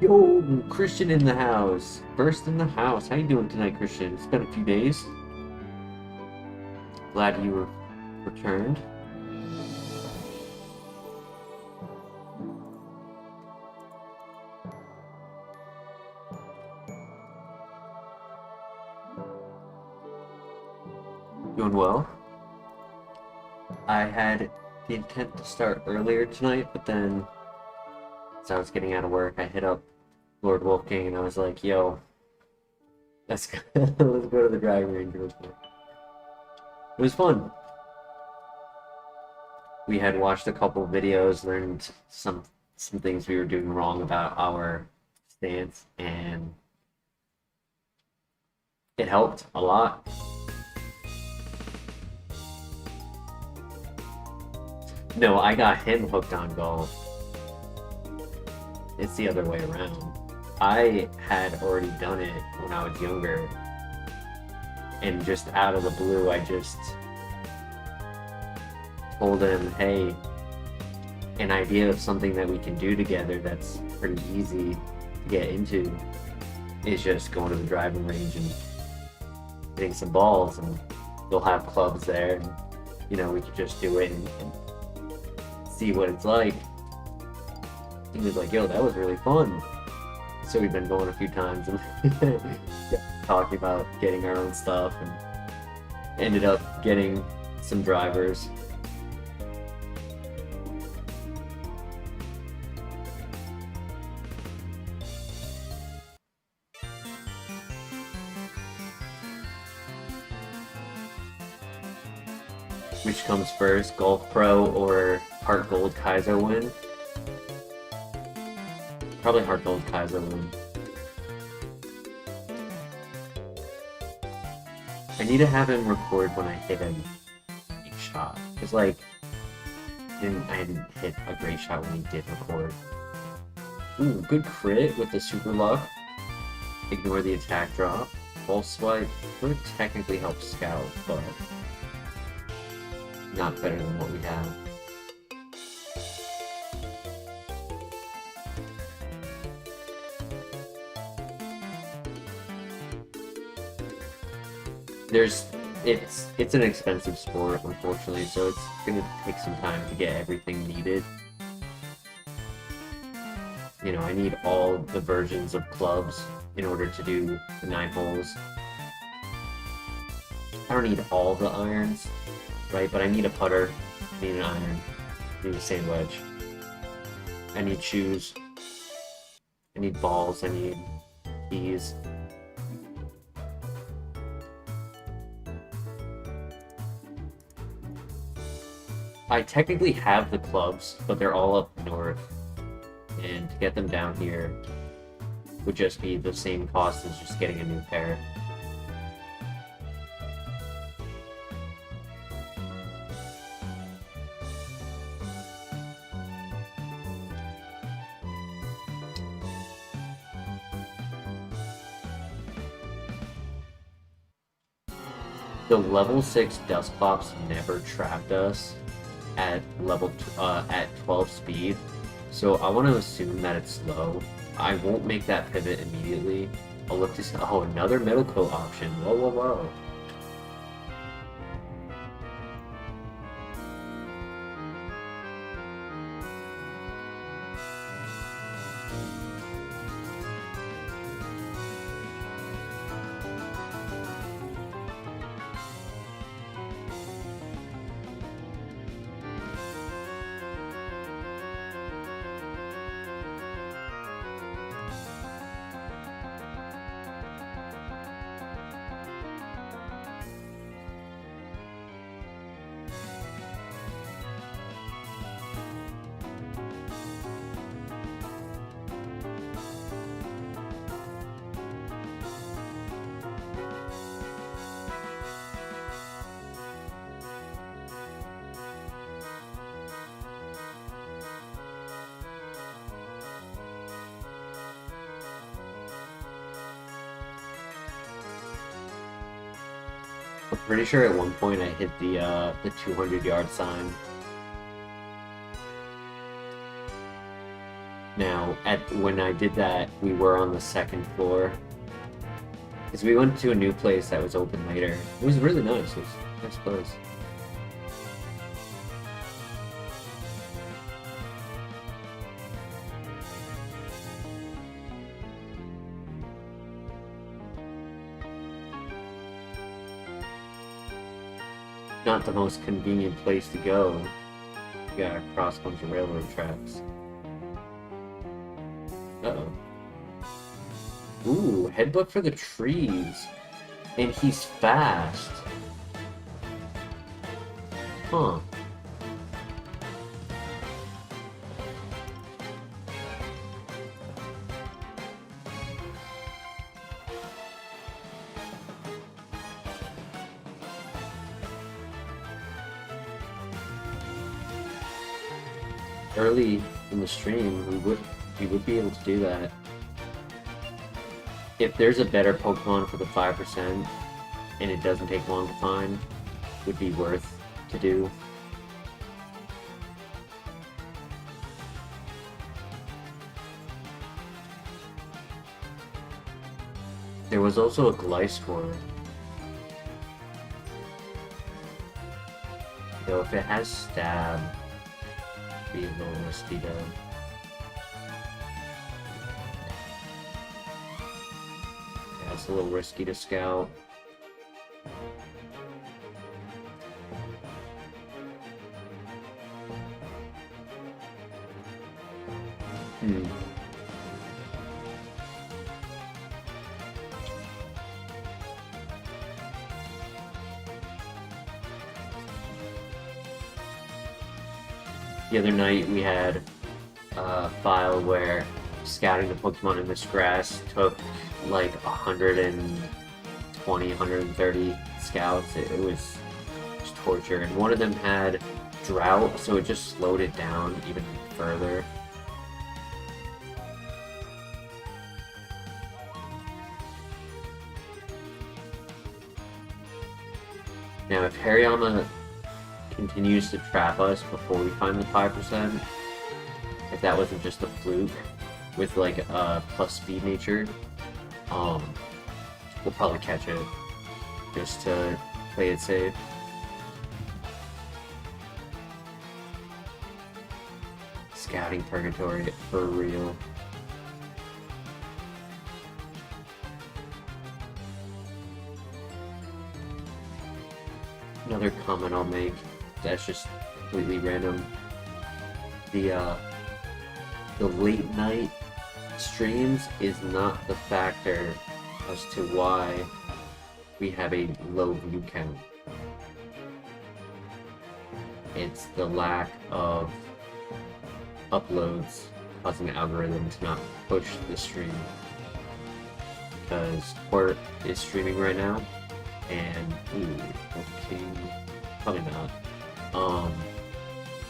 Yo, Christian in the house. First in the house. How you doing tonight, Christian? It's been a few days. Glad you returned. Doing well. I had the intent to start earlier tonight, but then as I was getting out of work, I hit up Lord Wolfgang and I was like, yo, let's go, let's go to the driving range real quick. It was fun. We had watched a couple videos, learned some things we were doing wrong about our stance, and it helped a lot. No, I got him hooked on golf. It's the other way around. I had already done it when I was younger, and just out of the blue, I just told him, hey, an idea of something that we can do together that's pretty easy to get into is just going to the driving range and hitting some balls, and they'll have clubs there, and you know, we could just do it and see what it's like. He was like, yo, that was really fun. So we've been going a few times and talking about getting our own stuff, and ended up getting some drivers. Which comes first, Golf Pro or HeartGold Kaizo win? Probably HeartGold Kaizo win. I need to have him record when I hit a shot. Cause like, I didn't hit a great shot when he did record. Ooh, good crit with the super luck. Ignore the attack drop. False swipe would technically help scout, but not better than what we have. It's an expensive sport, unfortunately, so it's gonna take some time to get everything needed. You know, I need all the versions of clubs in order to do the 9 holes. I don't need all the irons, right? But I need a putter, I need an iron, I need a sand wedge. I need shoes, I need balls, I need keys. I technically have the clubs, but they're all up north, and to get them down here would just be the same cost as just getting a new pair. The level 6 Dustclops never trapped us at at 12 speed, so I want to assume that it's slow. I won't make that pivot immediately. I'll look to see. Oh, another middle coat option. Whoa, whoa, whoa. I'm pretty sure at one point I hit the 200-yard sign. Now, when I did that, we were on the second floor. Because we went to a new place that was open later. It was really nice. It was a nice place. Not the most convenient place to go. You gotta cross a bunch of railroad tracks. Uh-oh. Ooh, headbutt for the trees. And he's fast. Huh. Early in the stream, we would be able to do that. If there's a better Pokemon for the 5% and it doesn't take long to find, would be worth to do. There was also a Gliscor. Though if it has Stab, it'd be a little risky though. It's a little risky to scout. The other night we had a file where scouting the Pokemon in this grass took like 120, 130 scouts. It was just torture. And one of them had drought, so it just slowed it down even further. Now, if Hariyama continues to trap us before we find the 5%, if that wasn't just a fluke with like a plus speed nature, we'll probably catch it just to play it safe. Scouting Purgatory for real. Another comment I'll make that's just completely random. The late night streams is not the factor as to why we have a low view count. It's the lack of uploads causing the algorithm to not push the stream. Because Port is streaming right now, and okay, probably not.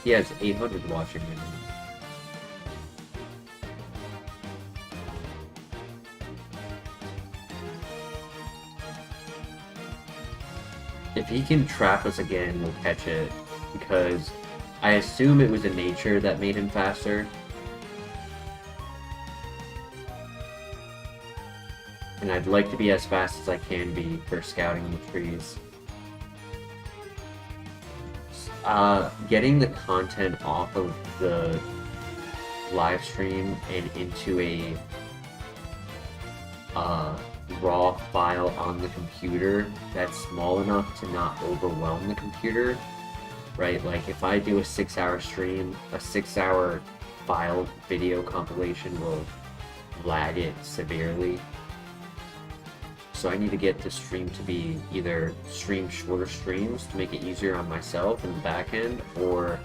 He has 800 watching right now. If he can trap us again, we'll catch it, because I assume it was a nature that made him faster. And I'd like to be as fast as I can be for scouting the trees. Getting the content off of the live stream and into a raw file on the computer that's small enough to not overwhelm the computer, right? Like if I do a 6-hour stream, a 6-hour file video compilation will lag it severely. So I need to get the stream to be either stream shorter streams to make it easier on myself in the back end, or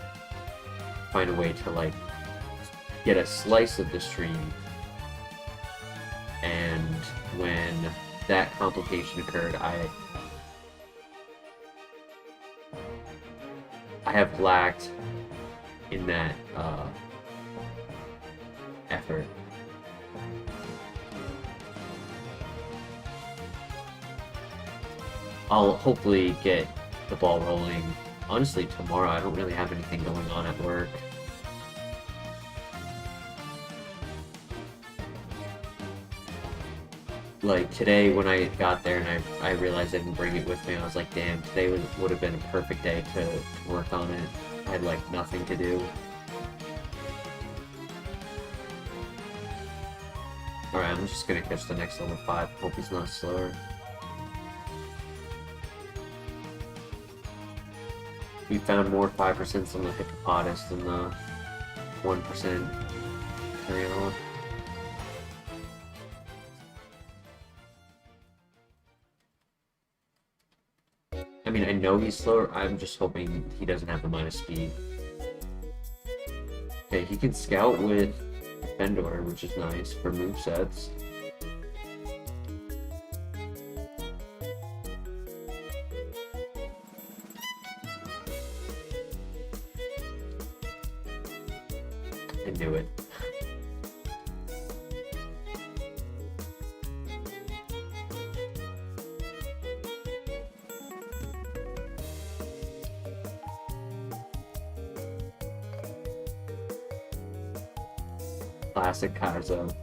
find a way to like get a slice of the stream. And when that complication occurred, I have lacked in that effort. I'll hopefully get the ball rolling, honestly, tomorrow. I don't really have anything going on at work. like today when I got there and I realized I didn't bring it with me, I was like, damn, today would have been a perfect day to work on it. I had like nothing to do. Alright, I'm just gonna catch the next level 5. Hope he's not slower. We found more 5% on the hippopotamus than the 1% carry on. I mean, I know he's slower. I'm just hoping he doesn't have the minus speed. Okay, he can scout with Defendor, which is nice for movesets. I knew it. Classic Kaizo.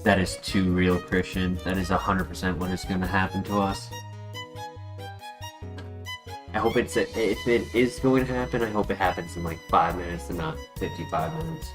That is too real, Christian. That is 100% what is going to happen to us. I hope if it is going to happen, I hope it happens in like 5 minutes and not 55 minutes.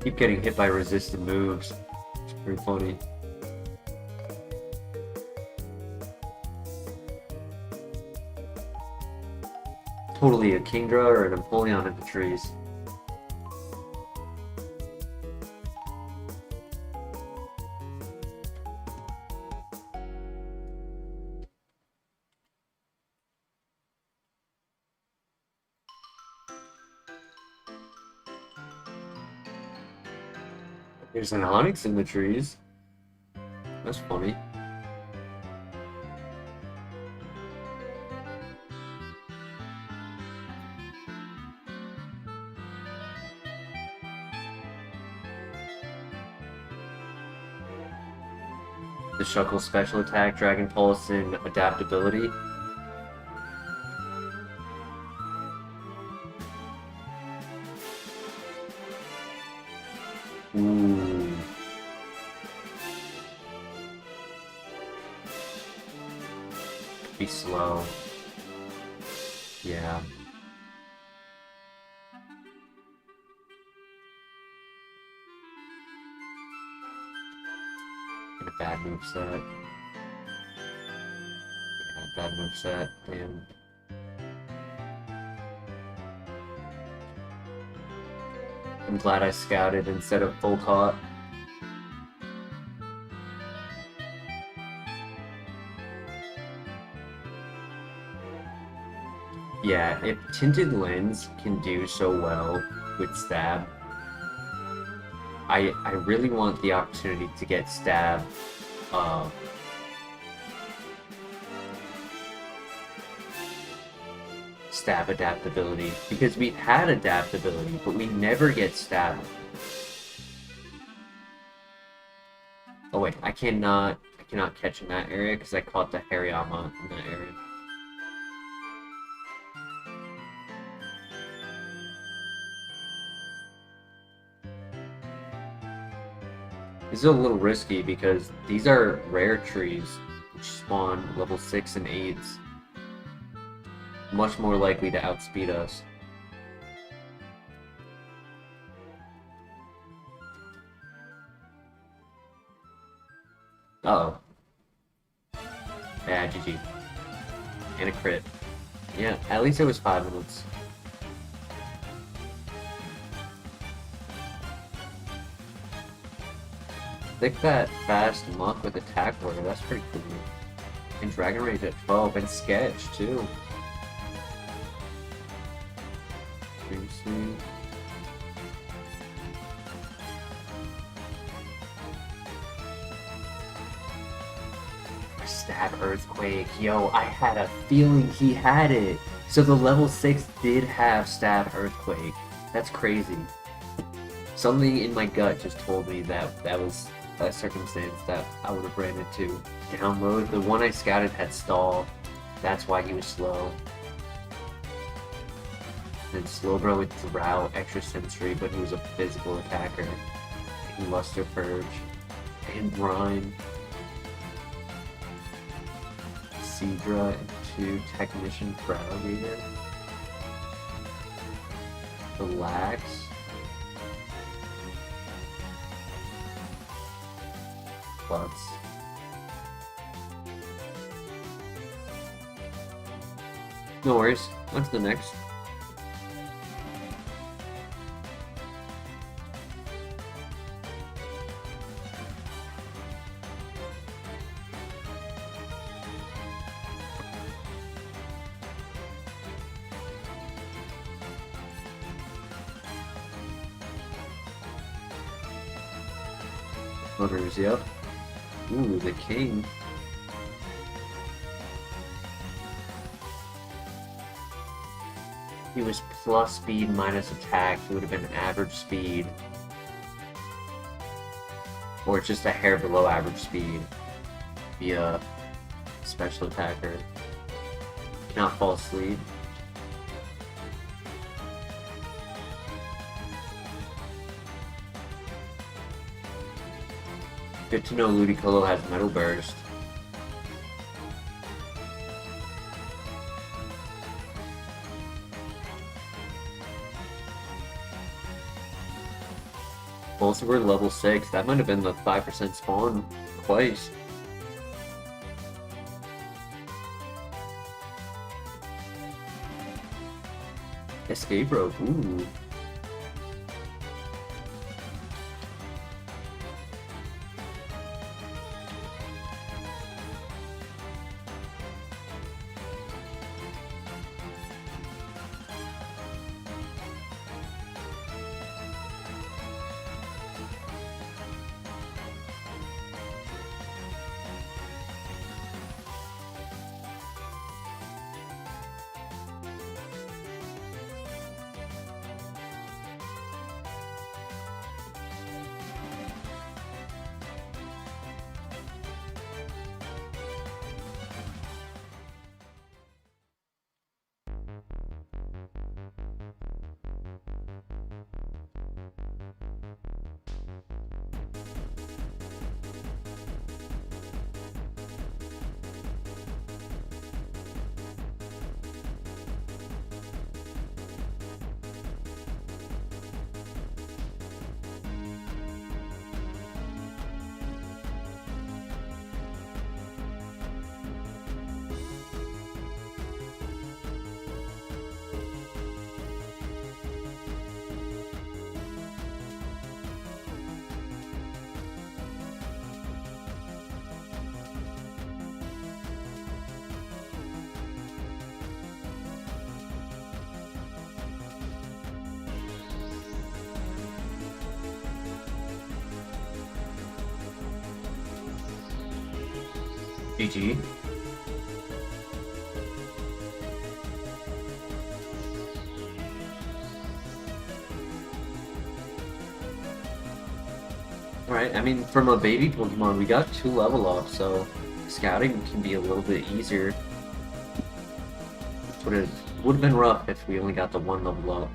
Keep getting hit by resisted moves. It's pretty funny. Totally a Kingdra or an Empoleon in the trees. There's an Onyx in the trees. That's funny. The Shuckle special attack, Dragon Pulse, and adaptability. Ooh. Be slow. Yeah. And a bad moveset. Yeah, bad moveset. Damn. I'm glad I scouted instead of full caught. Yeah, if Tinted Lens can do so well with Stab, I really want the opportunity to get Stab uh, Stab adaptability, because we've had adaptability, but we never get Stab. Oh wait, I cannot catch in that area because I caught the Hariyama in that area. This is a little risky because these are rare trees which spawn level 6 and 8s. Much more likely to outspeed us. Uh oh. Yeah, GG. And a crit. Yeah, at least it was 5 minutes. Stick that fast muck with attack order, that's pretty cool. And Dragon Rage at 12, and Sketch too. Seriously. Stab Earthquake. Yo, I had a feeling he had it. So the level 6 did have Stab Earthquake. That's crazy. Something in my gut just told me that that was a circumstance that I would have ran into. Download. The one I scouted had Stall. That's why he was slow. And Slowbro with Drow, extra sensory, but he was a physical attacker. And Luster Purge. And Brine. Seadra into Technician Prowler. Relax. Plus. No worries. On to the next. Voters, yep. Ooh, the king. He was plus speed minus attack. He would have been average speed. Or just a hair below average speed. Via special attacker. Cannot fall asleep. Good to know Ludicolo has Metal Burst. Both were level 6. That might have been the 5% spawn twice. Escape rope, ooh. GG. Alright, I mean, from a baby Pokemon, we got 2 level ups, so scouting can be a little bit easier. But it would have been rough if we only got the 1 level up.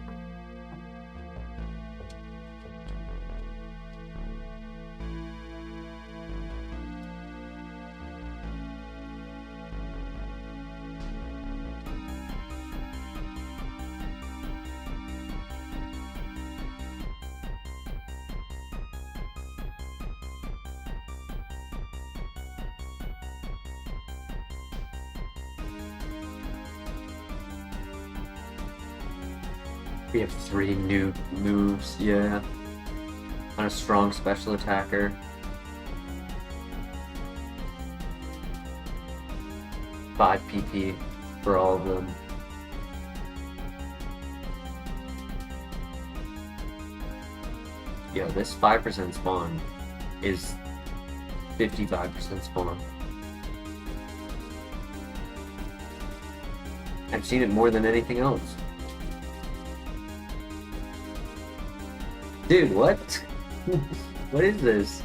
We have 3 new moves, yeah. On a strong special attacker. Five PP for all of them. Yo, this 5% spawn is 55% spawn. I've seen it more than anything else. Dude, what? What is this?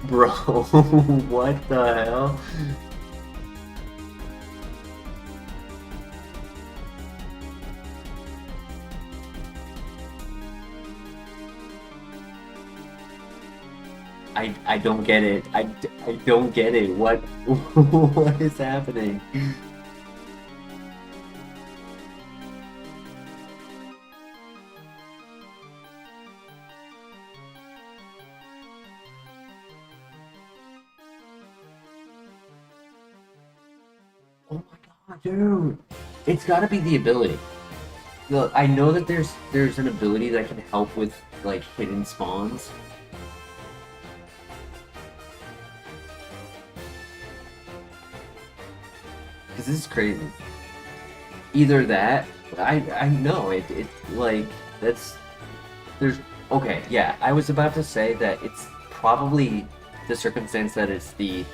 Bro, what the hell? I don't get it. I don't get it. What what is happening? Oh my god, dude! It's gotta be the ability. Look, I know that there's an ability that can help with like hidden spawns. Cause this is crazy. Either that, I know it like there's okay, yeah. I was about to say that it's probably the circumstance that it's the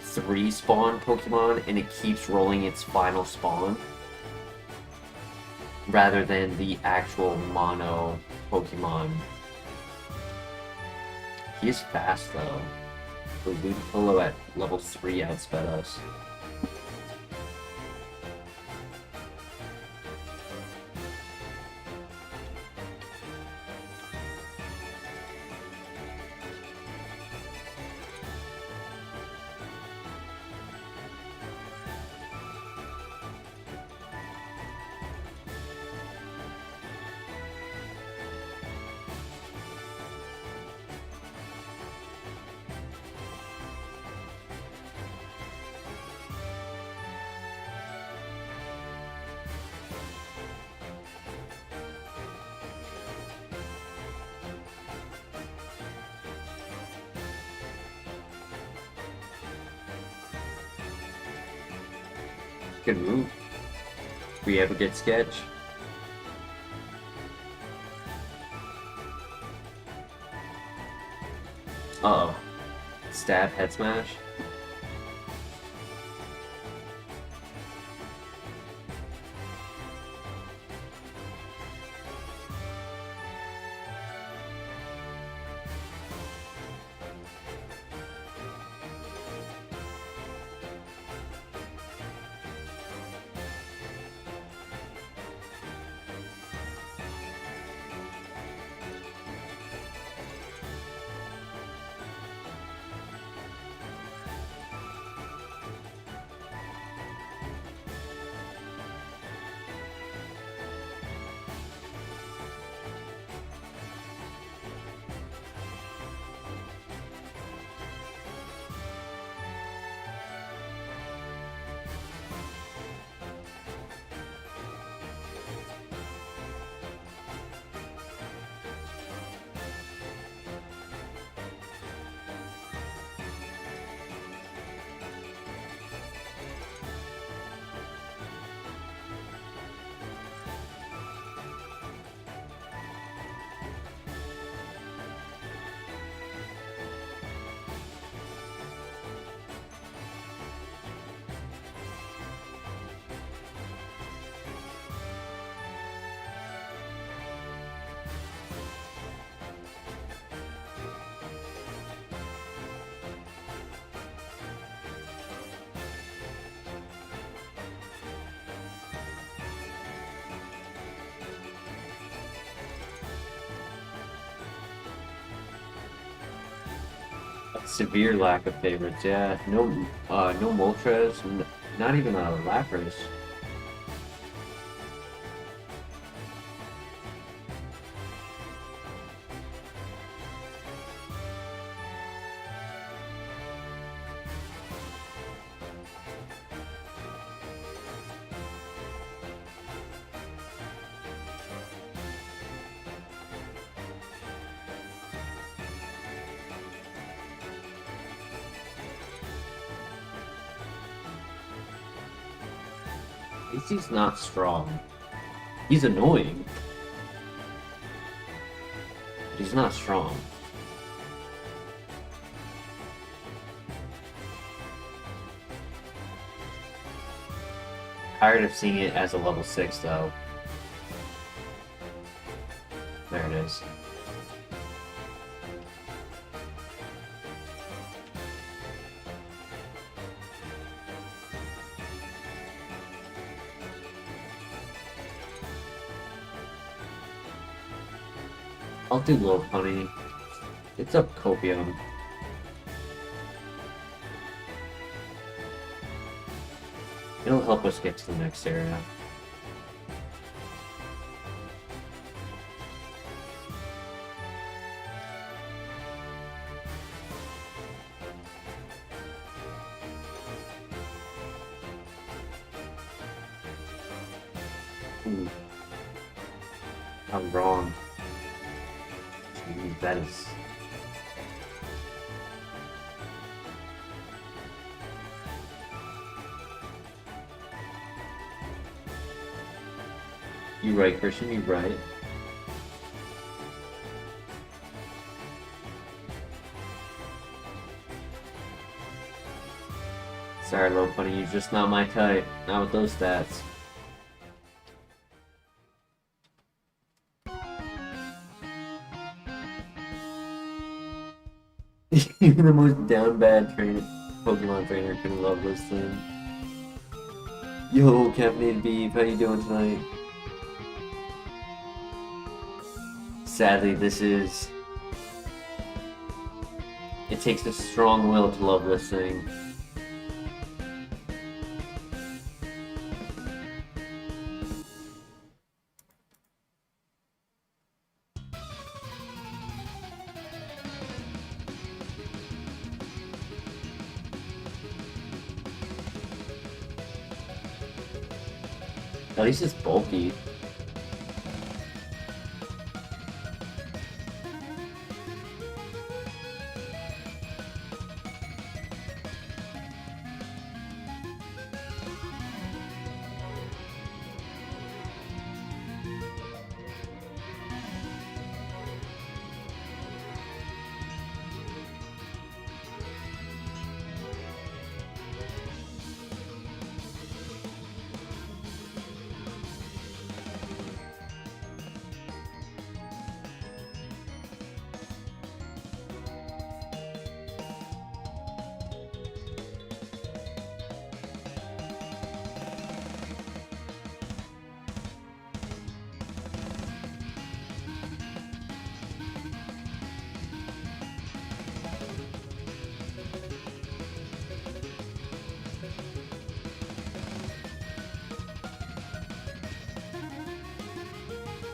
3 spawn Pokemon and it keeps rolling its final spawn rather than the actual mono Pokemon. He's fast though. The Ludicolo at level 3 outsped us. Good move. We ever get sketch? Uh-oh. Stab, head smash. Severe lack of favorites, yeah. No, no Moltres, not even a Lapras. At least he's not strong. He's annoying. But he's not strong. Tired of seeing it as a level 6 though. There it is. I'll do Low Honey. It's up Copium. It'll help us get to the next area. Ooh. I'm wrong. Jeez, that is... You right, Christian, you right. Sorry, Low Bunny, you're just not my type. Not with those stats. Even the most down bad Pokemon trainer can love this thing. Yo, Caffeinated Beef, how you doing tonight? Sadly, this is... It takes a strong will to love this thing. At least it's bulky.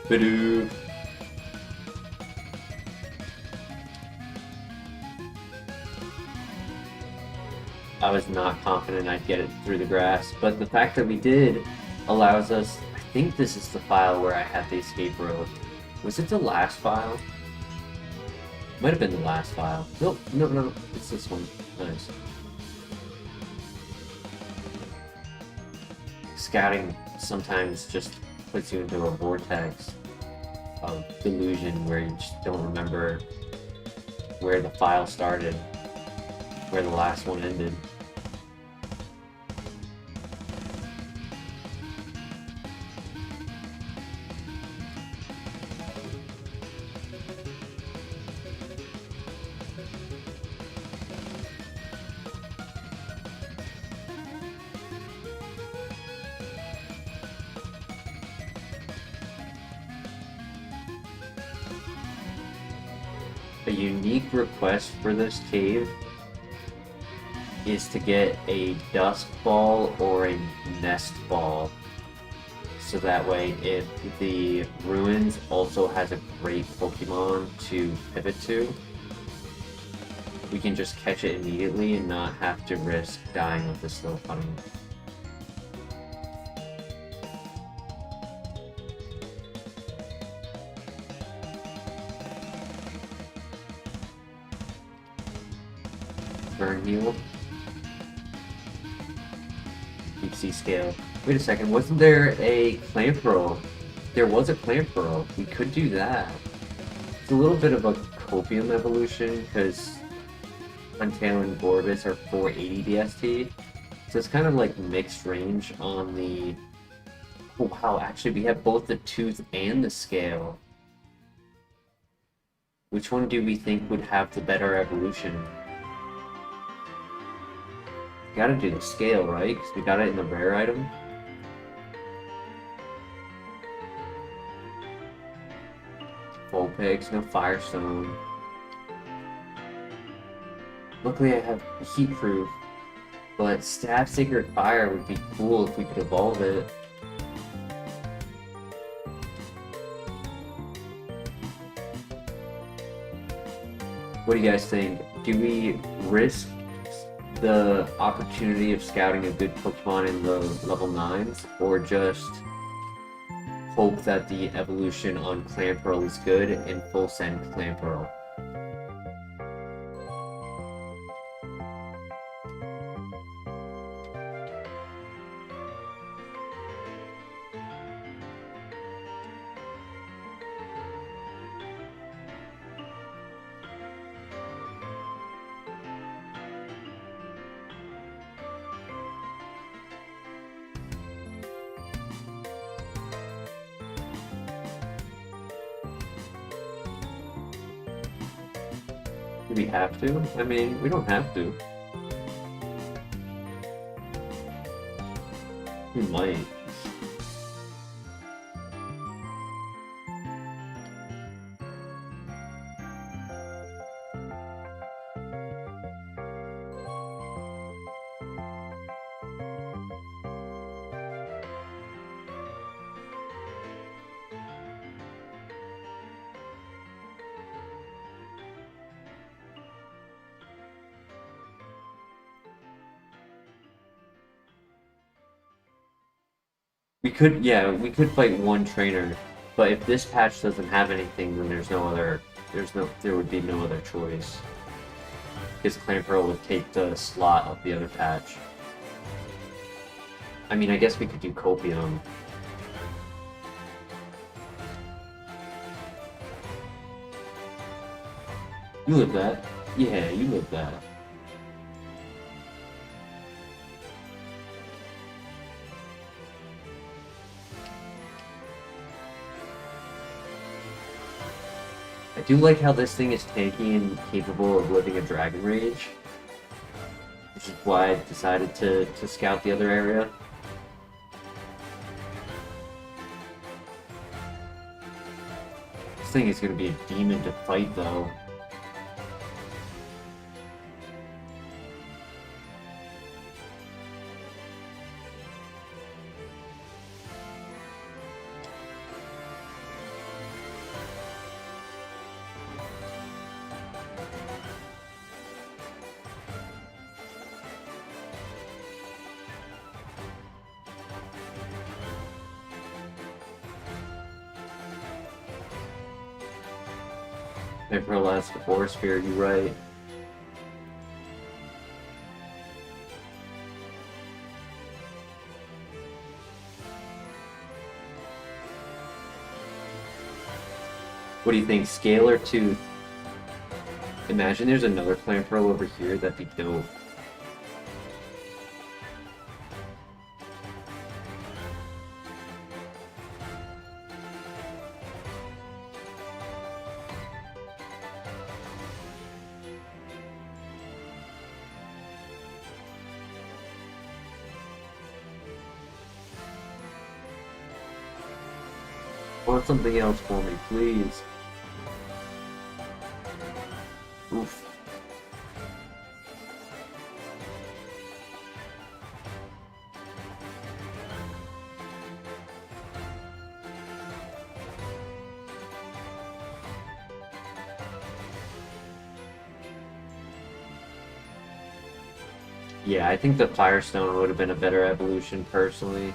Badoo. I was not confident I'd get it through the grass, but the fact that we did allows us... I think this is the file where I had the escape road. Was it the last file? Might have been the last file. Nope, no, it's this one. Nice. Scouting sometimes just puts you into a vortex of delusion where you just don't remember where the file started, where the last one ended. a unique request for this cave is to get a dusk ball or a nest ball. So that way, if the ruins also has a great Pokemon to pivot to, we can just catch it immediately and not have to risk dying with the slow funny. Burn heal. Deep sea scale. Wait a second, wasn't there a clamp roll? There was a clamp roll. We could do that. It's a little bit of a copium evolution because Huntail and Gorbis are 480 DST. So it's kind of like mixed range on the... Oh wow, actually we have both the tooth and the scale. Which one do we think would have the better evolution? Gotta do the scale, right? Because we got it in the rare item. Vulpix, no Firestone. Luckily I have Heat Proof, but Stab Sacred Fire would be cool if we could evolve it. What do you guys think? Do we risk the opportunity of scouting a good Pokemon in the level 9s, or just hope that the evolution on Clamperl is good and full send Clamperl? Do we have to? I mean, we don't have to. We might. We could, yeah, we could fight one trainer, but if this patch doesn't have anything, then there would be no other choice. Because Clamperl would take the slot of the other patch. I mean, I guess we could do Copium. You live that. Yeah, you live that. I do like how this thing is tanky and capable of living a Dragon Rage, which is why I decided to scout the other area. This thing is going to be a demon to fight, though. Necrolastic Forest Spirit, you're right. What do you think, Scale or Tooth? Imagine there's another Clamperl over here, that'd be dope. Want something else for me, please. Yeah, I think the Firestone would have been a better evolution, personally.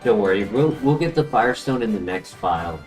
Don't worry, we'll get the Firestone in the next file.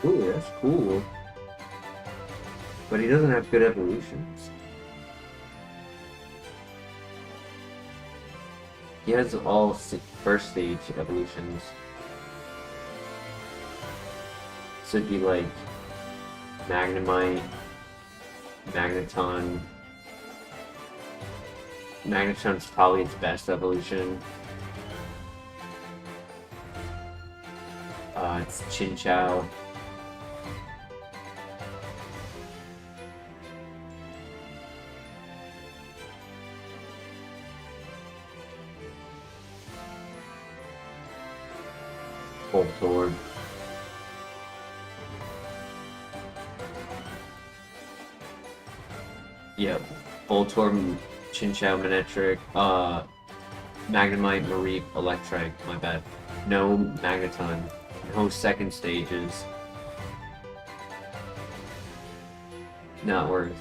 Ooh, that's cool. But he doesn't have good evolutions. He has all first stage evolutions. So it'd be like Magnemite, Magneton. Magneton's probably its best evolution. It's Chinchou. Voltorb. Yep. Voltorb, Chinchou, Manectric, Magnemite, Mareep, Electrike, my bad. No Magneton. No second stages. Not worth.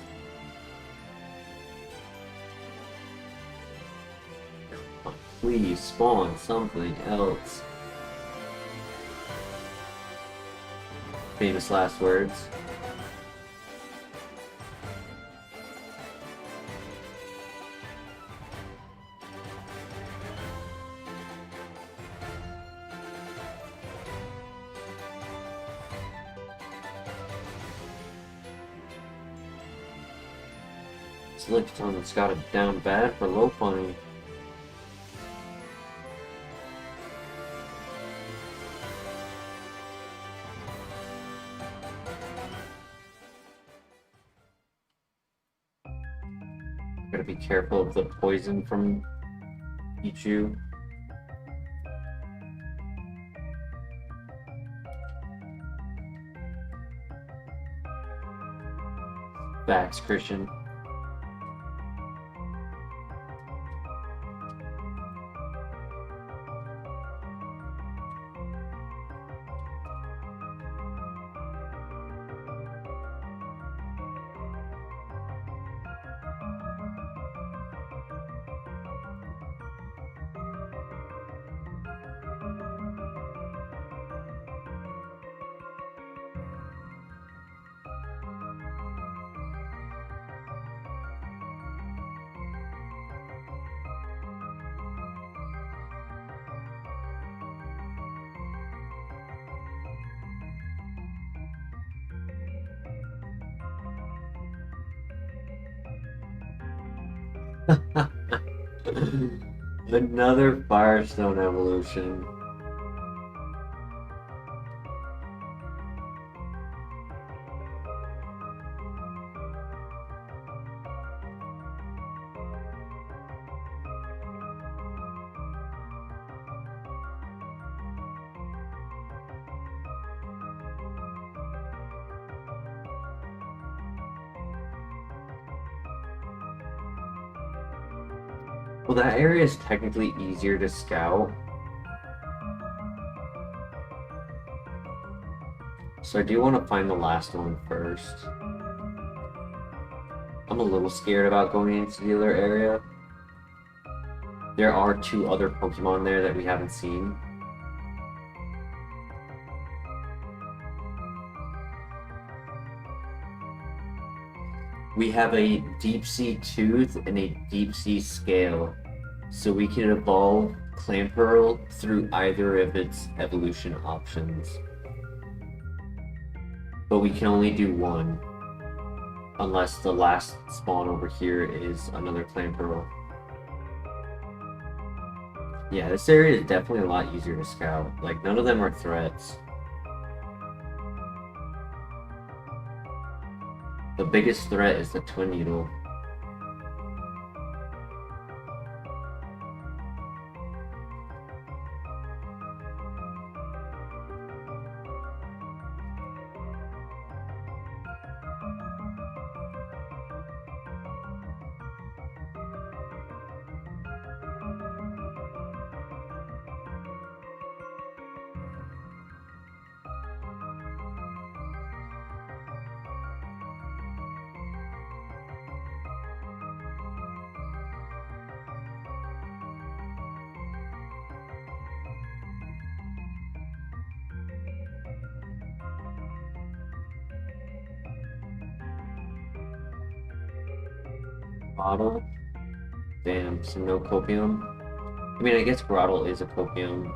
Come on, please spawn something else. Famous last words. Lickitun's got it down bad for Lopunny. Gotta be careful of the poison from Pichu. Facts, Christian. Another Firestone evolution. Well, that area is technically easier to scout. So I do want to find the last one first. I'm a little scared about going into the other area. There are 2 other Pokemon there that we haven't seen. We have a Deep Sea Tooth and a Deep Sea Scale, so we can evolve Clamperl through either of its evolution options. But we can only do one, unless the last spawn over here is another Clamperl. Yeah, this area is definitely a lot easier to scout. Like, none of them are threats. The biggest threat is the Twin Needle. Bottle? Damn, so no copium. I mean, I guess Grottle is a copium.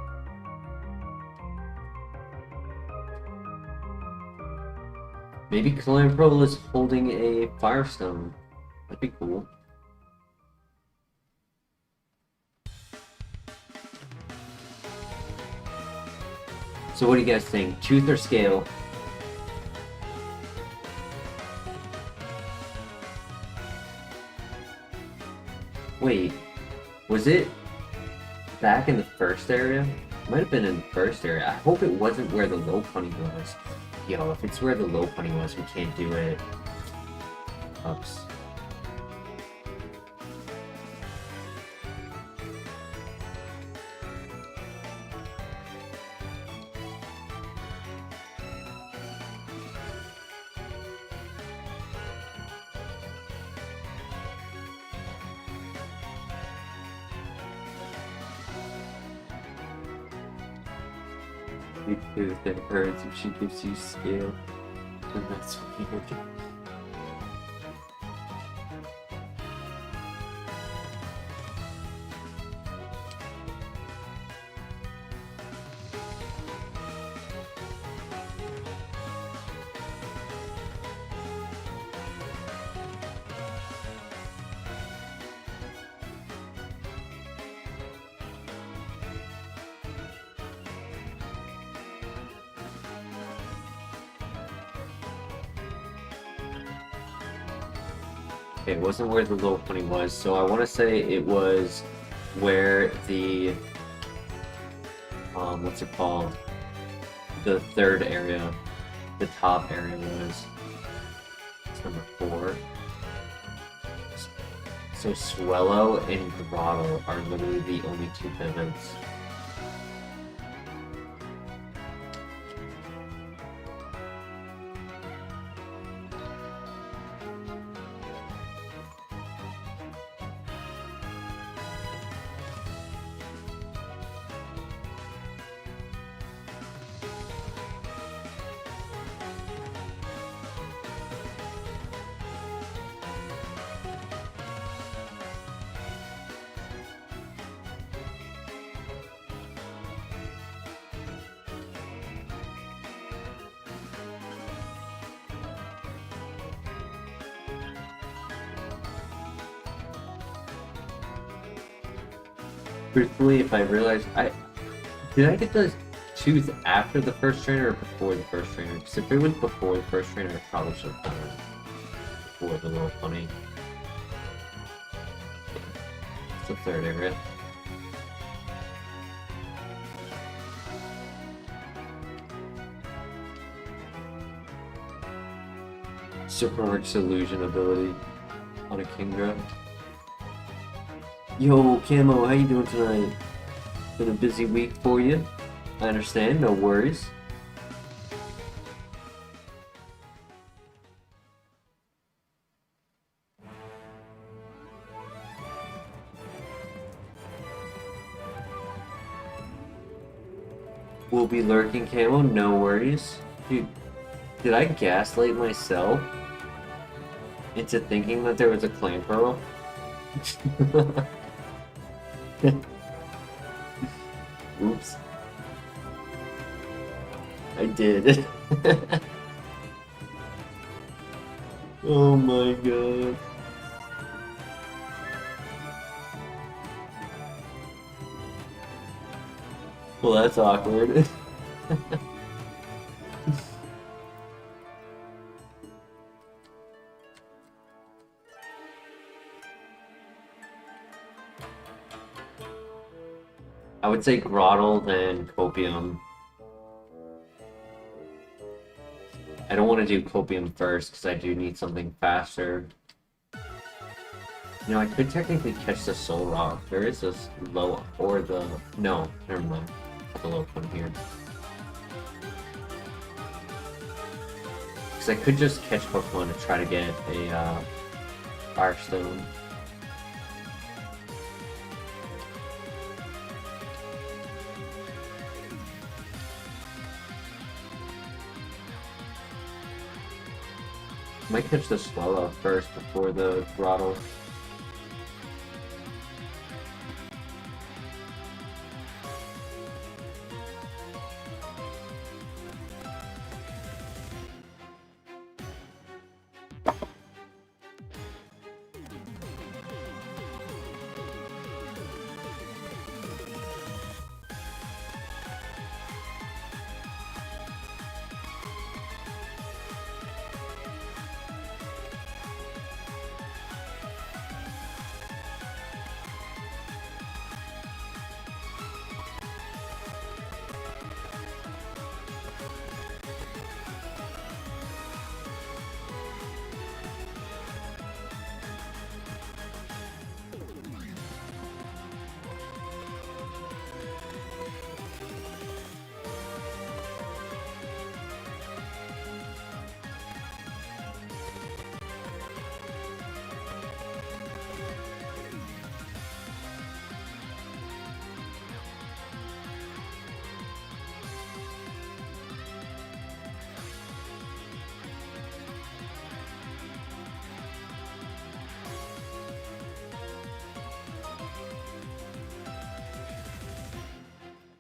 Maybe Clamperl is holding a Firestone. That'd be cool. So what do you guys think? Tooth or Scale? Wait, was it back in the first area? Might have been in the first area. I hope it wasn't where the Lopunny was. Yo, if it's where the Lopunny was, we can't do it. Ups. Because that hurts if she gives you Scale. And that's weird. It wasn't where the Lopunny was, so I want to say it was where the, what's it called? The third area, the top area was. It's number 4. So Swellow and Grottle are literally the only 2 pivots. Truthfully, if I realized did I get the tooth after the first trainer or before the first trainer? Because if it was before the first trainer, I probably should have done it before the Lopunny. It's the third area. Supermark's illusion ability on a Kingdra. Yo, Camo, how you doing tonight? Been a busy week for you. I understand, no worries. We'll be lurking, Camo, no worries. Dude, did I gaslight myself into thinking that there was a Clamperl? Oops. I did. Oh my god. Well, that's awkward. I would say Grottle, then Copium. I don't want to do Copium first because I do need something faster. You know, I could technically catch the Soul Rock. There is this low, or the... No, never mind. The low one here. Because I could just catch Pokemon to try to get a Firestone. Might catch the Swallow first before the Grottle.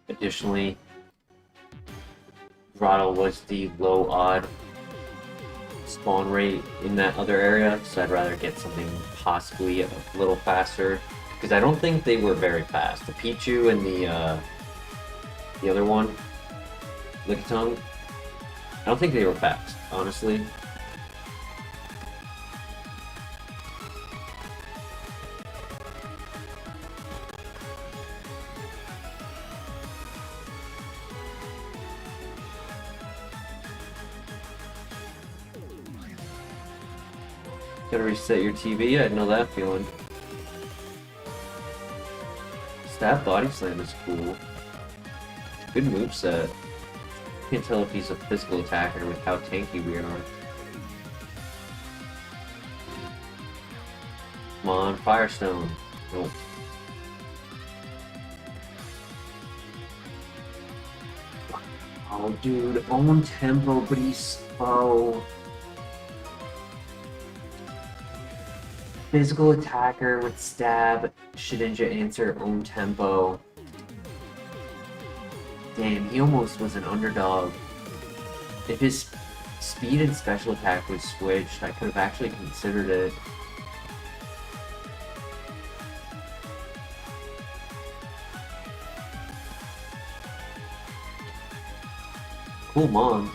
Additionally, Grottle was the low odd spawn rate in that other area, so I'd rather get something possibly a little faster, because I don't think they were very fast. The Pichu and the other one, Lickitung, I don't think they were fast, honestly. Gotta reset your TV, I know that feeling. Stab Body Slam is cool. Good moveset. Can't tell if he's a physical attacker with how tanky we are. Come on, Firestone. Nope. Oh, dude, own tempo, but he's slow. Physical attacker with stab. Shedinja answer own tempo. Damn, he almost was an underdog. If his speed and special attack was switched, I could have actually considered it. Cool mom.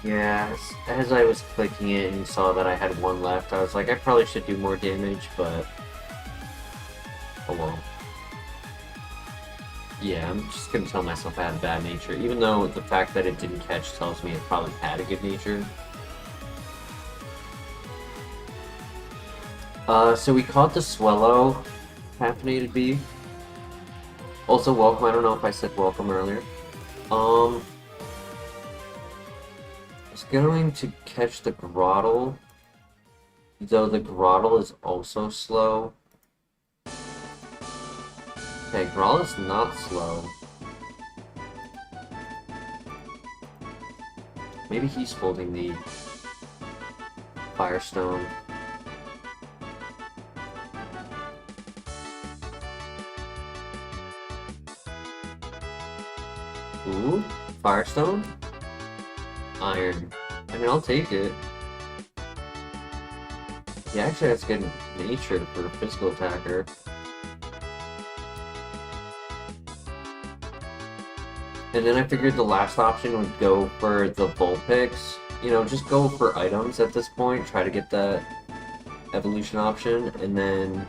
Yeah, as I was clicking it and saw that I had one left, I was like, I probably should do more damage, but... oh well. Yeah, I'm just gonna tell myself I had a bad nature, even though the fact that it didn't catch tells me it probably had a good nature. So we caught the Swellow caffeinated bee. Also welcome, I don't know if I said welcome earlier. I was going to catch the Grottle, though the Grottle is also slow. Okay, Grottle is not slow. Maybe he's holding the Firestone. Ooh, Firestone? Iron. I mean, I'll take it. He actually has good nature for a physical attacker. And then I figured the last option would go for the Vulpix. You know, just go for items at this point, try to get that evolution option, and then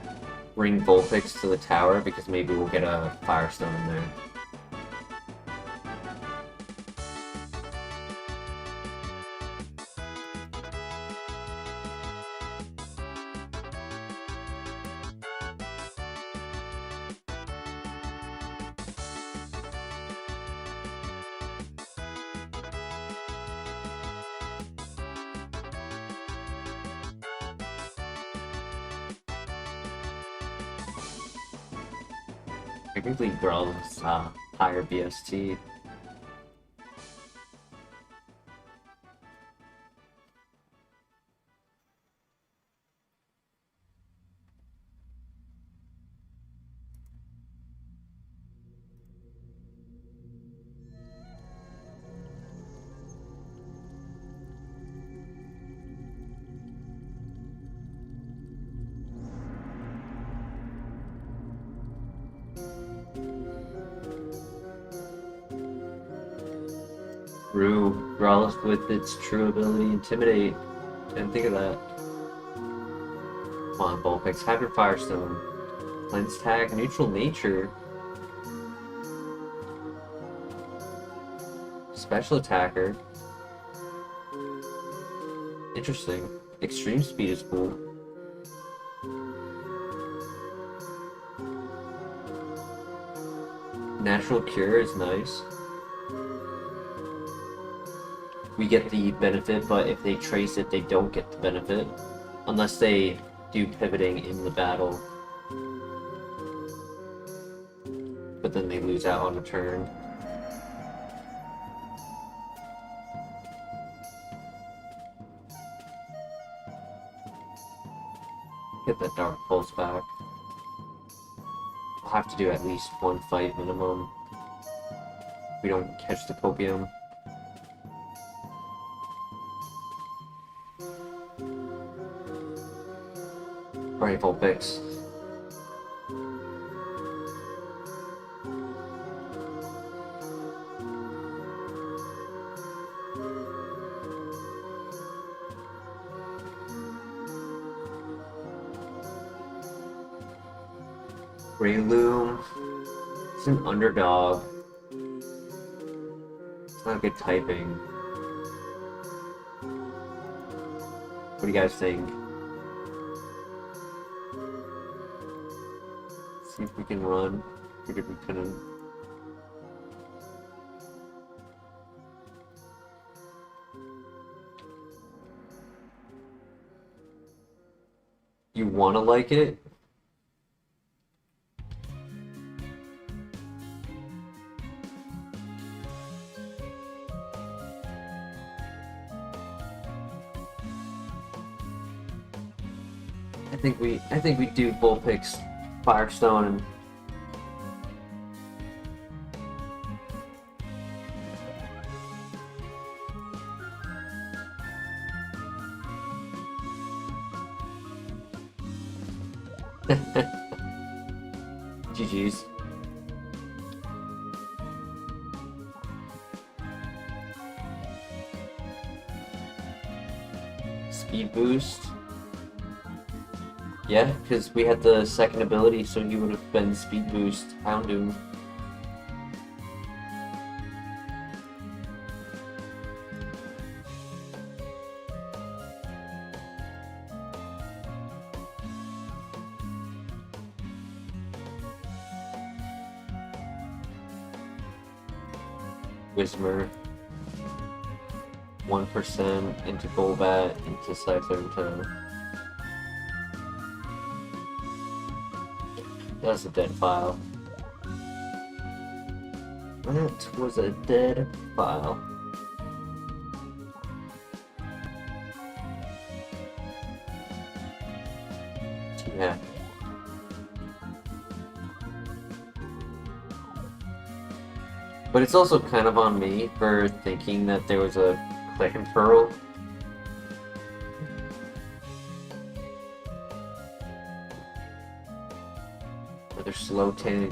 bring Vulpix to the tower because maybe we'll get a Firestone in there. Technically, Growl's higher BST. True. Growlithe with its true ability, Intimidate. Didn't think of that. Come on, Vulpix, have your Firestone. Cleanse tag, neutral nature. Special attacker. Interesting. Extreme speed is cool. Natural cure is nice. We get the benefit, but if they trace it, they don't get the benefit. Unless they do pivoting in the battle. But then they lose out on a turn. Get that Dark Pulse back. We'll have to do at least one fight minimum. If we don't catch the Copium. Alright, Vulpix. Breloom. It's an underdog. It's not good typing. What do you guys think? See if we can run. Figured we couldn't. You wanna like it? I think we do Vulpix, Firestone, and GG's. Speed boost. Yeah, because we had the second ability, so he would have been Speed Boost, Houndoom. Whismer, 1% into Golbat, into Cycler, into... That's a dead file. That was a dead file. Yeah. But it's also kind of on me for thinking that there was a click and furl. Another slow tank.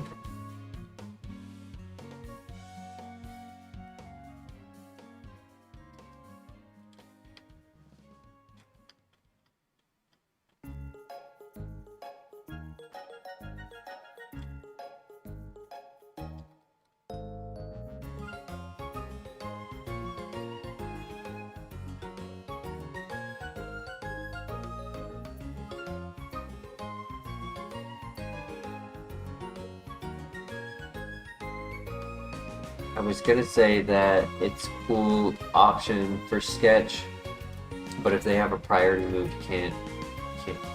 I was gonna say that it's cool option for sketch, but if they have a priority move, you can't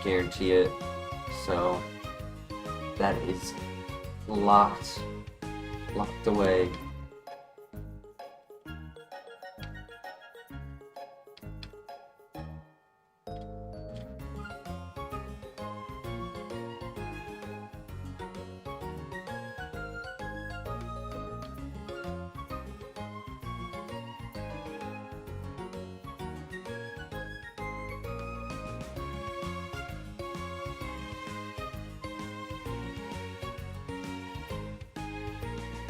guarantee it. So that is locked away.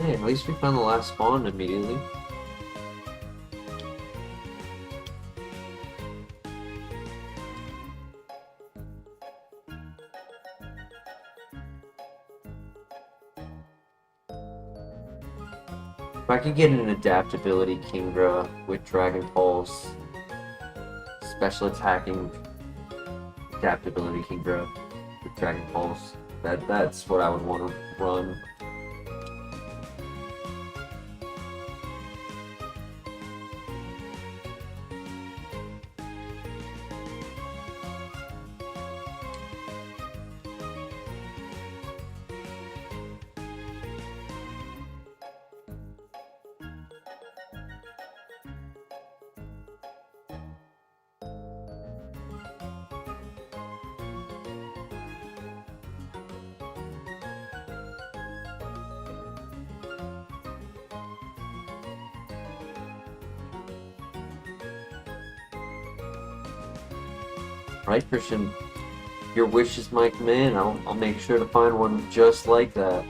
Hey, at least we found the last spawn immediately. If I could get an adaptability Kingdra with Dragon Pulse, special attacking adaptability Kingdra with Dragon Pulse, that's what I would want to run. Right, Christian? Your wish is my command. I'll make sure to find one just like that.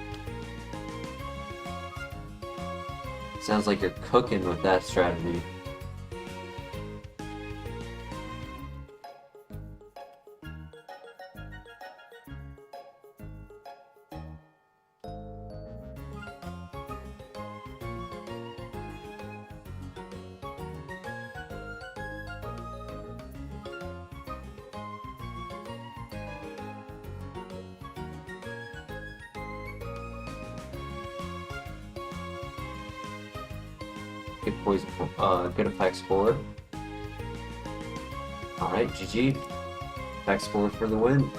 Sounds like you're cooking with that strategy. Good poison, good effects for. Alright, GG. Effects for the win.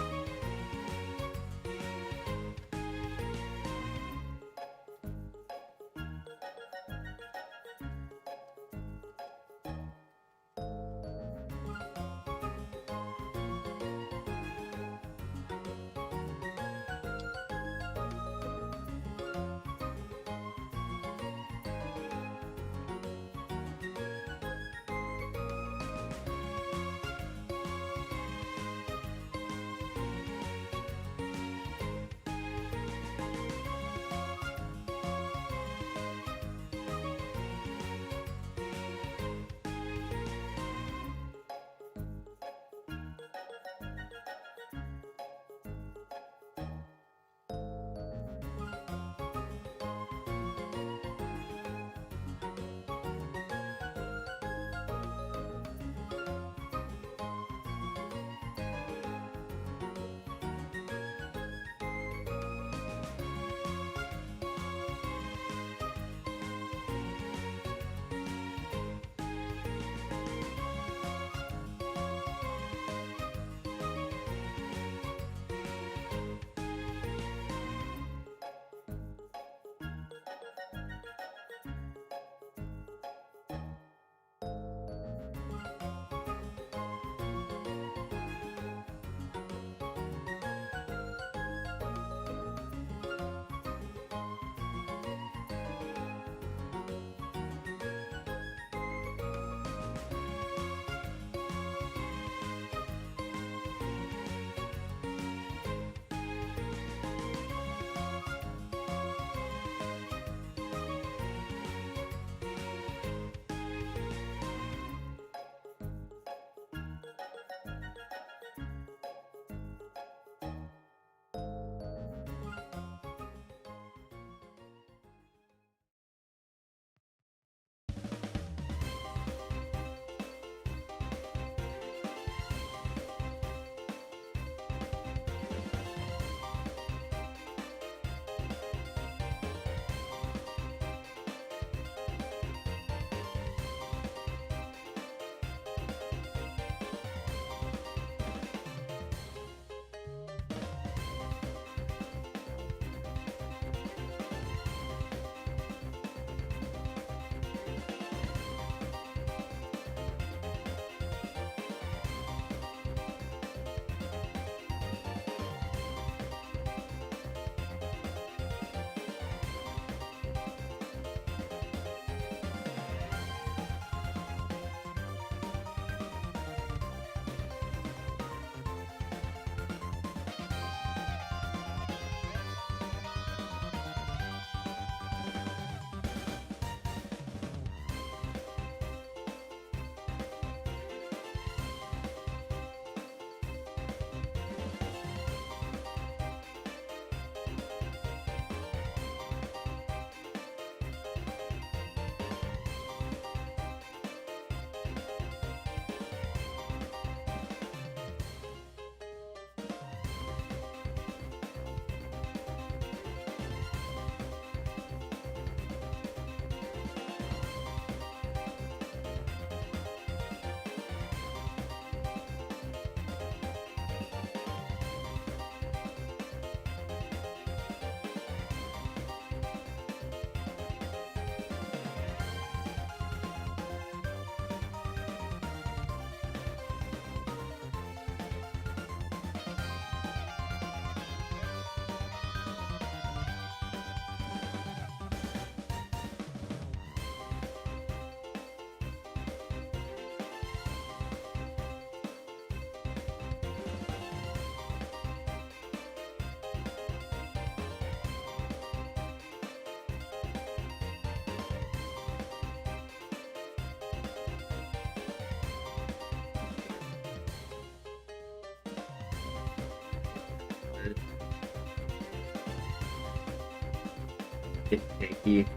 Get tanky.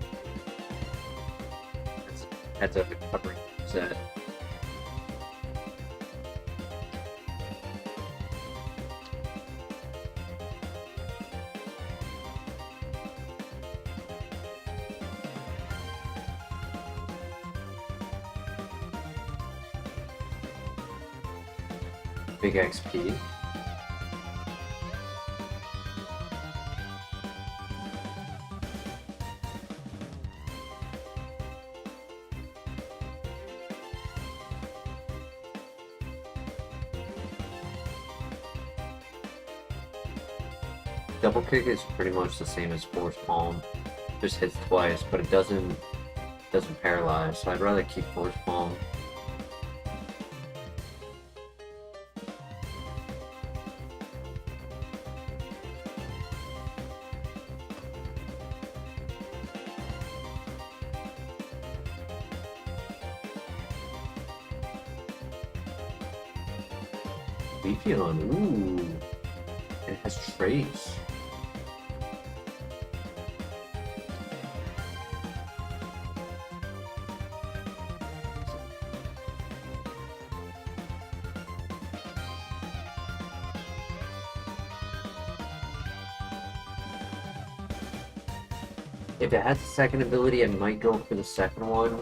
Heads up and covering set. Big XP. Double kick is pretty much the same as force palm, just hits twice, but it doesn't paralyze. So I'd rather keep force palm. Leafeon, ooh, it has trace. If it has a second ability, I might go for the second one.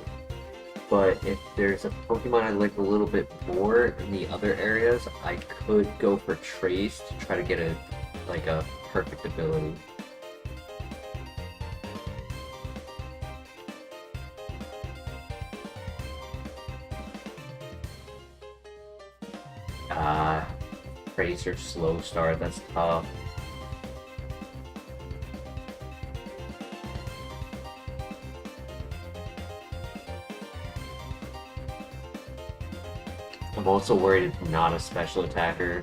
But if there's a Pokemon I like a little bit more in the other areas, I could go for Trace to try to get a perfect ability. Trace or Slow Start, that's tough. I'm also worried it's not a special attacker.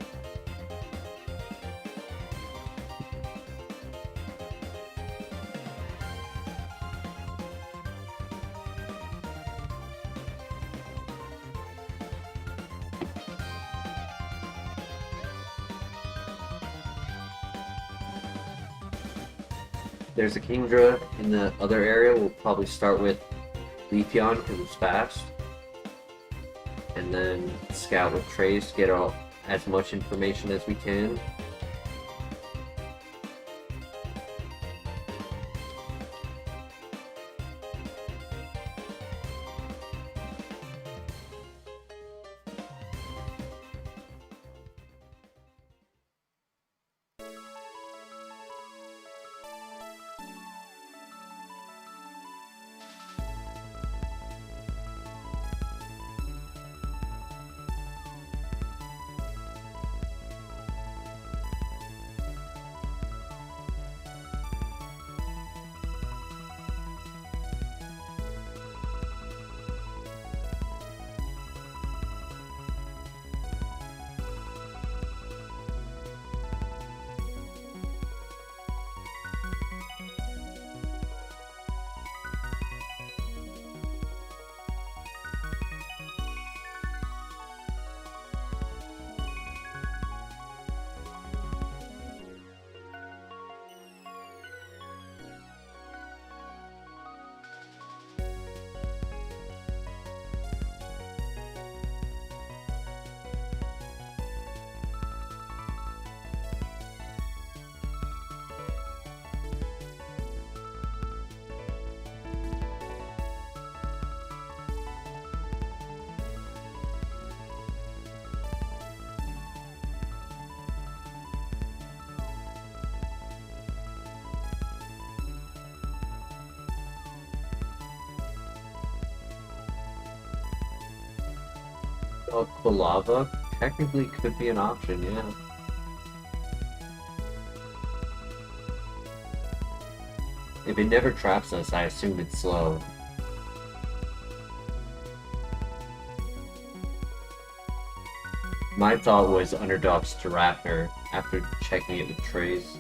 There's a Kingdra in the other area. We'll probably start with Leafeon because it's fast. And then scout with Trace, get all as much information as we can. Lava technically could be an option, yeah. If it never traps us, I assume it's slow. My thought was Underdog's Giraffe after checking it with Trace.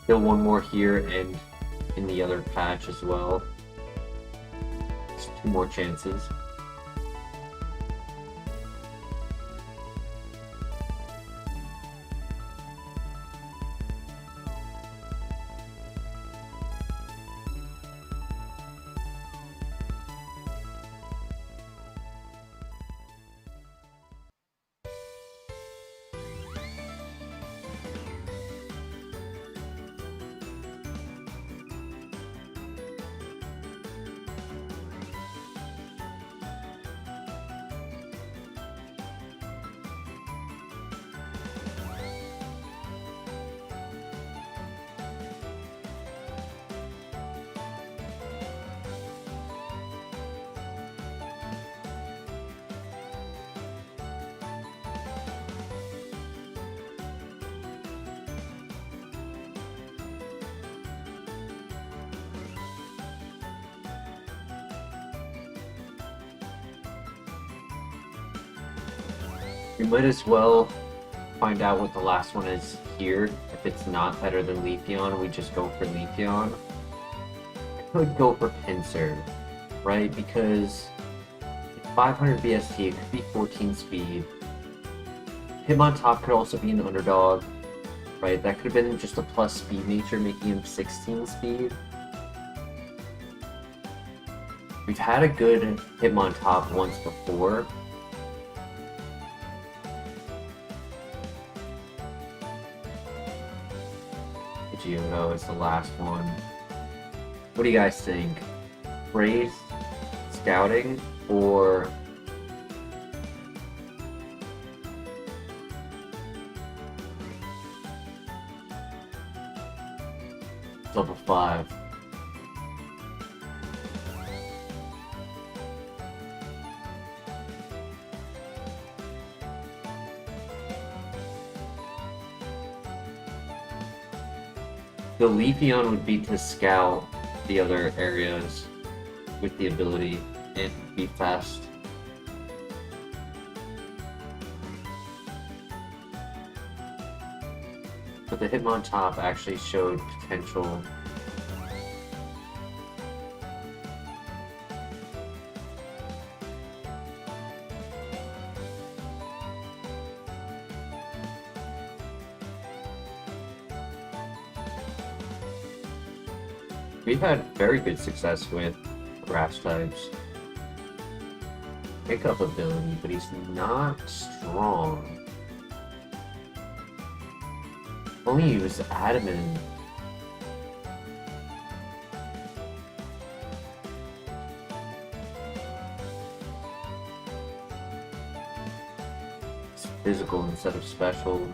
Still one more here and in the other patch as well. Just 2 more chances. We might as well find out what the last one is here. If it's not better than Leafeon, we just go for Leafeon. I could go for Pinsir, right? Because 500 BST, it could be 14 speed. Hitmontop could also be an underdog, right? That could have been just a plus speed nature, making him 16 speed. We've had a good Hitmontop once before. Johto is the last one. What do you guys think? Race, Scouting, or level 5? The Leafeon would be to scout the other areas with the ability and be fast. But the Hitmontop actually showed potential. We've had very good success with grass types. Pickup ability, but he's not strong. Only he was adamant. It's physical instead of special.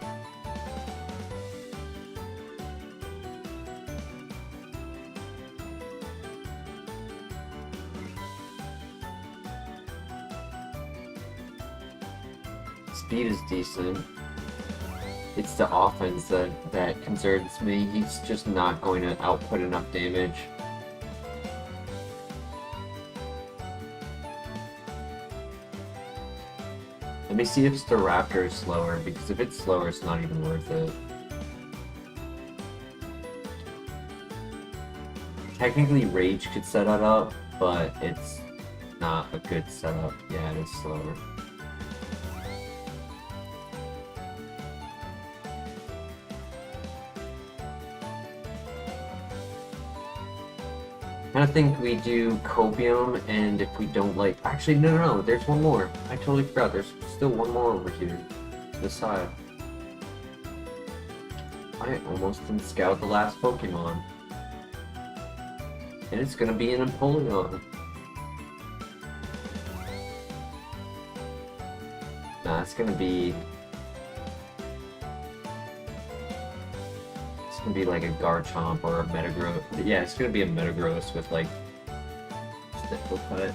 Speed is decent. It's the offense that concerns me. He's just not going to output enough damage. Let me see if Staraptor is slower, because if it's slower, it's not even worth it. Technically, Rage could set that up, but it's not a good setup. Yeah, it is slower. I think we do Copium, and if we don't like... Actually, no, there's one more. I totally forgot. There's still one more over here to the side. I almost didn't scout the last Pokemon. And it's gonna be an Empoleon. Nah, it's gonna be... It's gonna be like a Garchomp or a Metagross. Yeah, it's gonna be a Metagross with like Stickle Cut.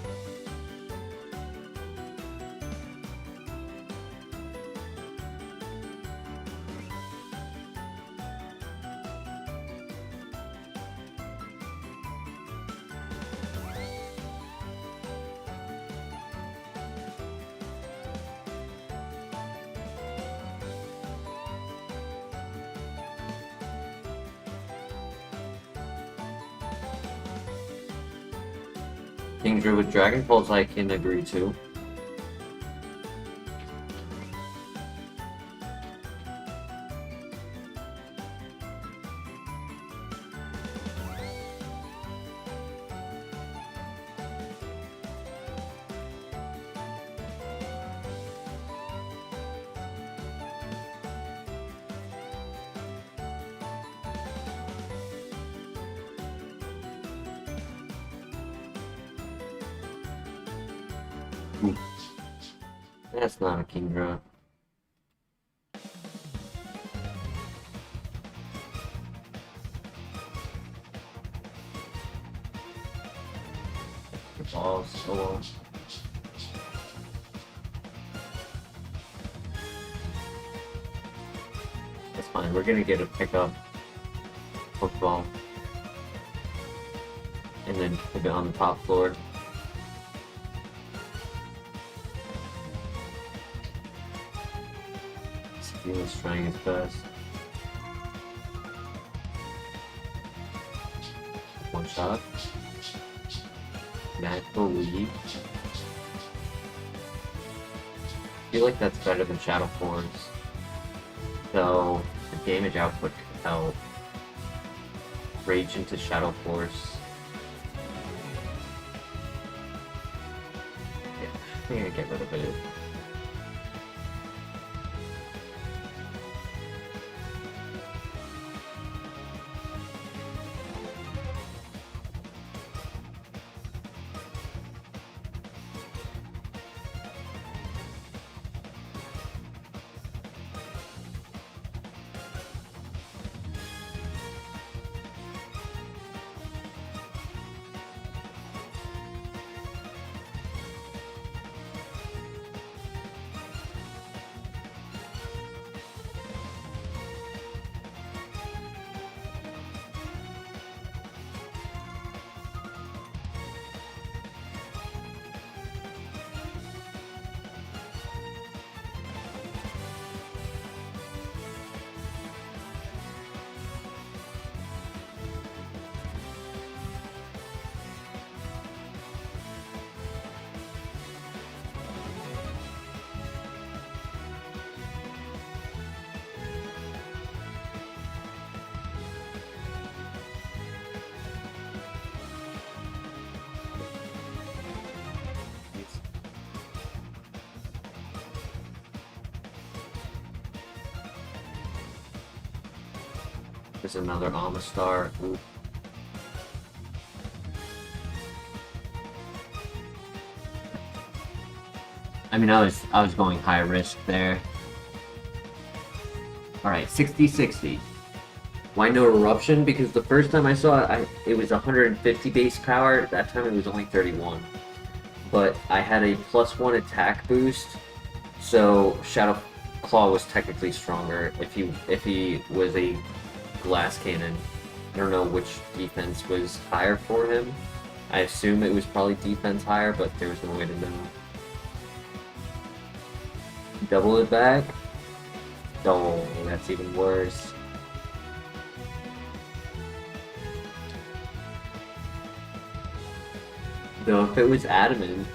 Kingdra with Dragon Pulse I can agree to. That's not a Kingdra. Balls, solo. That's fine. We're gonna get a pickup Pokeball. And then put it on the top floor. Steel's trying his best. One shot. Magical Leap. I feel like that's better than Shadow Force. So the damage output could help. Rage into Shadow Force. Yeah, I think I get rid of it. There's another Amistar. Ooh. I mean, I was going high risk there. All right, 60-60. Why no Eruption? Because the first time I saw it, it was 150 base power. That time it was only 31. But I had a +1 attack boost, so Shadow Claw was technically stronger. If he was a Glass Cannon, I don't know which defense was higher for him. I assume it was probably defense higher, but there was no way to know. Double it back? Oh, that's even worse. Though if it was Adamant,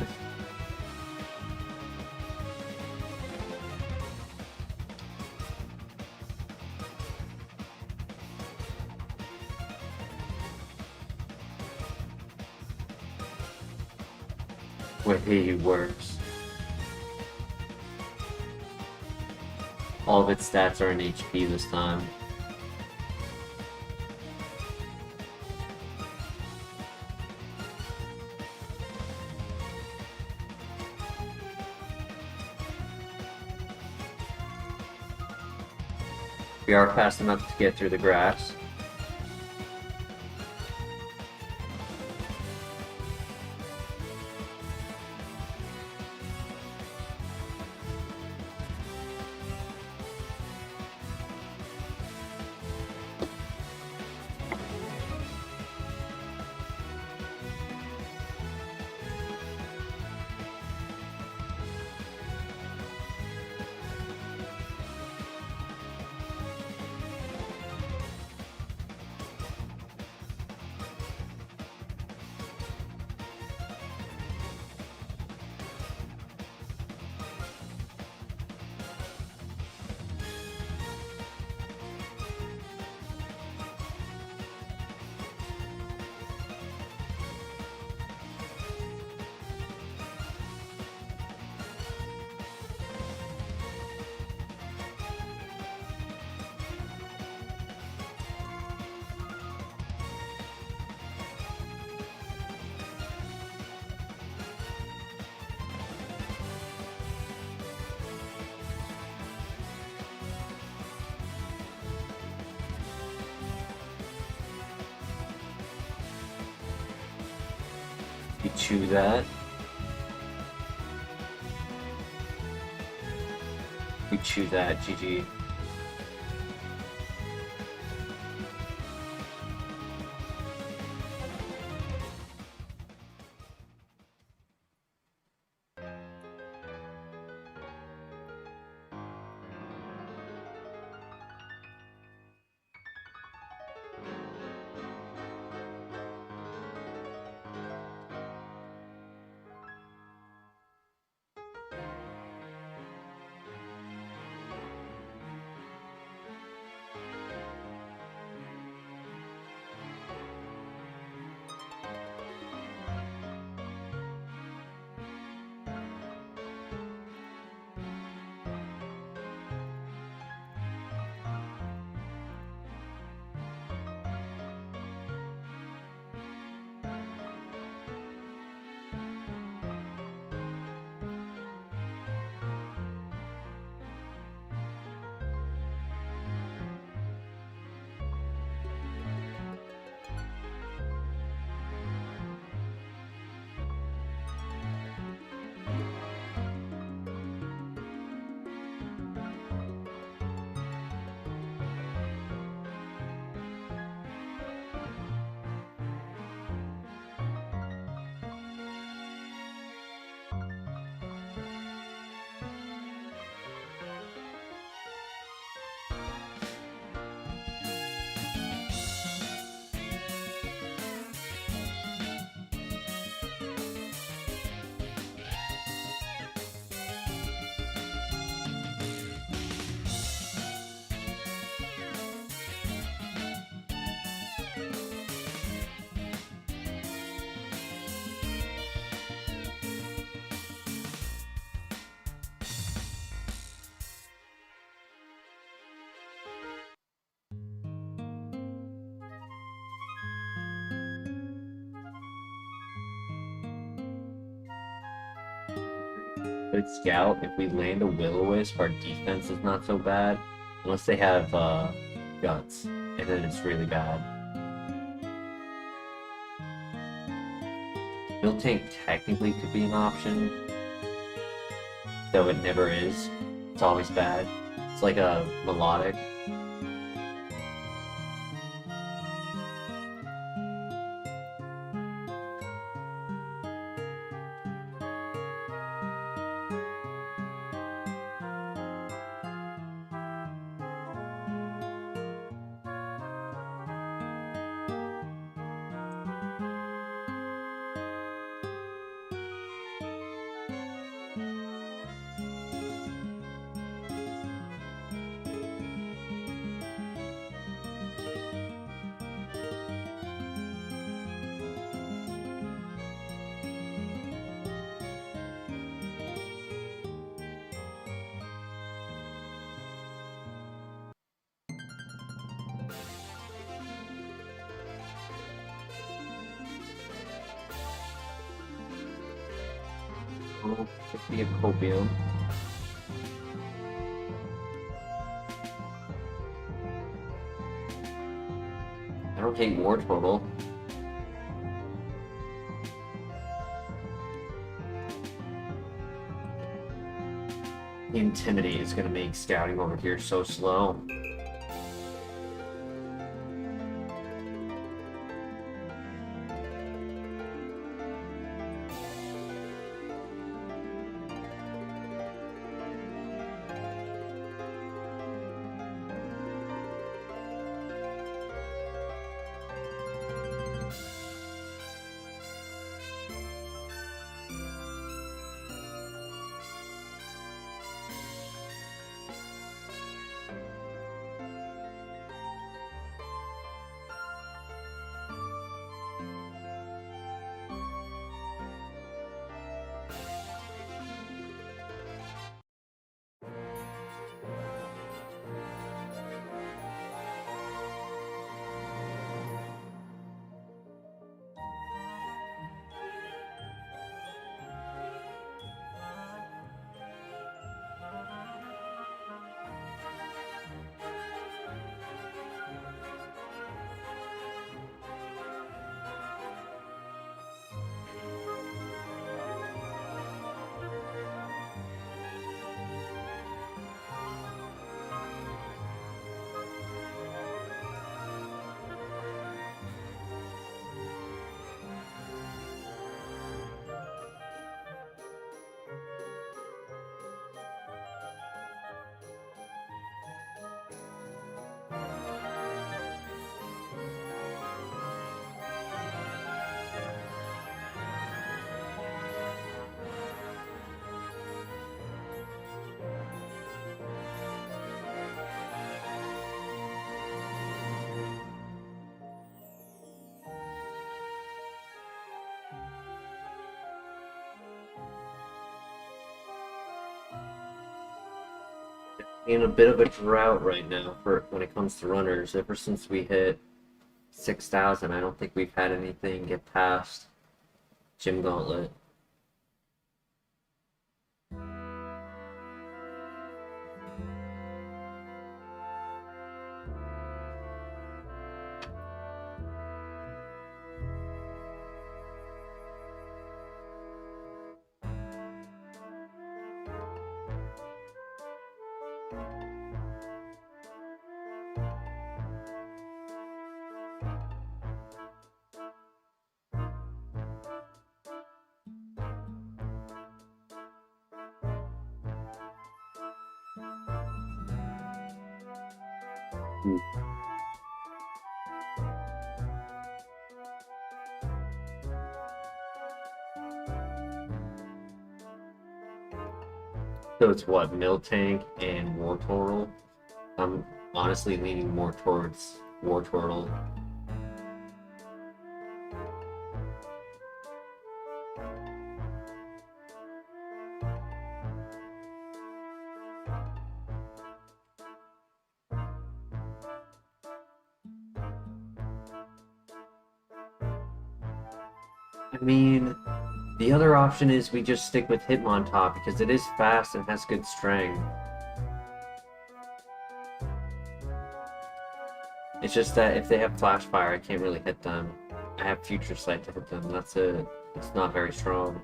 way worse. All of its stats are in HP this time. We are fast enough to get through the grass. You chew that. We chew that, GG. Good scout. If we land a Will-O-Wisp, our defense is not so bad. Unless they have guts, and then it's really bad. Build tank technically could be an option, though it never is. It's always bad. It's like a melodic. Oh, could be a copium. I don't take more total. The Intimidate is going to make scouting over here so slow. In a bit of a drought right now for when it comes to runners. Ever since we hit 6,000, I don't think we've had anything get past Gym Gauntlet. So it's what, Miltank and War Turtle? I'm honestly leaning more towards War Turtle. I mean, the other option is we just stick with Hitmontop because it is fast and has good strength. It's just that if they have Flash Fire, I can't really hit them. I have Future Sight to hit them, that's it. It's not very strong.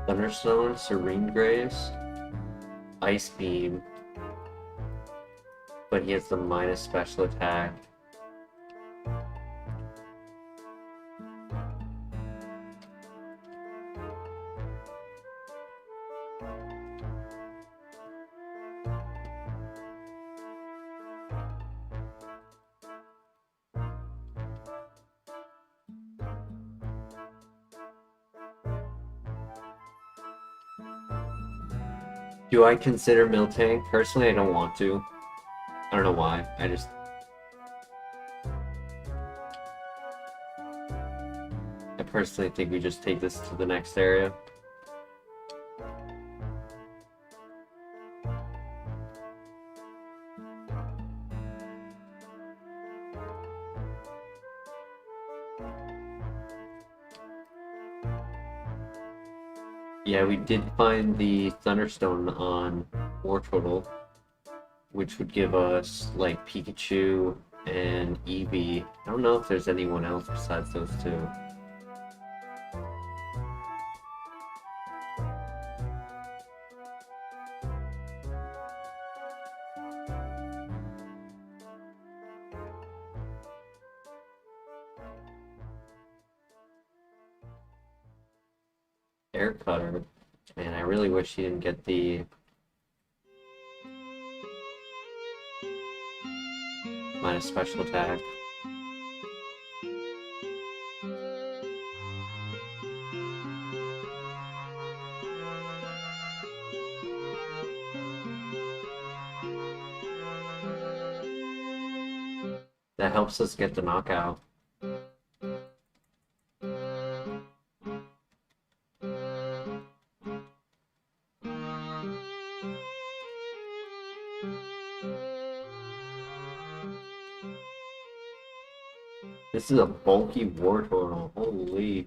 Thunderstone, Serene Grace, Ice Beam, but he has the minus special attack. Do I consider Miltank? Personally, I don't want to. I don't know why. I personally think we just take this to the next area. Yeah, we did find the Thunderstone on War Turtle, which would give us like Pikachu and Eevee. I don't know if there's anyone else besides those two. Air Cutter. Man, I really wish he didn't get the minus special attack. That helps us get the knockout. This is a bulky War Turtle. Holy.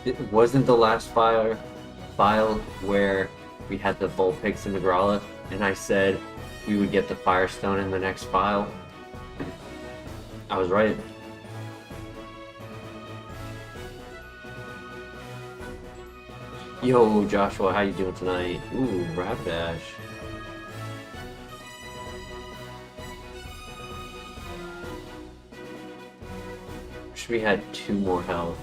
It wasn't the last file where we had the Vulpix and the Growlithe, and I said we would get the Firestone in the next file. I was right. Yo, Joshua, how you doing tonight? Ooh, Rapidash. Wish we had 2 more health.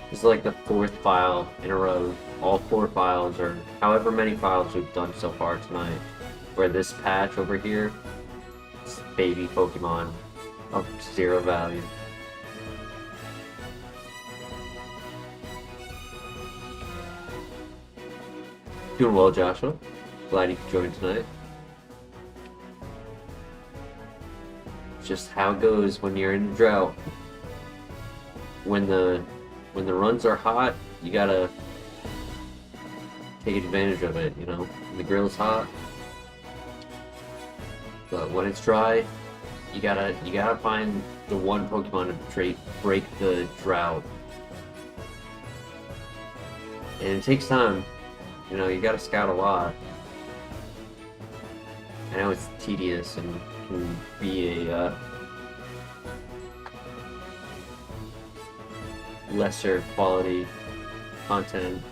This is like the 4th file in a row. All 4 files, or however many files we've done so far tonight, where this patch over here, it's baby Pokemon of 0 value. Doing well, Joshua. Glad you could join tonight. Just how it goes when you're in a drought. When the runs are hot, you gotta take advantage of it, you know? When the grill's hot. But when it's dry, you gotta find the one Pokemon to break the drought. And it takes time. You know, you gotta scout a lot. I know it's tedious and can be a lesser quality content.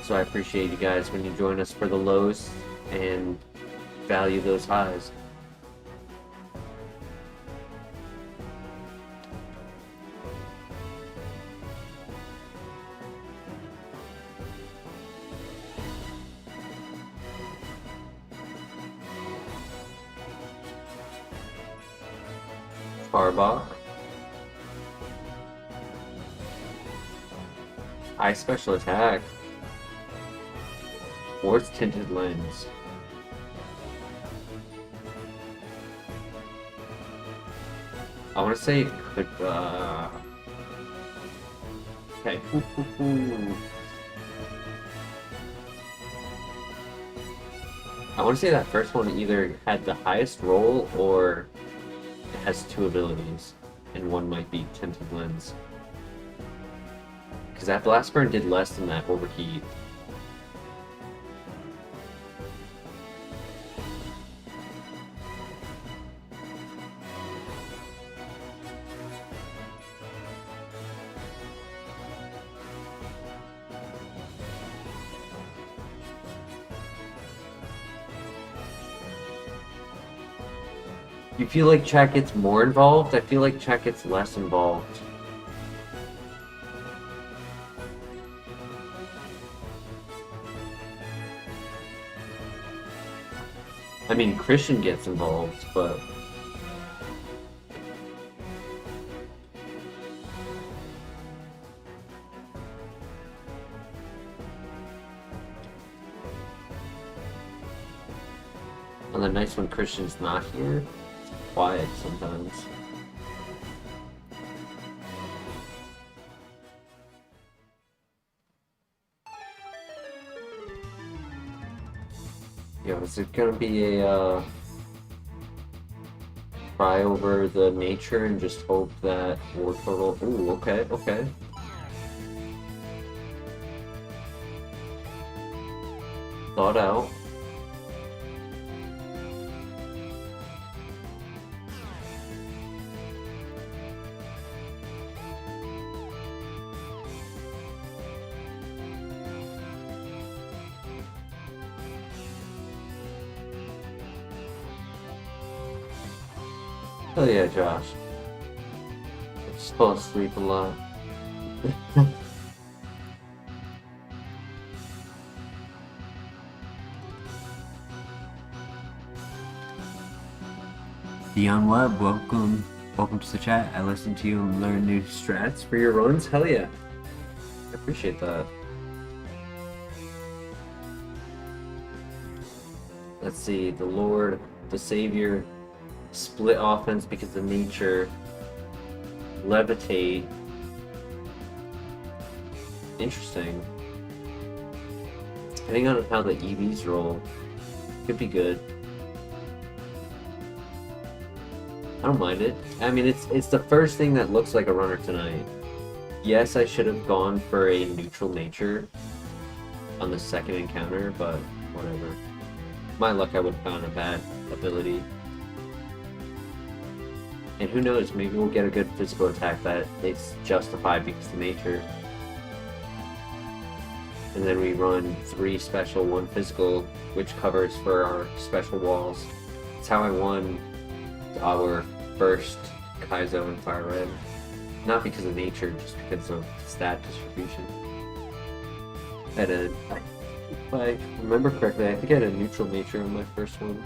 So I appreciate you guys when you join us for the lows and value those highs. Arbok. High special attack. Quartz tinted lens. I want to say it could. Okay. I want to say that first one either had the highest roll or it has 2 abilities, and one might be tinted lens. Because that blast burn did less than that overheat. You feel like chat gets more involved? I feel like chat gets less involved. I mean, Christian gets involved, but... And the nice when Christian's not here, it's quiet sometimes. Yo, is it gonna be a try over the nature and just hope that war total? Ooh, okay, okay. Thought out. Oh yeah, Josh. I just fall asleep a lot. Dion Webb, welcome to the chat. I listen to you and learn new strats for your runs. Hell yeah. I appreciate that. Let's see, the Lord, the Savior, split offense because of nature, levitate. Interesting. Depending on how the EVs roll, could be good. I don't mind it. I mean, it's the first thing that looks like a runner tonight. Yes, I should have gone for a neutral nature on the second encounter, but whatever. My luck, I would have found a bad ability. And who knows, maybe we'll get a good physical attack that it's justified because of nature. And then we run 3 special, 1 physical, which covers for our special walls. That's how I won our first Kaizo and FireRed. Not because of nature, just because of stat distribution. If I remember correctly, I think I had a neutral nature on my first one.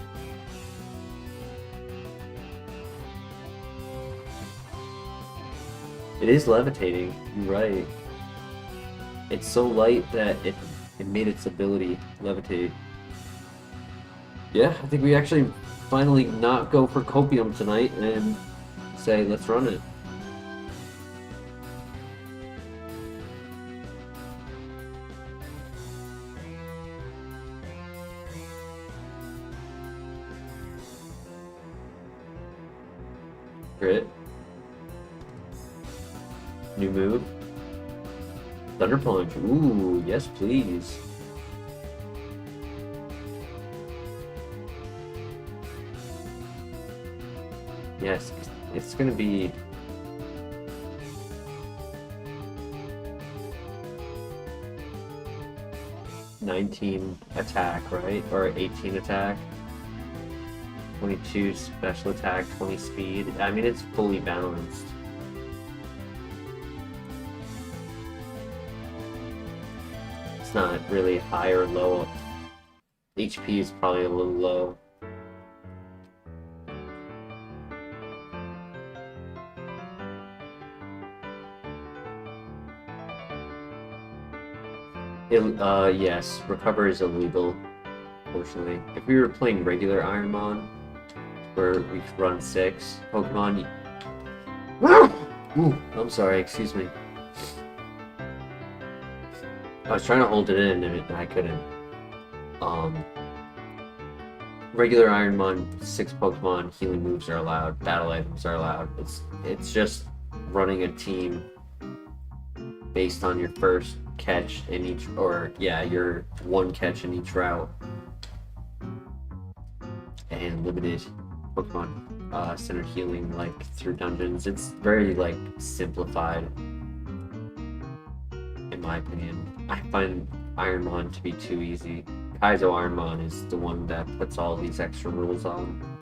It is levitating, you're right. It's so light that it made its ability levitate. Yeah, I think we actually finally not go for copium tonight and say, let's run it. Crit. New move. Thunder Punch. Ooh, yes please. Yes, it's gonna be... $19 attack, right? Or $18 attack. 22 special attack, 20 speed. I mean, it's fully balanced. It's not really high or low. HP is probably a little low. Yes, recover is illegal, unfortunately. If we were playing regular Ironmon, where we could run 6 Pokemon... Ooh, I'm sorry, excuse me. I was trying to hold it in and I couldn't. Regular Ironmon, 6 Pokemon, healing moves are allowed, battle items are allowed. It's just running a team based on your first catch in each, or yeah, your 1 catch in each route. And limited Pokemon centered healing, like through dungeons. It's very like simplified, in my opinion. I find Ironmon to be too easy. Kaizo Ironmon is the one that puts all these extra rules on.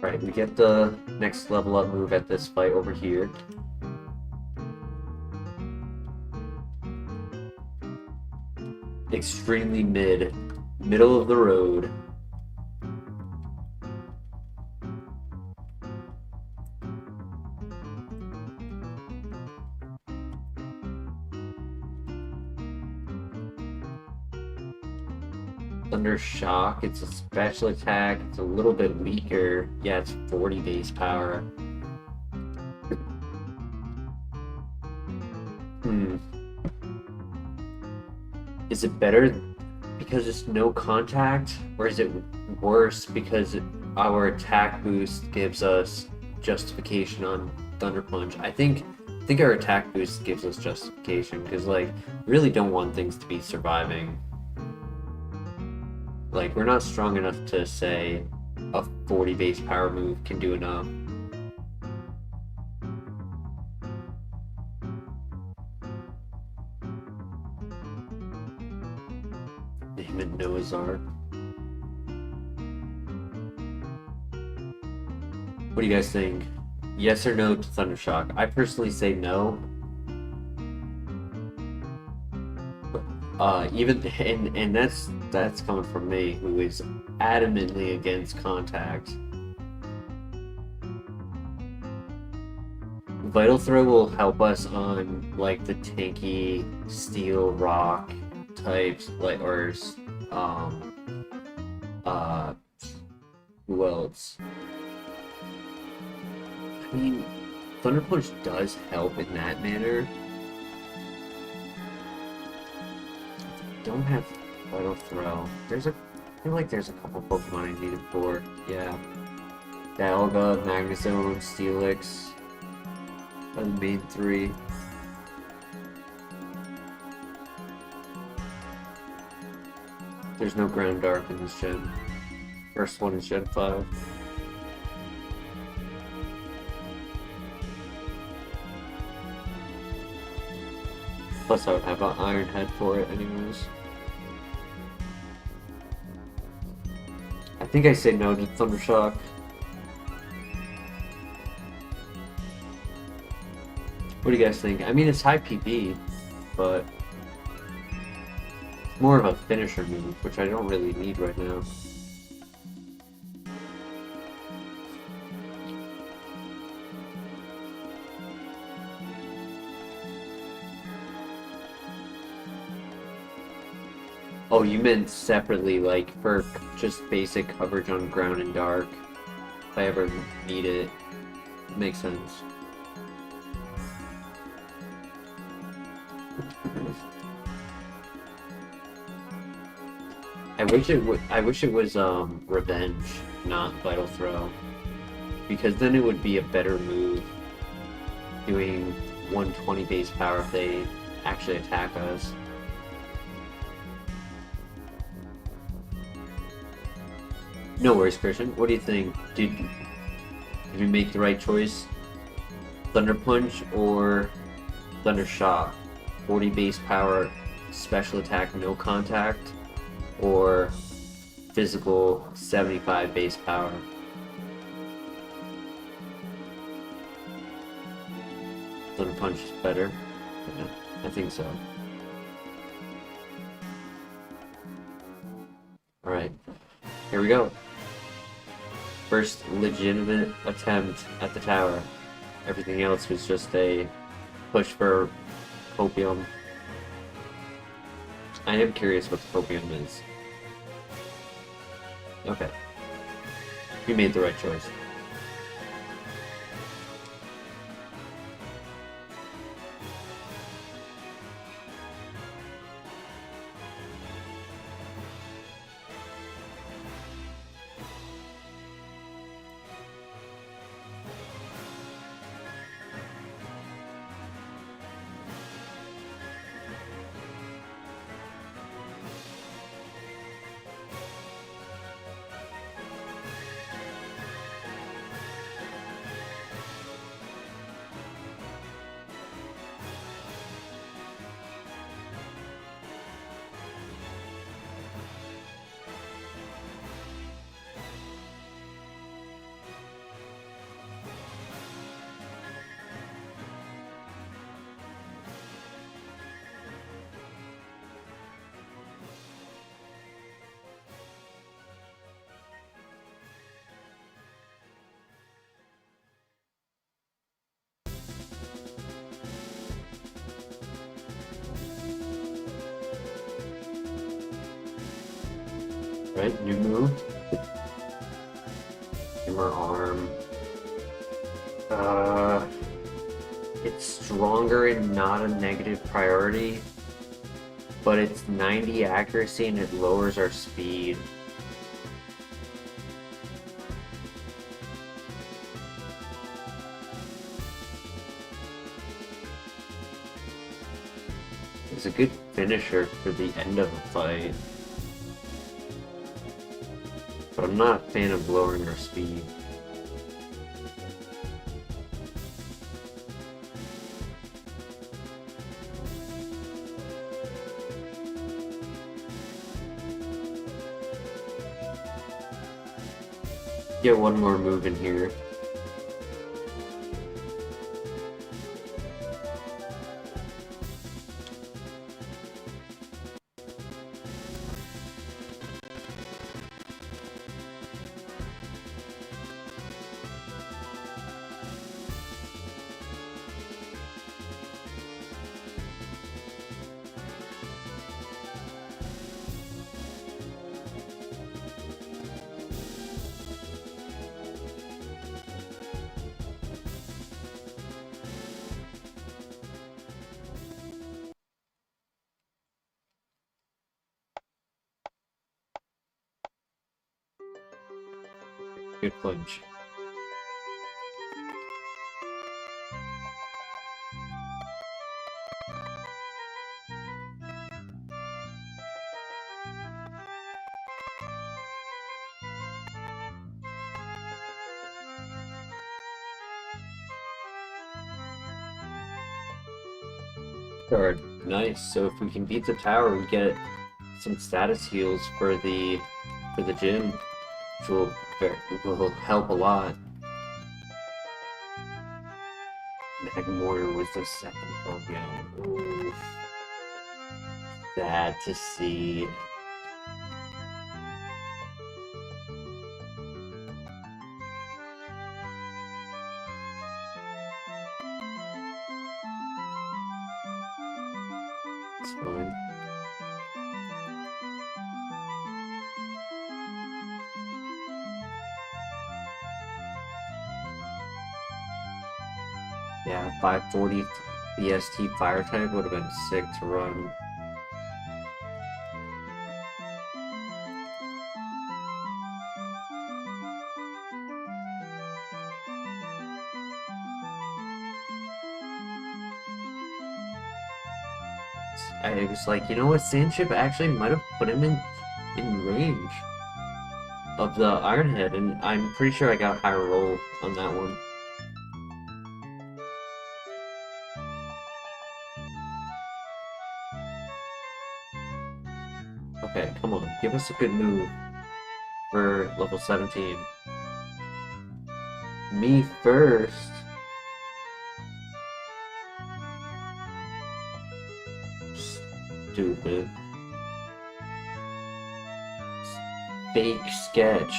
Right, we get the next level up move at this fight over here. Extremely middle of the road. Thunder Shock, it's a special attack, it's a little bit weaker. Yeah, it's 40 base power. Is it better because it's no contact, or is it worse because our attack boost gives us justification on Thunder Punch? I think our attack boost gives us justification because, like, we really don't want things to be surviving. Like, we're not strong enough to say a 40 base power move can do enough. Name it Noah's Ark. What do you guys think? Yes or no to Thundershock? I personally say no, Even and that's coming from me, who is adamantly against contact. Vital Throw will help us on like the tanky steel rock types, like or uh who else? I mean, Thunder Punch does help in that manner. Don't have Vital Throw. I feel like there's a couple Pokemon I needed for. Yeah. Dialga, Magnezone, Steelix are the main three. There's no Ground Dark in this gen. First one is Gen 5. Plus I would have an Iron Head for it anyways. I think I say no to Thundershock. What do you guys think? I mean, it's high PB, but it's more of a finisher move, which I don't really need right now. Oh, you meant separately, like for just basic coverage on ground and dark. If I ever need it, makes sense. I wish it was Revenge, not Vital Throw, because then it would be a better move, doing 120 base power if they actually attack us. No worries, Christian. What do you think? Did you make the right choice? Thunder Punch or Thunder Shock? 40 base power, special attack, no contact, or physical 75 base power? Thunder Punch is better? Yeah, I think so. Alright, here we go. First legitimate attempt at the tower. Everything else was just a push for Copium. I am curious what the Copium is. Okay. You made the right choice. Right, new move. Hammer Arm. It's stronger and not a negative priority, but it's 90 accuracy and it lowers our speed. It's a good finisher for the end of a fight. But I'm not a fan of lowering our speed. Get one more move in here. Good flinch. Card. Nice. So if we can beat the tower, we get some status heals for the gym, which will help a lot. Magmortar was the second Pokemon. Oof. Sad to see. It's fine. Yeah, 540 BST fire type would have been sick to run. I was like, you know what, Sandship actually might have put him in range of the Iron Head, and I'm pretty sure I got higher roll on that one. Okay, come on, give us a good move for level 17. Me first. Stupid. Fake sketch.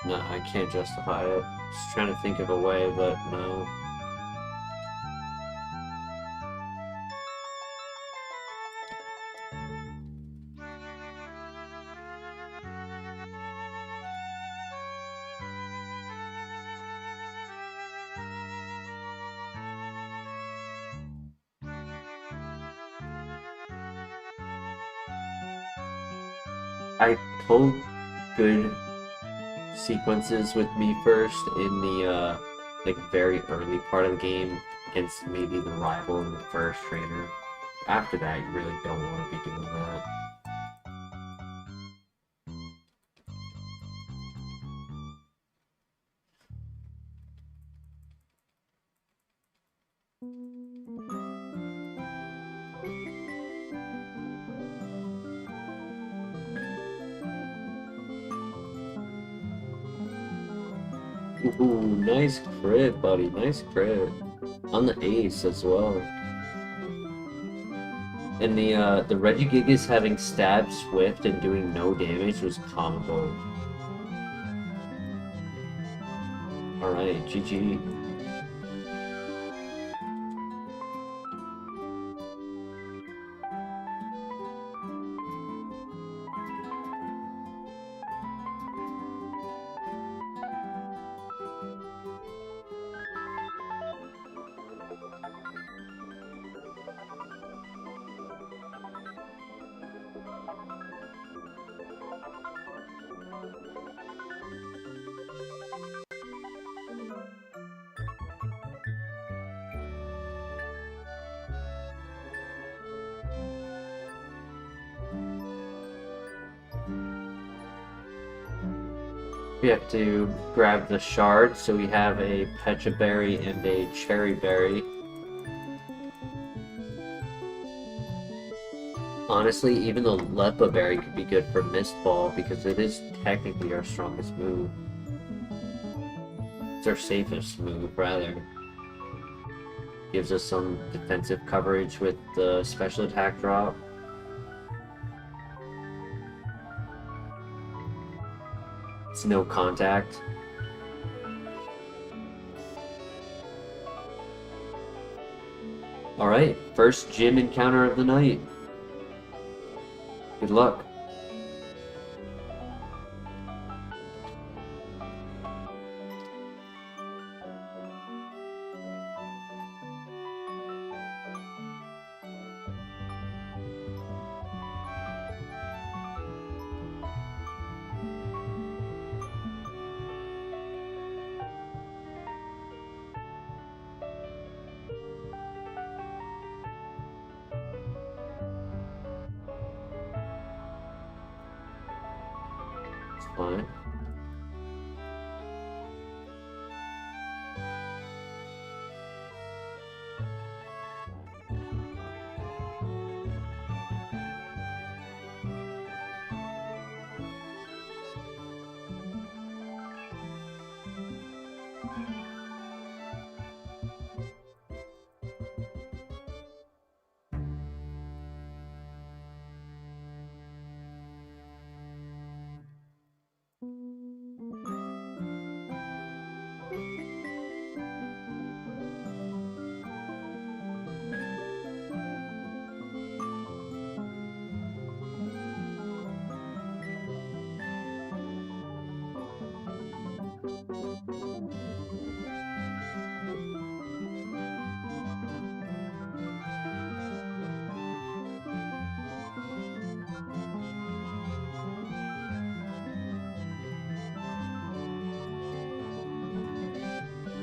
No, I can't justify it. Just trying to think of a way, but no. I pulled good sequences with me first in the like very early part of the game against maybe the rival and the first trainer. After that, you really don't want to be doing that. Ooh, nice crit, buddy. Nice crit. On the ace as well. And the Regigigas having stab swift and doing no damage was comical. Alright, GG. We have to grab the shard, so we have a Pecha Berry and a Cherry Berry. Honestly, even the Lepa Berry could be good for Mist Ball because it is technically our strongest move. It's our safest move, rather. Gives us some defensive coverage with the special attack drop. It's no contact. Alright, first gym encounter of the night. Good luck. fine.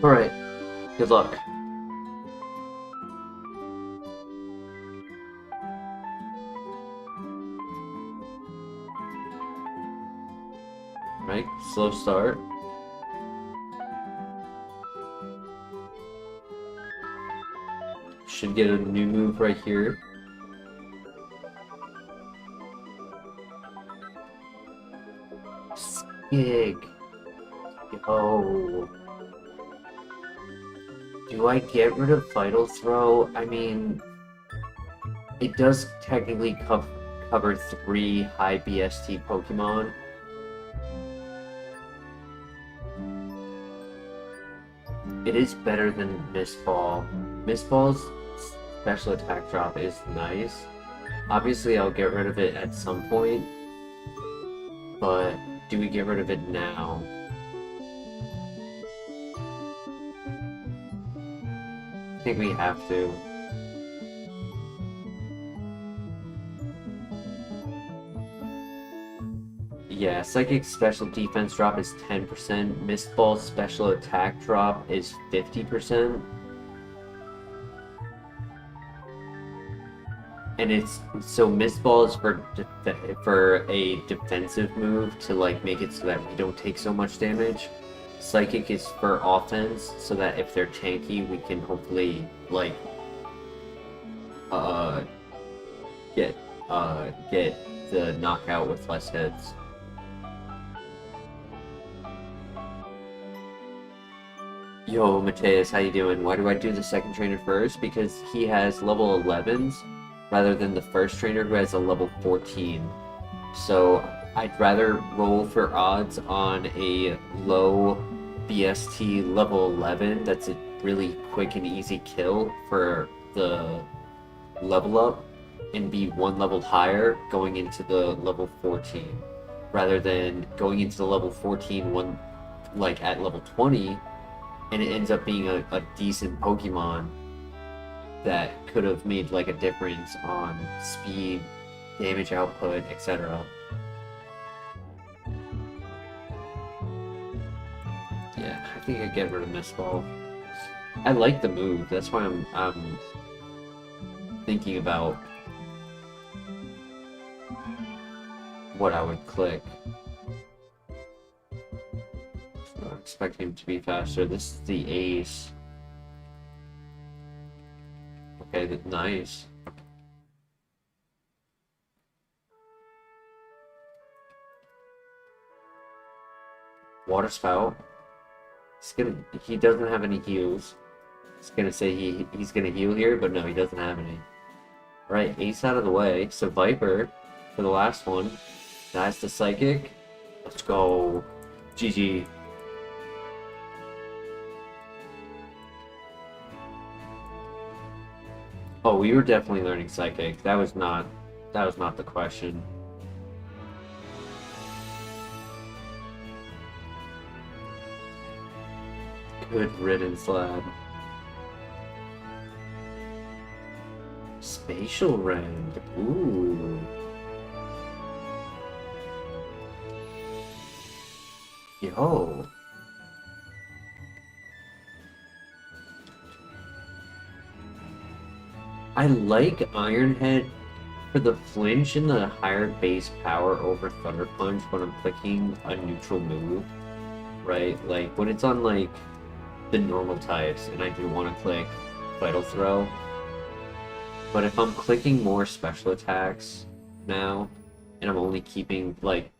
Alright, good luck. Right, slow start. Should get a new move right here. Skig. Yo. Do I get rid of Vital Throw? I mean, it does technically cover 3 high BST Pokemon. It is better than Mist Ball. Mist Ball's special attack drop is nice. Obviously, I'll get rid of it at some point, but do we get rid of it now? I think we have to. Yeah, Psychic special defense drop is 10%, Mist Ball special attack drop is 50%. And it's so Mist Ball is for a defensive move to like make it so that we don't take so much damage. Psychic is for offense, so that if they're tanky, we can hopefully like get the knockout with less hits. Yo, Mateus, how you doing? Why do I do the second trainer first? Because he has level 11s rather than the first trainer who has a level 14. So I'd rather roll for odds on a low BST level 11 that's a really quick and easy kill for the level up and be one level higher going into the level 14 rather than going into the level 14 one like at level 20 and it ends up being a decent Pokemon that could have made like a difference on speed, damage output, etc. Yeah, I think I'd get rid of Mist Ball. I like the move, that's why I'm thinking about what I would click. So I expect him to be faster. This is the ace. Okay, nice. Water Spout. He doesn't have any heals. He's gonna say he's gonna heal here, but no, he doesn't have any. Alright, ace out of the way. So Viper for the last one. That's the Psychic. Let's go. GG. Oh, we were definitely learning Psychic. That was not the question. Good riddance, lad. Spatial Rend. Ooh. Yo. I like Iron Head For the flinch and the higher base power over Thunder Punch when I'm clicking a neutral move, right? Like when it's on like the normal types and I do want to click Vital Throw. But if I'm clicking more special attacks now and I'm only keeping like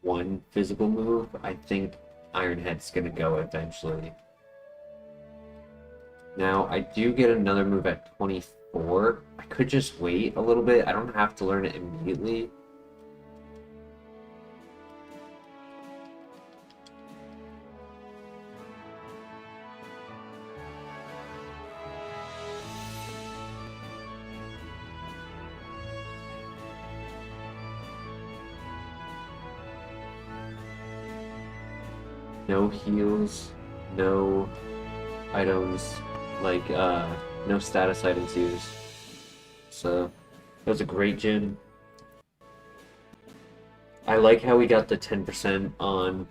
one physical move, I think Iron Head's gonna go eventually. Now I do get another move at 24. I could just wait a little bit. I don't have to learn it immediately. No heals, no items, like no status items used. So that was a great gym. I like how we got the 10% on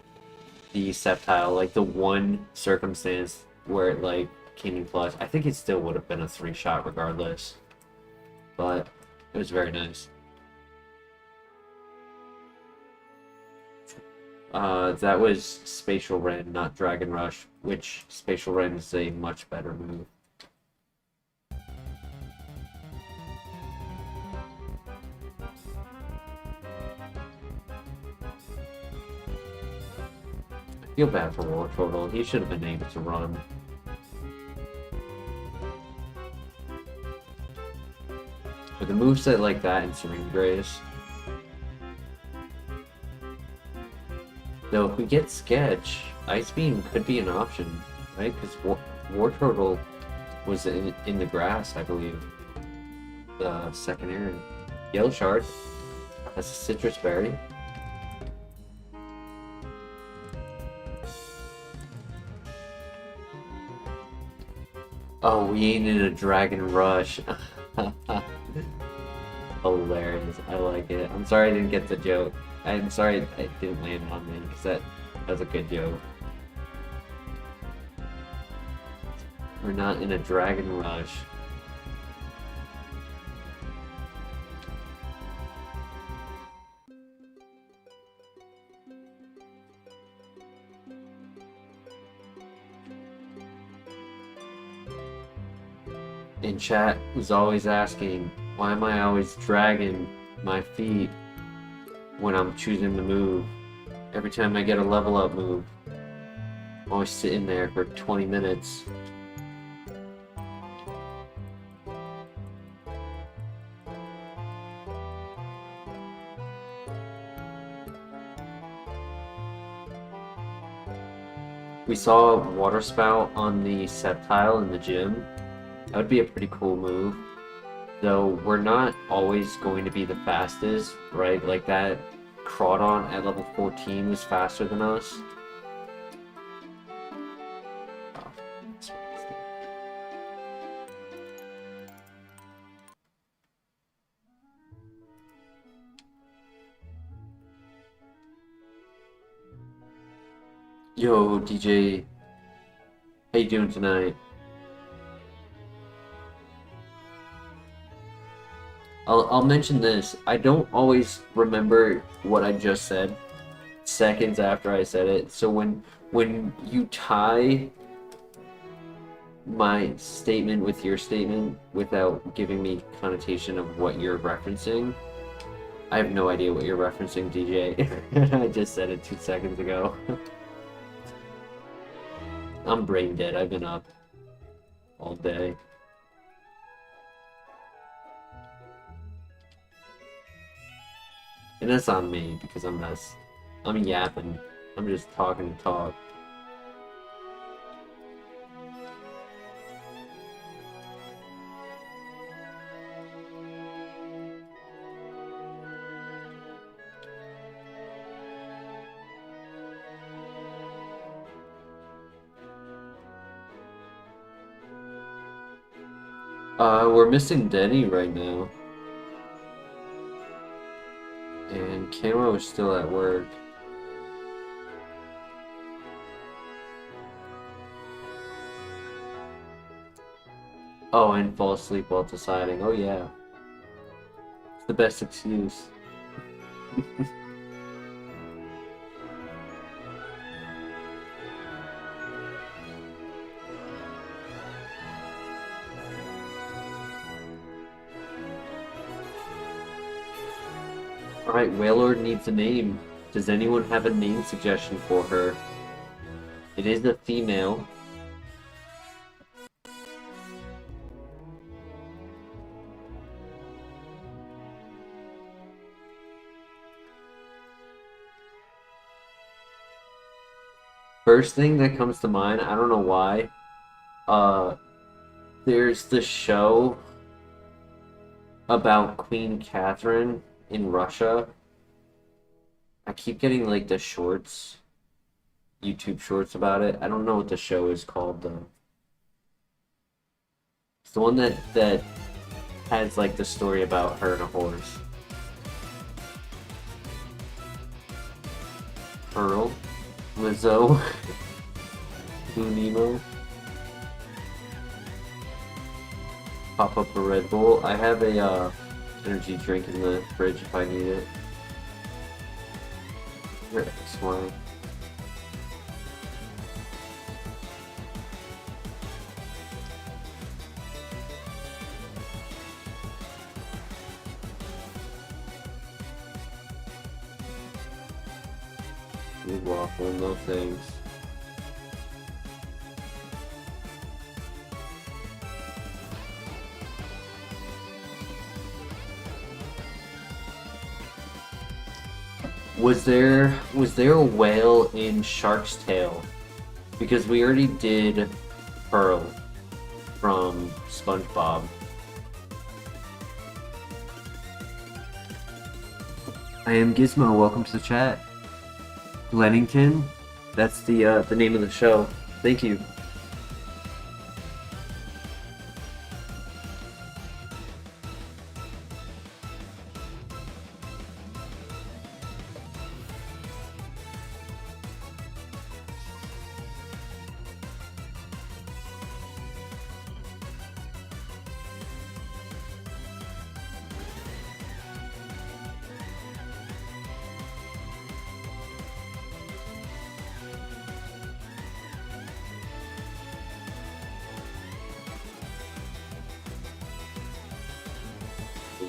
the Sceptile, like the one circumstance where it like came in clutch. I think it still would have been a 3-shot regardless, but it was very nice. That was Spatial Rend, not Dragon Rush, which Spatial Rend is a much better move. I feel bad for Wartortle. He should have been able to run. With a moveset like that in Serene Grace. Though if we get Sketch, Ice Beam could be an option, right? Because Wartortle was in the grass, I believe. The second area. Yellow Shard. That's a Citrus Berry. Oh, we ain't in a Dragon Rush. Hilarious. I like it. I'm sorry I didn't get the joke. I'm sorry it didn't land on me, because that was a good joke. We're not in a Dragon Rush. And chat was always asking, why am I always dragging my feet when I'm choosing the move? Every time I get a level up move, I'm always sitting there for 20 minutes. We saw a Water Spout on the Sceptile in the gym. That would be a pretty cool move. Though we're not always going to be the fastest, right? Like that Crawdon at level 14 was faster than us. Yo, DJ. How you doing tonight? I'll mention this. I don't always remember what I just said seconds after I said it. So when you tie my statement with your statement without giving me connotation of what you're referencing, I have no idea what you're referencing, DJ. I just said it 2 seconds ago. I'm brain dead. I've been up all day. And that's on me, because I'm yapping. I'm just talking to talk. We're missing Denny right now. And Camo is still at work. Oh, and fall asleep while deciding. Oh yeah. It's the best excuse. Alright, Wailord needs a name. Does anyone have a name suggestion for her? It is a female. First thing that comes to mind, I don't know why, there's the show about Queen Catherine in Russia. I keep getting like the shorts, YouTube shorts about it. I don't know what the show is called though. It's the one that has like the story about her and a horse. Pearl, Lizzo, Blue Nemo. Pop up a Red Bull. I have a energy drink in the fridge if I need it. Your XY. Good waffle, no thanks. Was there a whale in Shark's Tale? Because we already did Pearl from SpongeBob. I am Gizmo, welcome to the chat. Lennington? That's the name of the show. Thank you.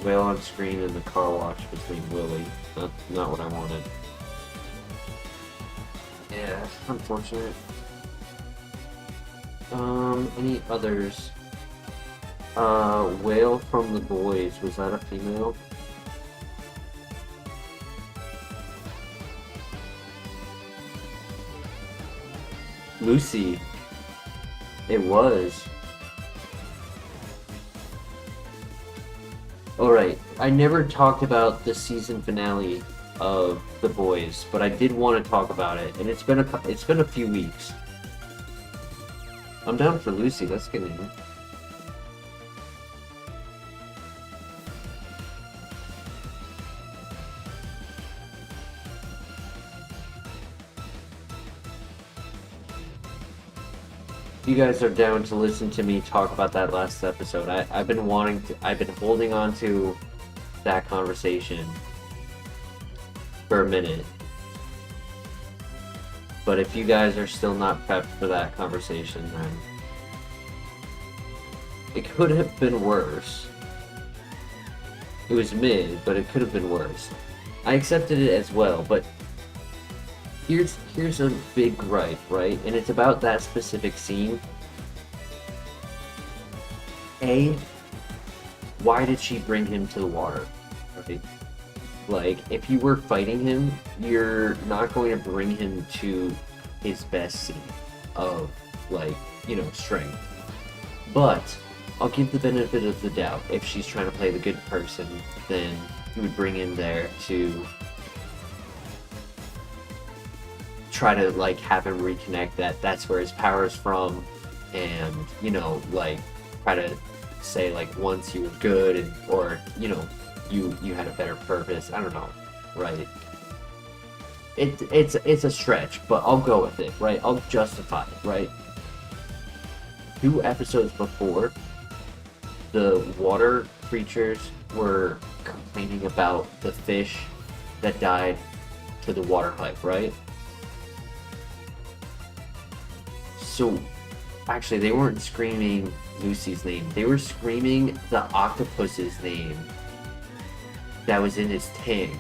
Whale on screen and the car wash between Willie. Not what I wanted. Yeah, unfortunate. Any others? Whale from The Boys, was that a female? Lucy. It was. Alright, I never talked about the season finale of The Boys, but I did want to talk about it, and it's been a few weeks. I'm down for Lucy, let's get in. You guys are down to listen to me talk about that last episode. I've been holding on to that conversation for a minute. But if you guys are still not prepped for that conversation, then it could have been worse. It was mid, but it could have been worse. I accepted it as well, but here's a big gripe, right? And it's about that specific scene. A, why did she bring him to the water? Right? Like, if you were fighting him, you're not going to bring him to his best scene of, like, you know, strength. But I'll give the benefit of the doubt. If she's trying to play the good person, then you would bring him there to try to, like, have him reconnect that's where his power is from, and, you know, like, try to say, like, once you were good, and, or, you know, you had a better purpose. I don't know, right? It's a stretch, but I'll go with it, right? I'll justify it, right? 2 episodes before, the water creatures were complaining about the fish that died to the water type, right? So, actually, they weren't screaming Lucy's name. They were screaming the octopus's name that was in his tank.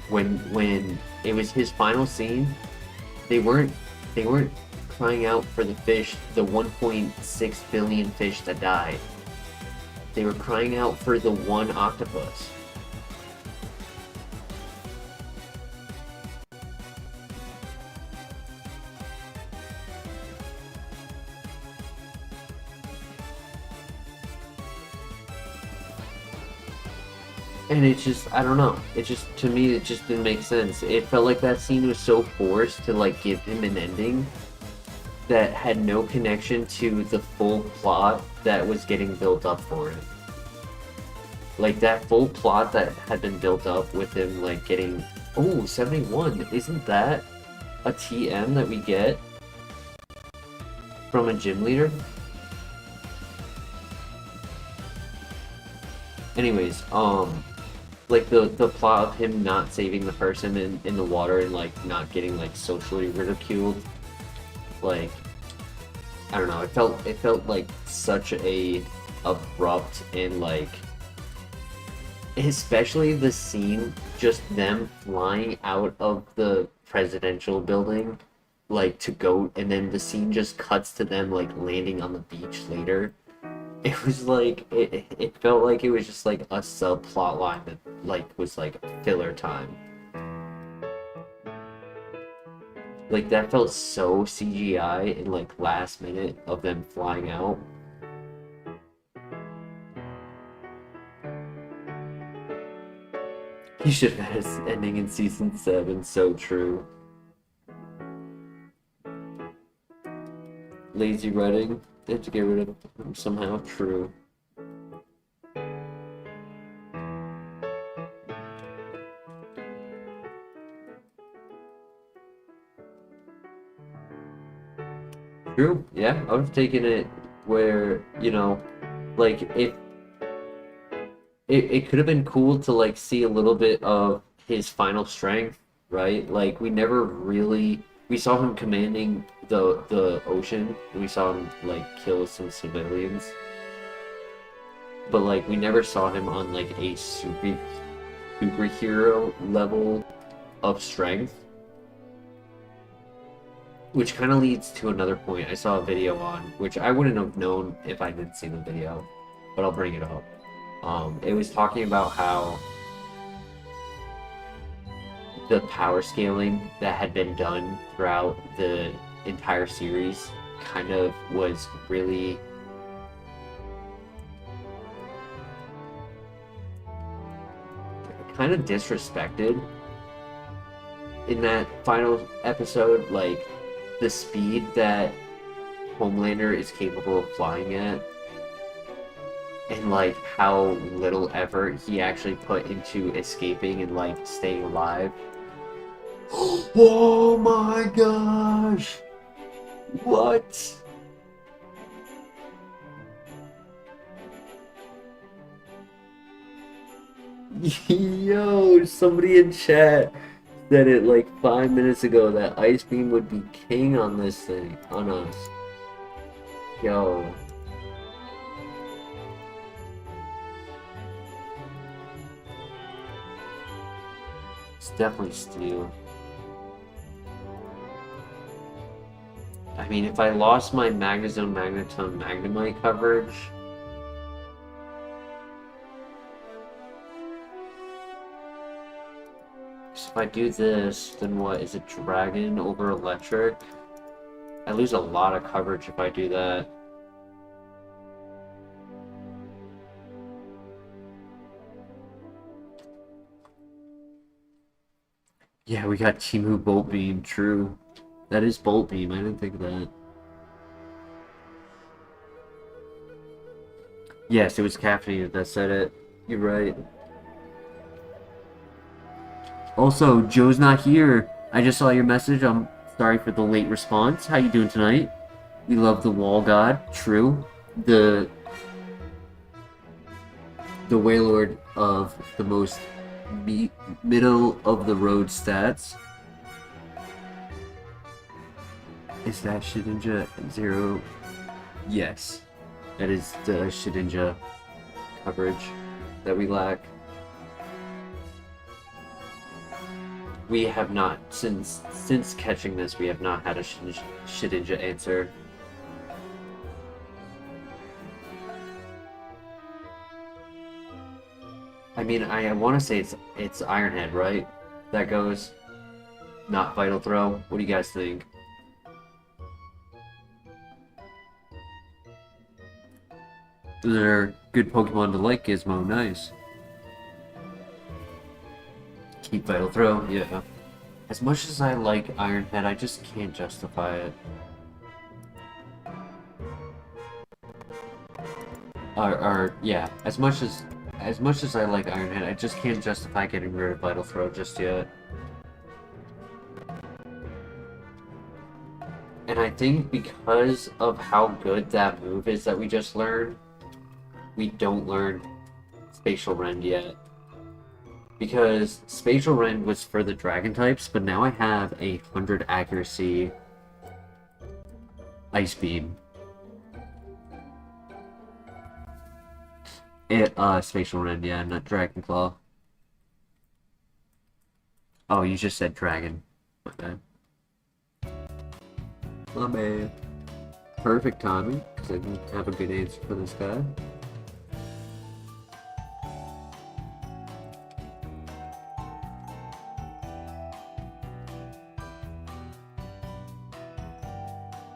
When it was his final scene, they weren't crying out for the fish, the 1.6 billion fish that died. They were crying out for the one octopus. And it just, I don't know. It just, to me, it just didn't make sense. It felt like that scene was so forced to, like, give him an ending that had no connection to the full plot that was getting built up for it. Like, that full plot that had been built up with him, like, getting... Oh, 71! Isn't that a TM that we get from a gym leader? Anyways, like the plot of him not saving the person in the water and like not getting like socially ridiculed, like I don't know, it felt like such a abrupt and like, especially the scene, just them flying out of the presidential building like to go, and then the scene just cuts to them like landing on the beach later. It was like, it felt like it was just like a subplot line that like was like filler time. Like that felt so CGI in like last minute of them flying out. He should have had his ending in season 7, so true. Lazy writing. They have to get rid of him somehow. True. True. Yeah, I was taking it where, you know, like it could have been cool to like see a little bit of his final strength, right? Like we never really, we saw him commanding the ocean, and we saw him like kill some civilians, but like we never saw him on like a superhero level of strength, which kind of leads to another point I saw a video on, which I wouldn't have known if I didn't see the video, but I'll bring it up. It was talking about how the power scaling that had been done throughout the entire series kind of was really kind of disrespected in that final episode. Like the speed that Homelander is capable of flying at, and like how little effort he actually put into escaping and like staying alive. Oh my gosh! What? Yo, somebody in chat said it like 5 minutes ago that Ice Beam would be king on this thing, on us. Yo. It's definitely Steel. I mean, if I lost my Magnezone, Magneton, Magnemite coverage, if I do this, then what? Is it Dragon over Electric? I lose a lot of coverage if I do that. Yeah, we got Chimu Bolt Beam, true. That is Bolt Beam, I didn't think of that. Yes, it was caffeinated that said it. You're right. Also, Joe's not here. I just saw your message. I'm sorry for the late response. How you doing tonight? We love the Wall God. True. the Wailord of the most middle of the road stats. Is that Shedinja 0? Yes. That is the Shedinja coverage that we lack. We have not, since catching this, we have not had a Shedinja answer. I mean, I want to say it's Ironhead, right? That goes. Not Vital Throw. What do you guys think? They're good Pokemon to like, Gizmo. Nice. Keep Vital Throw, yeah. As much as I like Ironhead, I just can't justify it. Yeah, as much as I like Ironhead, I just can't justify getting rid of Vital Throw just yet. And I think because of how good that move is that we just learned, we don't learn Spatial Rend yet. Because Spatial Rend was for the Dragon types, but now I have a 100 accuracy Ice Beam. Spatial Rend, yeah, not Dragon Claw. Oh, you just said Dragon. Okay. My bad. Perfect timing, because I didn't have a good answer for this guy.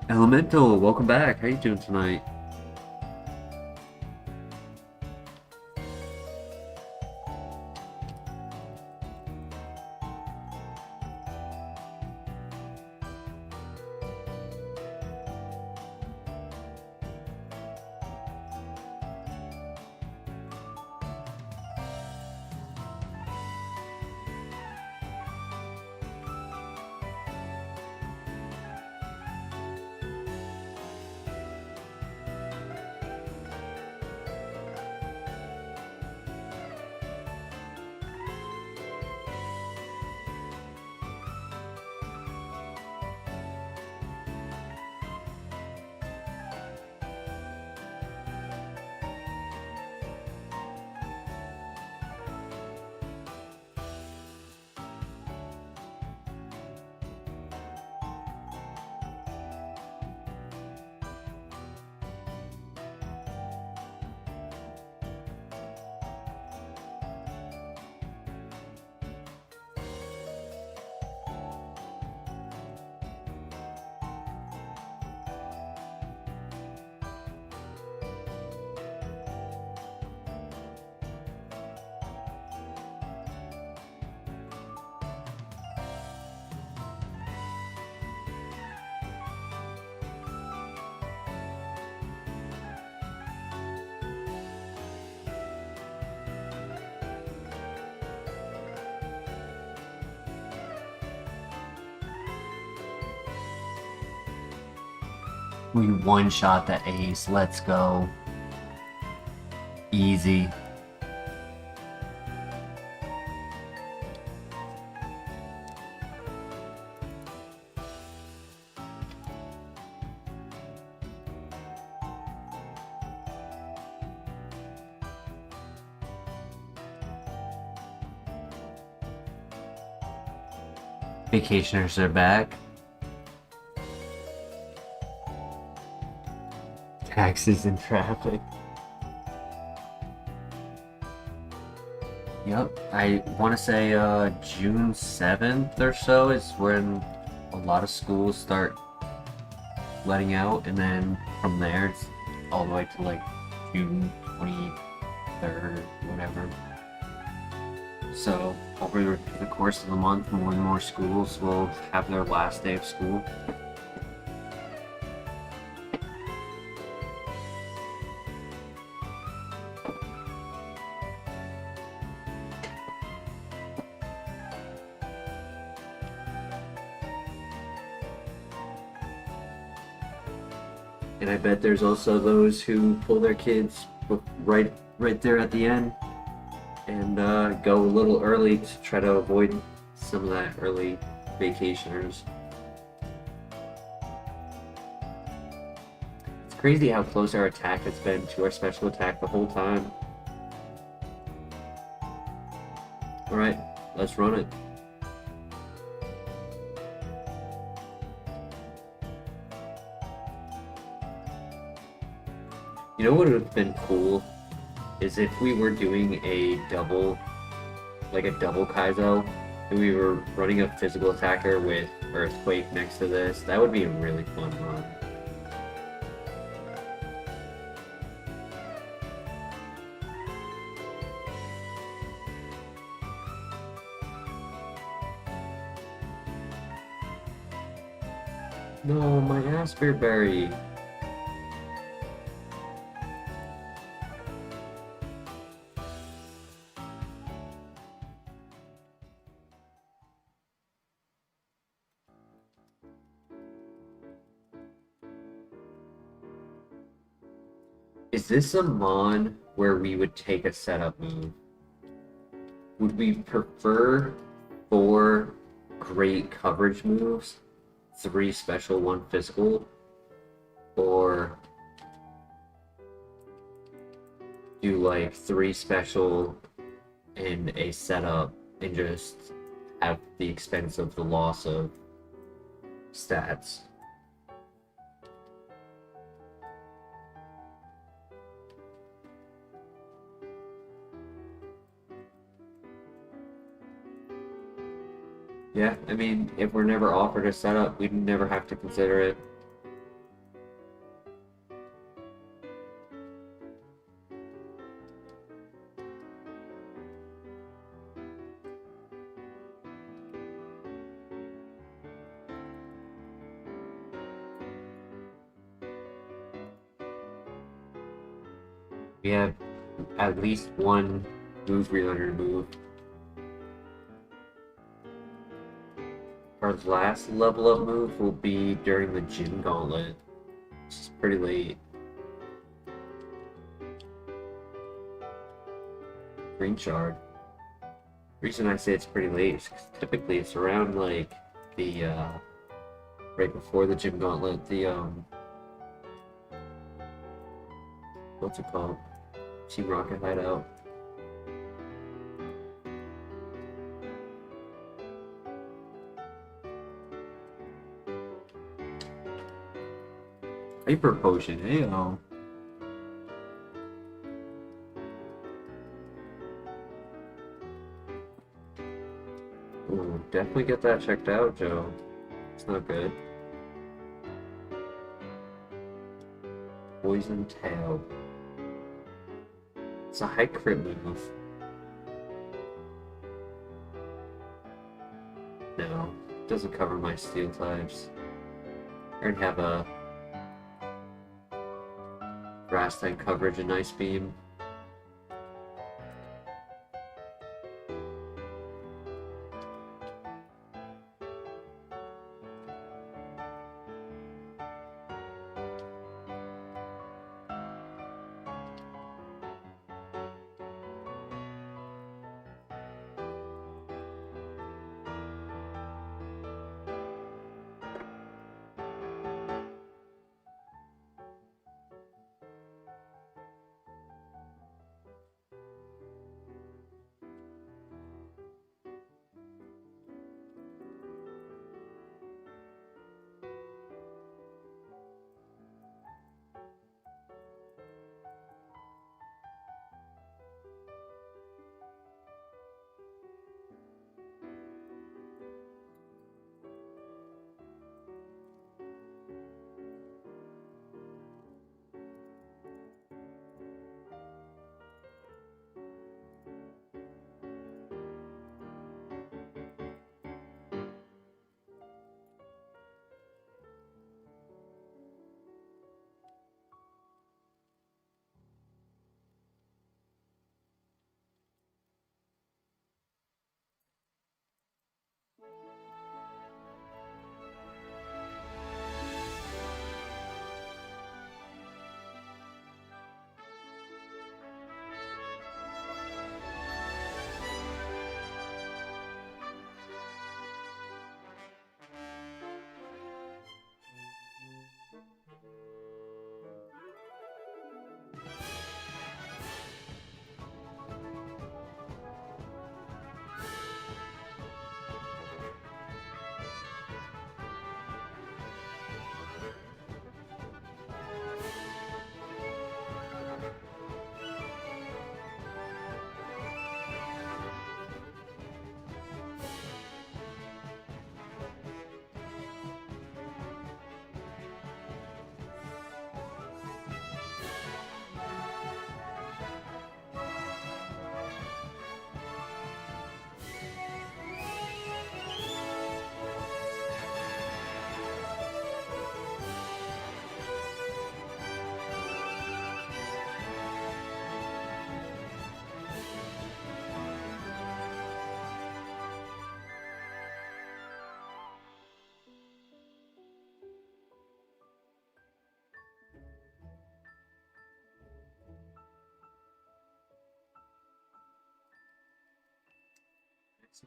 Elemental, welcome back. How you doing tonight? We one-shot the ace. Let's go. Easy. Vacationers are back. Taxis and traffic. Yep, I want to say June 7th or so is when a lot of schools start letting out, and then from there it's all the way to like June 23rd, whatever. So over the course of the month, more and more schools will have their last day of school. And I bet there's also those who pull their kids right there at the end and go a little early to try to avoid some of that early vacationers. It's crazy how close our attack has been to our special attack the whole time. Alright, let's run it. You know what would have been cool is if we were doing a double Kaizo, and we were running a physical attacker with Earthquake next to this. That would be a really fun run. No, my Asper Berry. Is this a mon where we would take a setup move? Would we prefer 4 great coverage moves, 3 special, 1 physical, or do like 3 special and a setup and just have the expense of the loss of stats? Yeah, I mean, if we're never offered a setup, we'd never have to consider it. We have at least 1 move relearner move. Our last level up move will be during the Gym Gauntlet, which is pretty late. Green Shard. The reason I say it's pretty late is because typically it's around like the right before the Gym Gauntlet, the what's it called? Team Rocket Hideout. Hyper Potion, ayo. Ooh, definitely get that checked out, Joe. It's not good. Poison Tail. It's a high crit move. No, it doesn't cover my steel types. I already have a grass type coverage and Ice Beam.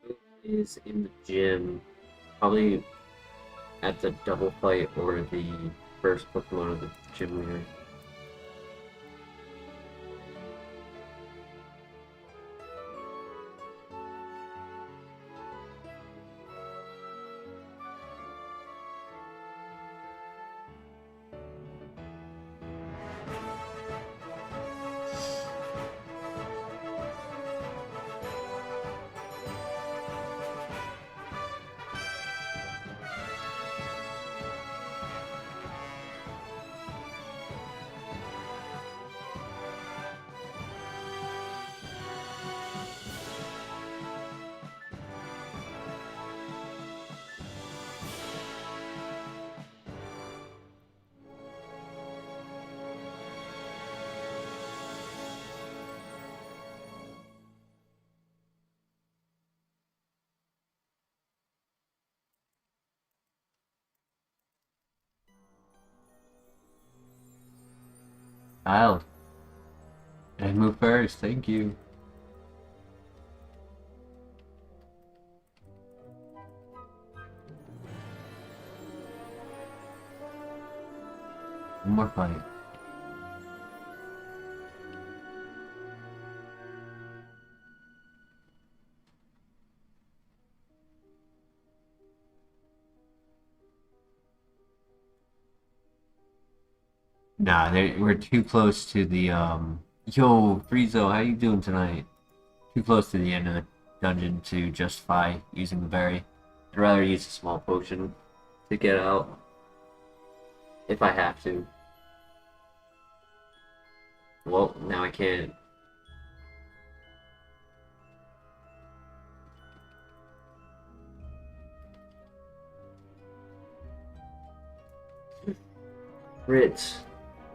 move is in the gym, probably at the double fight or the first Pokemon of the gym leader. Kyle, I move first, thank you. One more fight. Nah, we're too close to the Yo, Friezo, how you doing tonight? Too close to the end of the dungeon to justify using the berry. I'd rather use a small potion to get out if I have to. Well, now I can't. Ritz.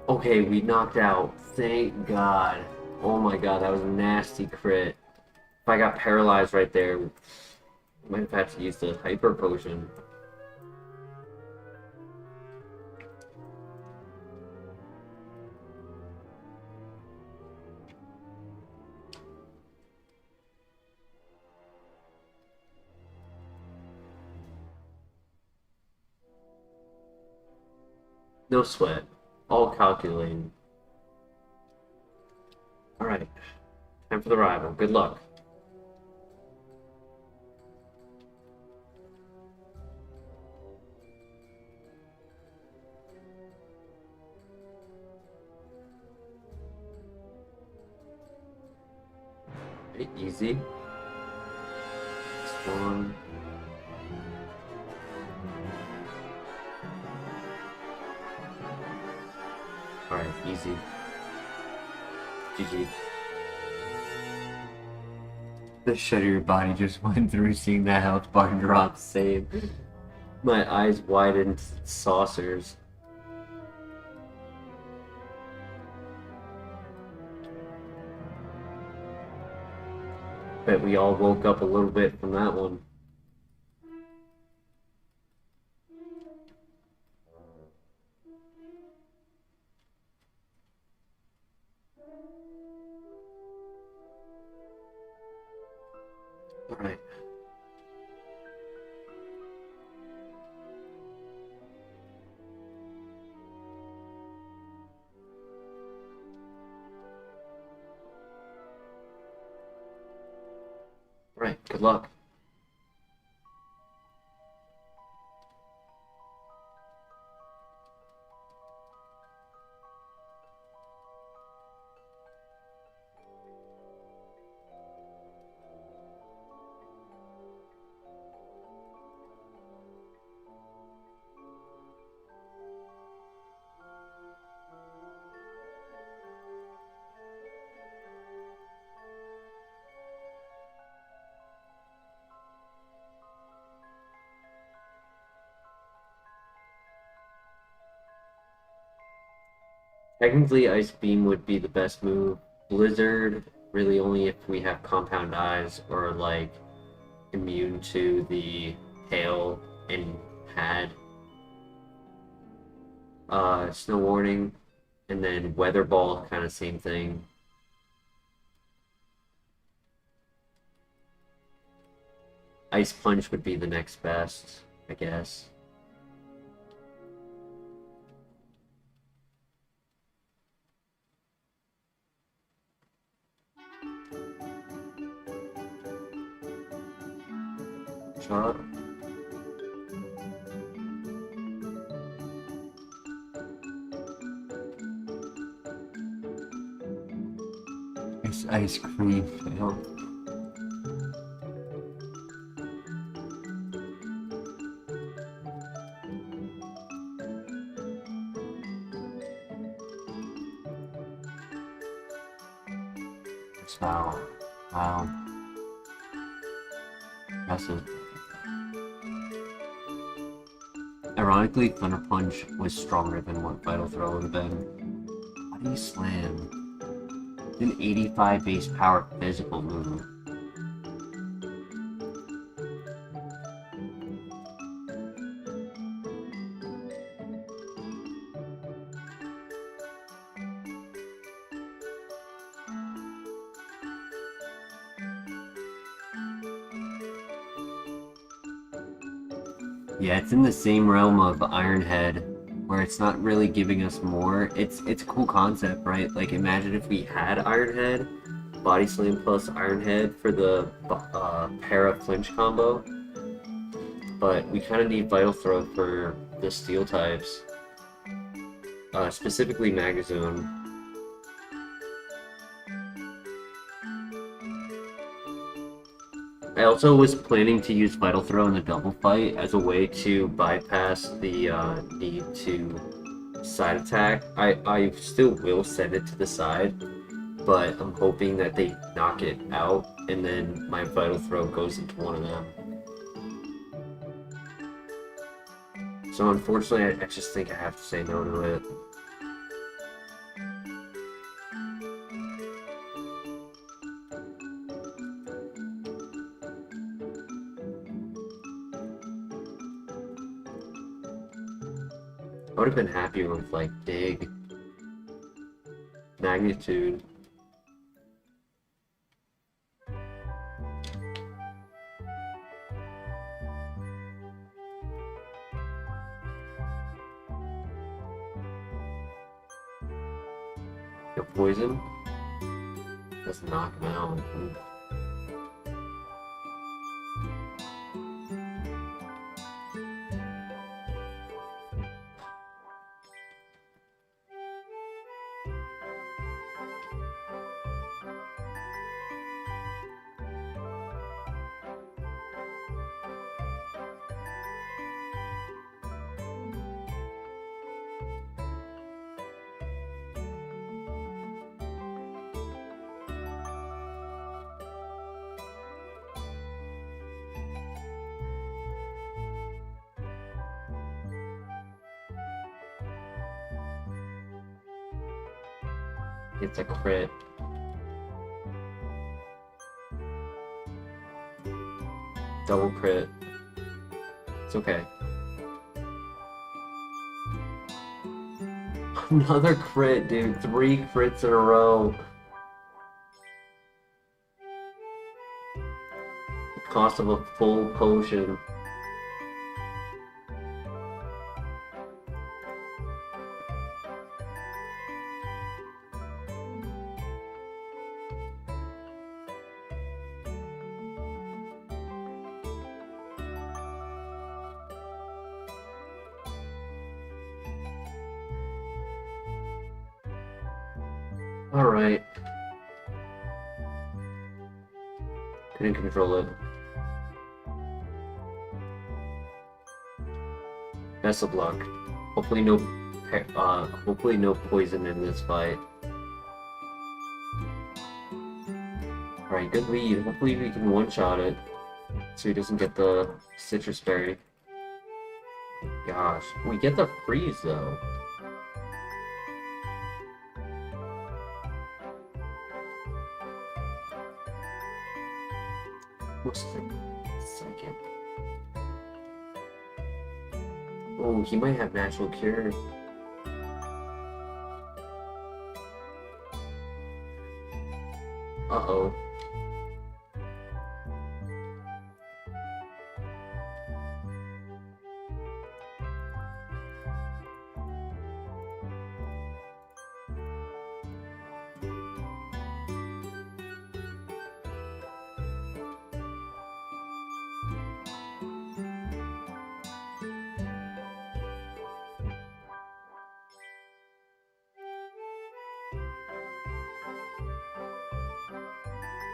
Okay, we knocked out. Thank God. Oh my God, that was a nasty crit. If I got paralyzed right there, I might have had to use the hyper potion. No sweat. All calculating. Alright. Time for the rival. Good luck. Pretty easy. This one. Alright, easy. GG. The shudder your body just went through seeing that health bar drop. Same. My eyes widened saucers. Bet we all woke up a little bit from that one. Alright. Alright, good luck. Technically, Ice Beam would be the best move. Blizzard, really only if we have Compound Eyes or, like, immune to the hail and pad. Snow Warning, and then Weather Ball, kind of same thing. Ice Punch would be the next best, I guess. Shot. Ice cream fail. Wow. Wow. Impressive. Ironically, Thunder Punch was stronger than what Vital Throw would have been. Body Slam. It's an 85 base power physical move. Yeah, it's in the same realm of Iron Head, where it's not really giving us more. It's a cool concept, right? Like, imagine if we had Iron Head, Body Slam plus Iron Head for the para flinch combo. But we kind of need Vital Throw for the steel types, specifically Magazone. I also was planning to use Vital Throw in the double fight as a way to bypass the need to side attack. I still will send it to the side, but I'm hoping that they knock it out and then my Vital Throw goes into one of them. So unfortunately, I just think I have to say no to it. I would have been happier with, like, Dig, Magnitude. Yo, Poison? Let's knock him out. It's a crit. Double crit. It's okay. Another crit, dude. 3 crits in a row. The cost of a full potion. Alright. Couldn't control it. Best of luck. Hopefully no poison in this fight. Alright, good lead. Hopefully we can one-shot it so he doesn't get the citrus berry. Gosh, we get the freeze though. Looks like second. Oh, he might have natural cure. Uh-oh.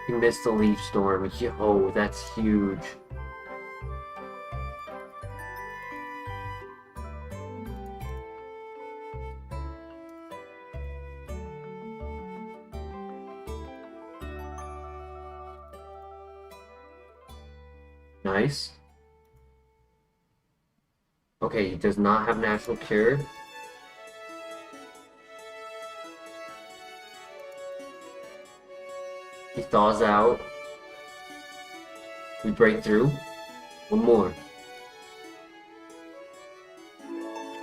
He missed the Leaf Storm. Yo, that's huge. Nice. Okay, he does not have Natural Cure. He thaws out. We break through. One more.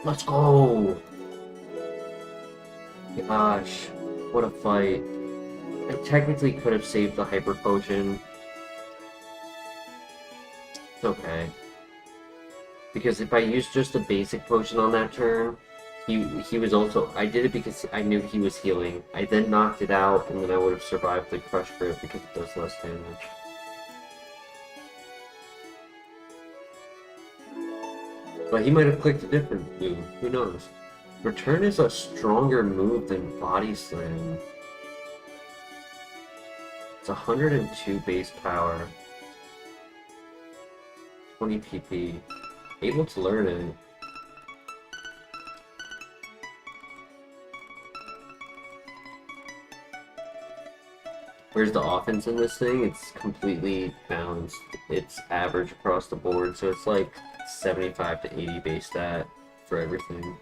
Let's go! Gosh, what a fight. I technically could have saved the Hyper Potion. It's okay. Because if I used just a basic potion on that turn, he was also... I did it because I knew he was healing. I then knocked it out, and then I would have survived the Crush Grip because it does less damage. But he might have clicked a different move. Who knows? Return is a stronger move than Body Slam. It's 102 base power. 20 PP. Able to learn it. Where's the offense in this thing? It's completely balanced. It's average across the board, so it's like 75 to 80 base stat for everything.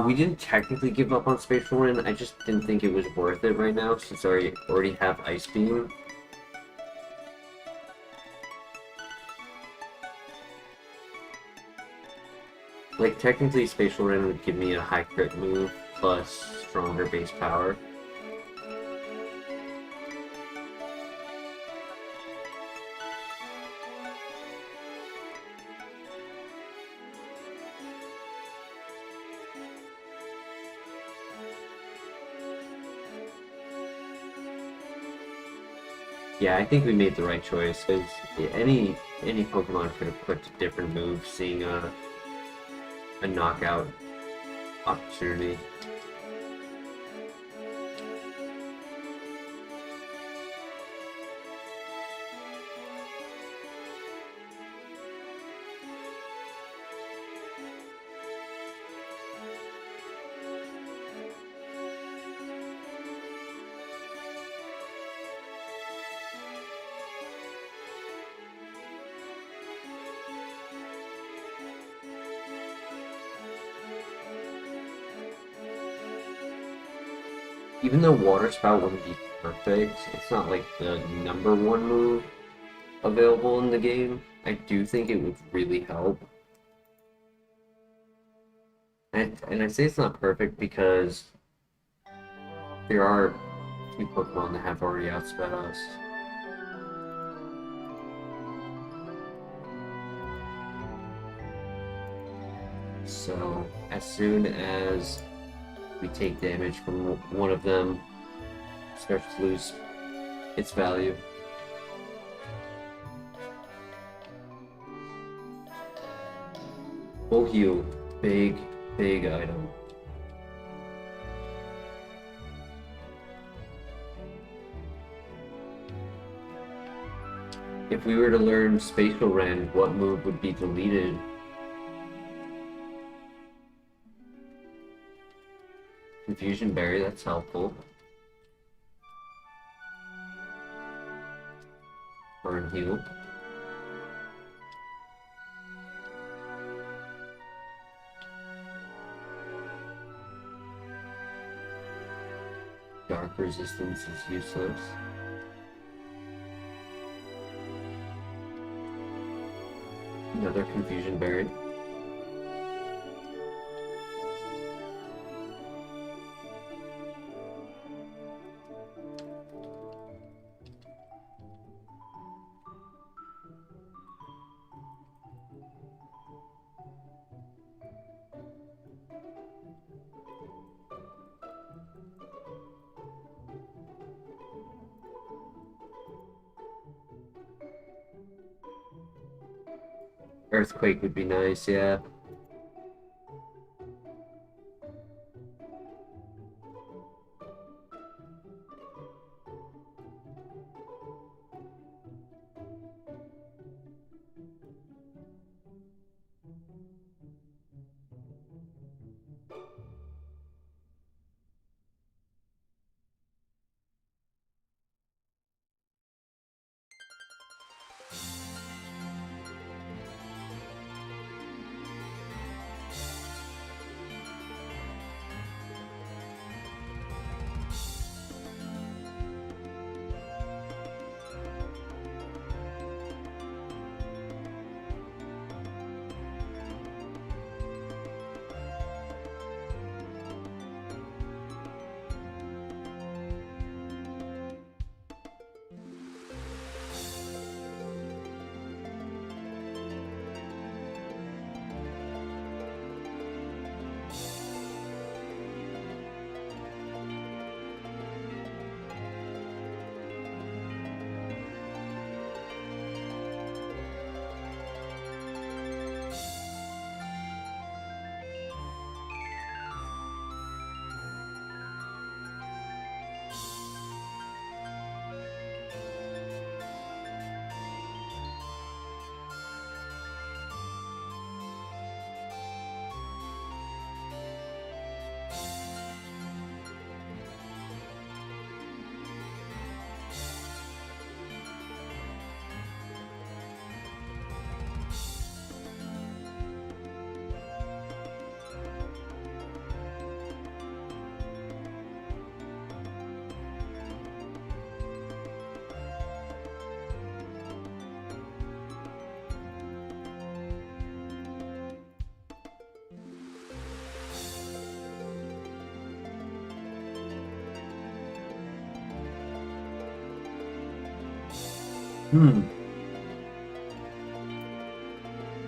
We didn't technically give up on Spatial Wind, I just didn't think it was worth it right now since I already have Ice Beam. Like, technically Spatial Wind would give me a high crit move plus stronger base power. Yeah, I think we made the right choice, because any Pokemon could have clicked a different move, seeing a knockout opportunity. Even though Water Spout wouldn't be perfect, it's not like the #1 move available in the game. I do think it would really help. And I say it's not perfect because there are a few Pokemon that have already outsped us. So, as soon as we take damage from one of them, it starts to lose its value. Full heal, big item. If we were to learn Spatial Rend, what move would be deleted? Confusion Berry, that's helpful. Burn Heal. Dark Resistance is useless. Another Confusion Berry. Earthquake would be nice, yeah.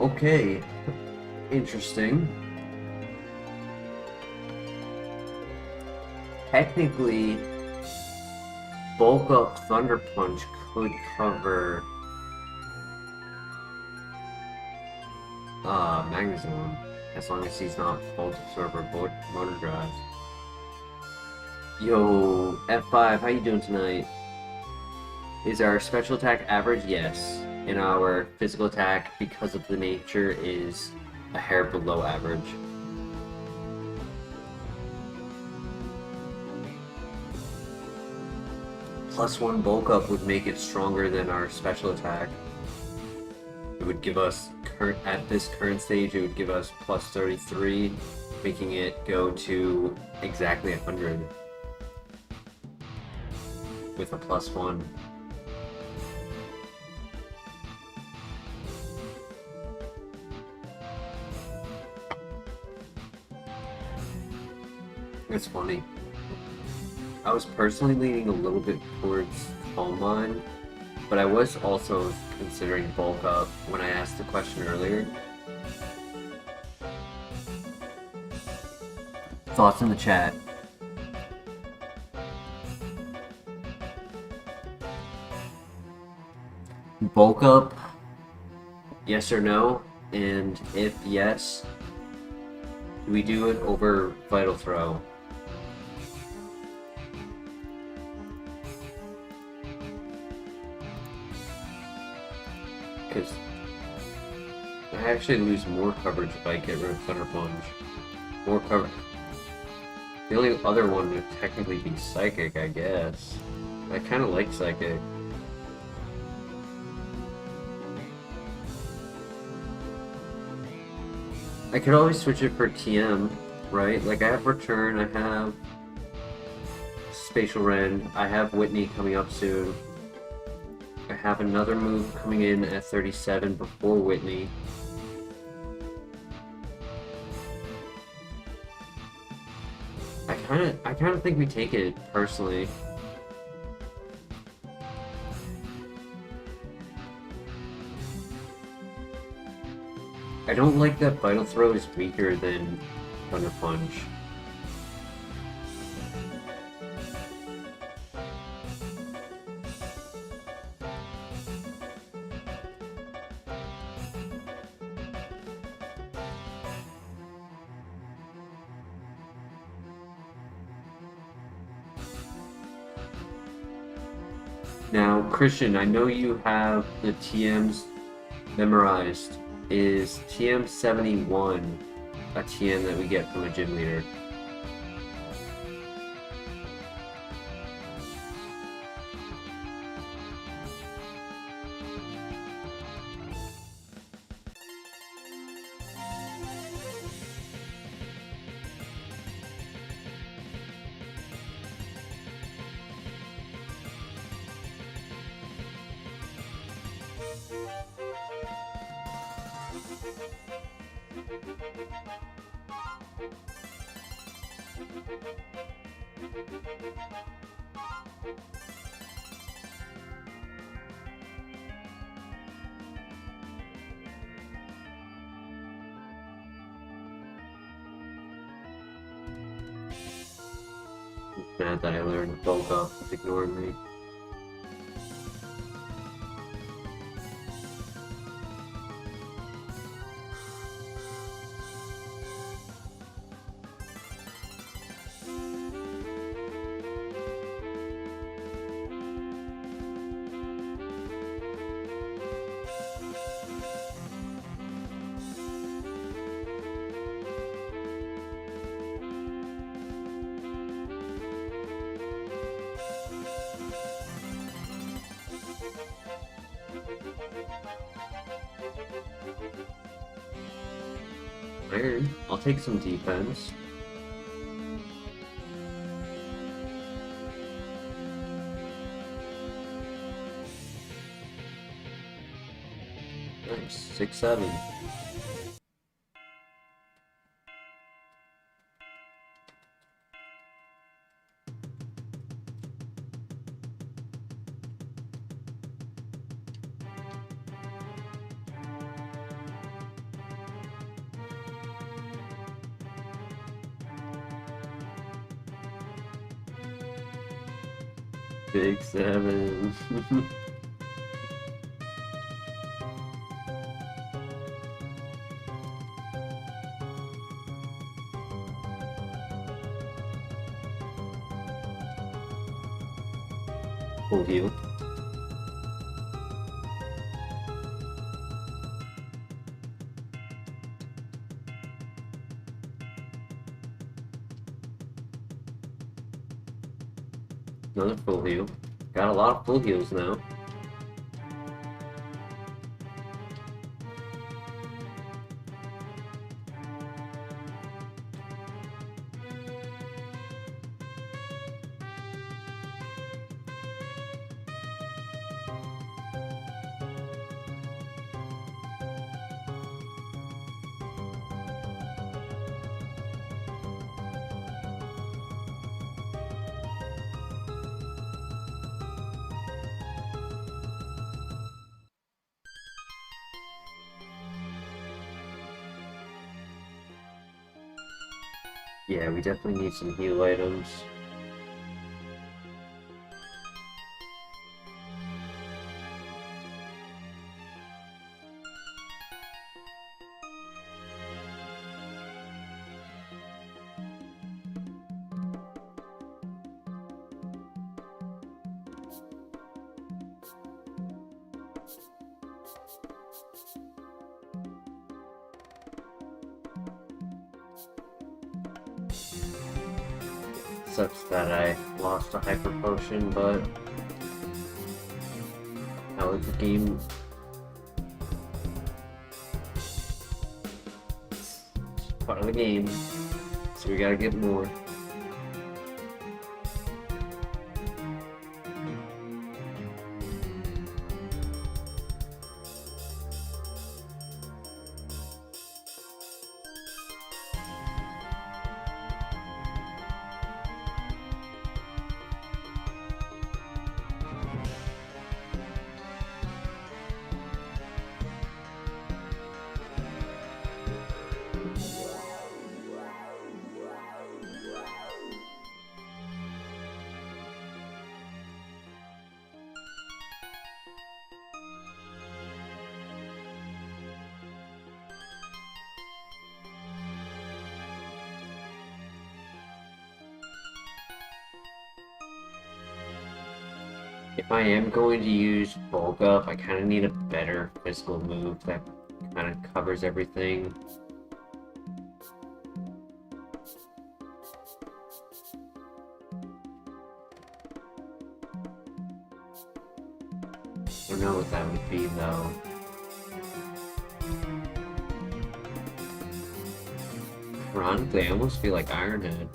Okay. Interesting. Technically, Bulk Up Thunder Punch could cover Magnezone, as long as he's not Volt Absorber Motor Drive. Yo, F5, how you doing tonight? Is our special attack average? Yes. And our physical attack, because of the nature, is a hair below average. +1 bulk up would make it stronger than our special attack. It would give us, at this current stage, it would give us +33, making it go to exactly 100 with a +1. It's funny. I was personally leaning a little bit towards Calm Mind, but I was also considering Bulk Up when I asked the question earlier. Thoughts in the chat. Bulk Up, yes or no? And if yes, do we do it over Vital Throw? Because I actually lose more coverage if I get rid of Thunder Punch. More coverage. The only other one would technically be Psychic, I guess. I kind of like Psychic. I could always switch it for TM, right? Like I have Return, I have Spatial Rend, I have Whitney coming up soon. I have another move coming in at 37 before Whitney. I kind of think we take it personally. I don't like that Vital Throw is weaker than Thunder Punch. Now, Christian, I know you have the TMs memorized. Is TM 71 a TM that we get from a gym leader? Mad that I learned bulk up with ignoring me. Iron. I'll take some defense. Nice. 6-7. Big 7. Full heal. Another full heal. Got a lot of full heals now. Yeah, we definitely need some heal items. Sucks that I lost a hyper potion, but how is the game? It's part of the game, so we gotta get more. If I am going to use bulk up, I kind of need a better physical move that kind of covers everything. I don't know what that would be though. Ironically, I almost feel like Ironhead.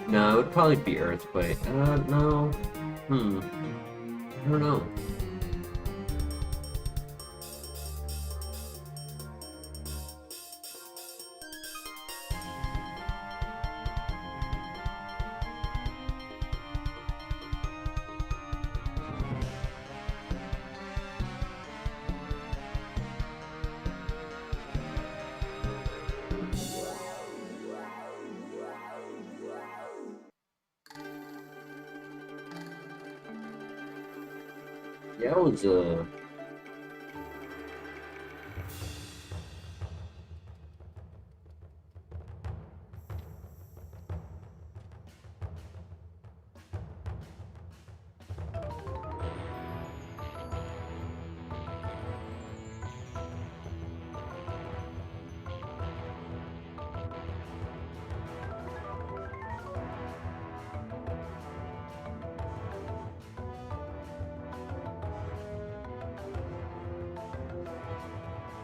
No, it would probably be Earthquake. No. I don't know. Yeah, it was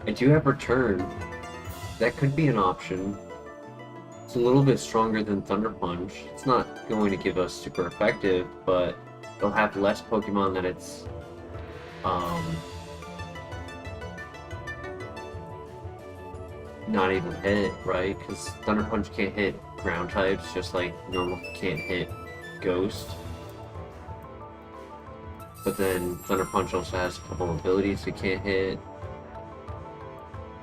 I do have Return. That could be an option. It's a little bit stronger than Thunder Punch. It's not going to give us super effective, but it'll have less Pokemon that it's not able to hit, right? Because Thunder Punch can't hit ground types, just like normal can't hit Ghost. But then Thunder Punch also has a couple abilities it can't hit.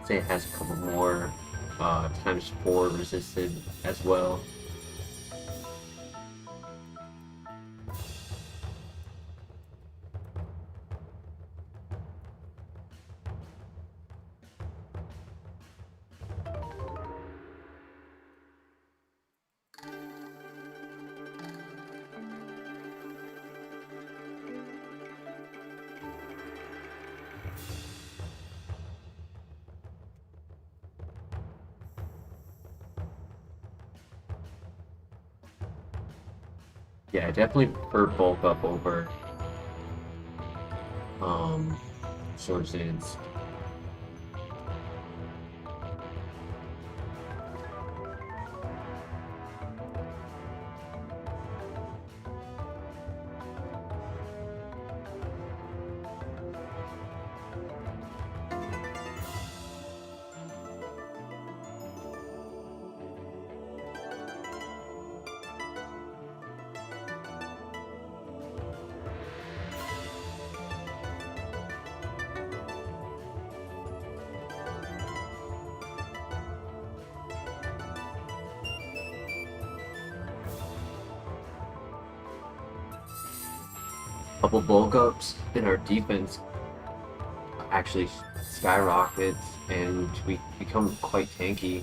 Say it has a couple more times 4 resisted as well. Yeah, I definitely prefer bulk up over Swords Dance. Couple bulk ups and our defense actually skyrockets and we become quite tanky.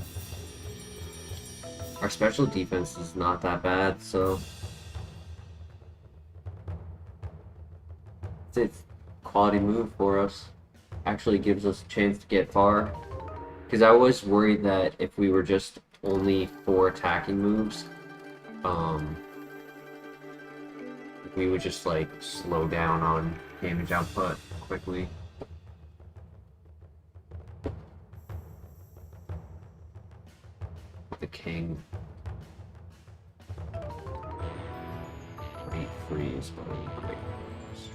Our special defense is not that bad, so it's a quality move for us. Actually gives us a chance to get far. Because I was worried that if we were just only 4 attacking moves, we would just like slow down on damage output quickly. The King. Great freeze, but only great freeze.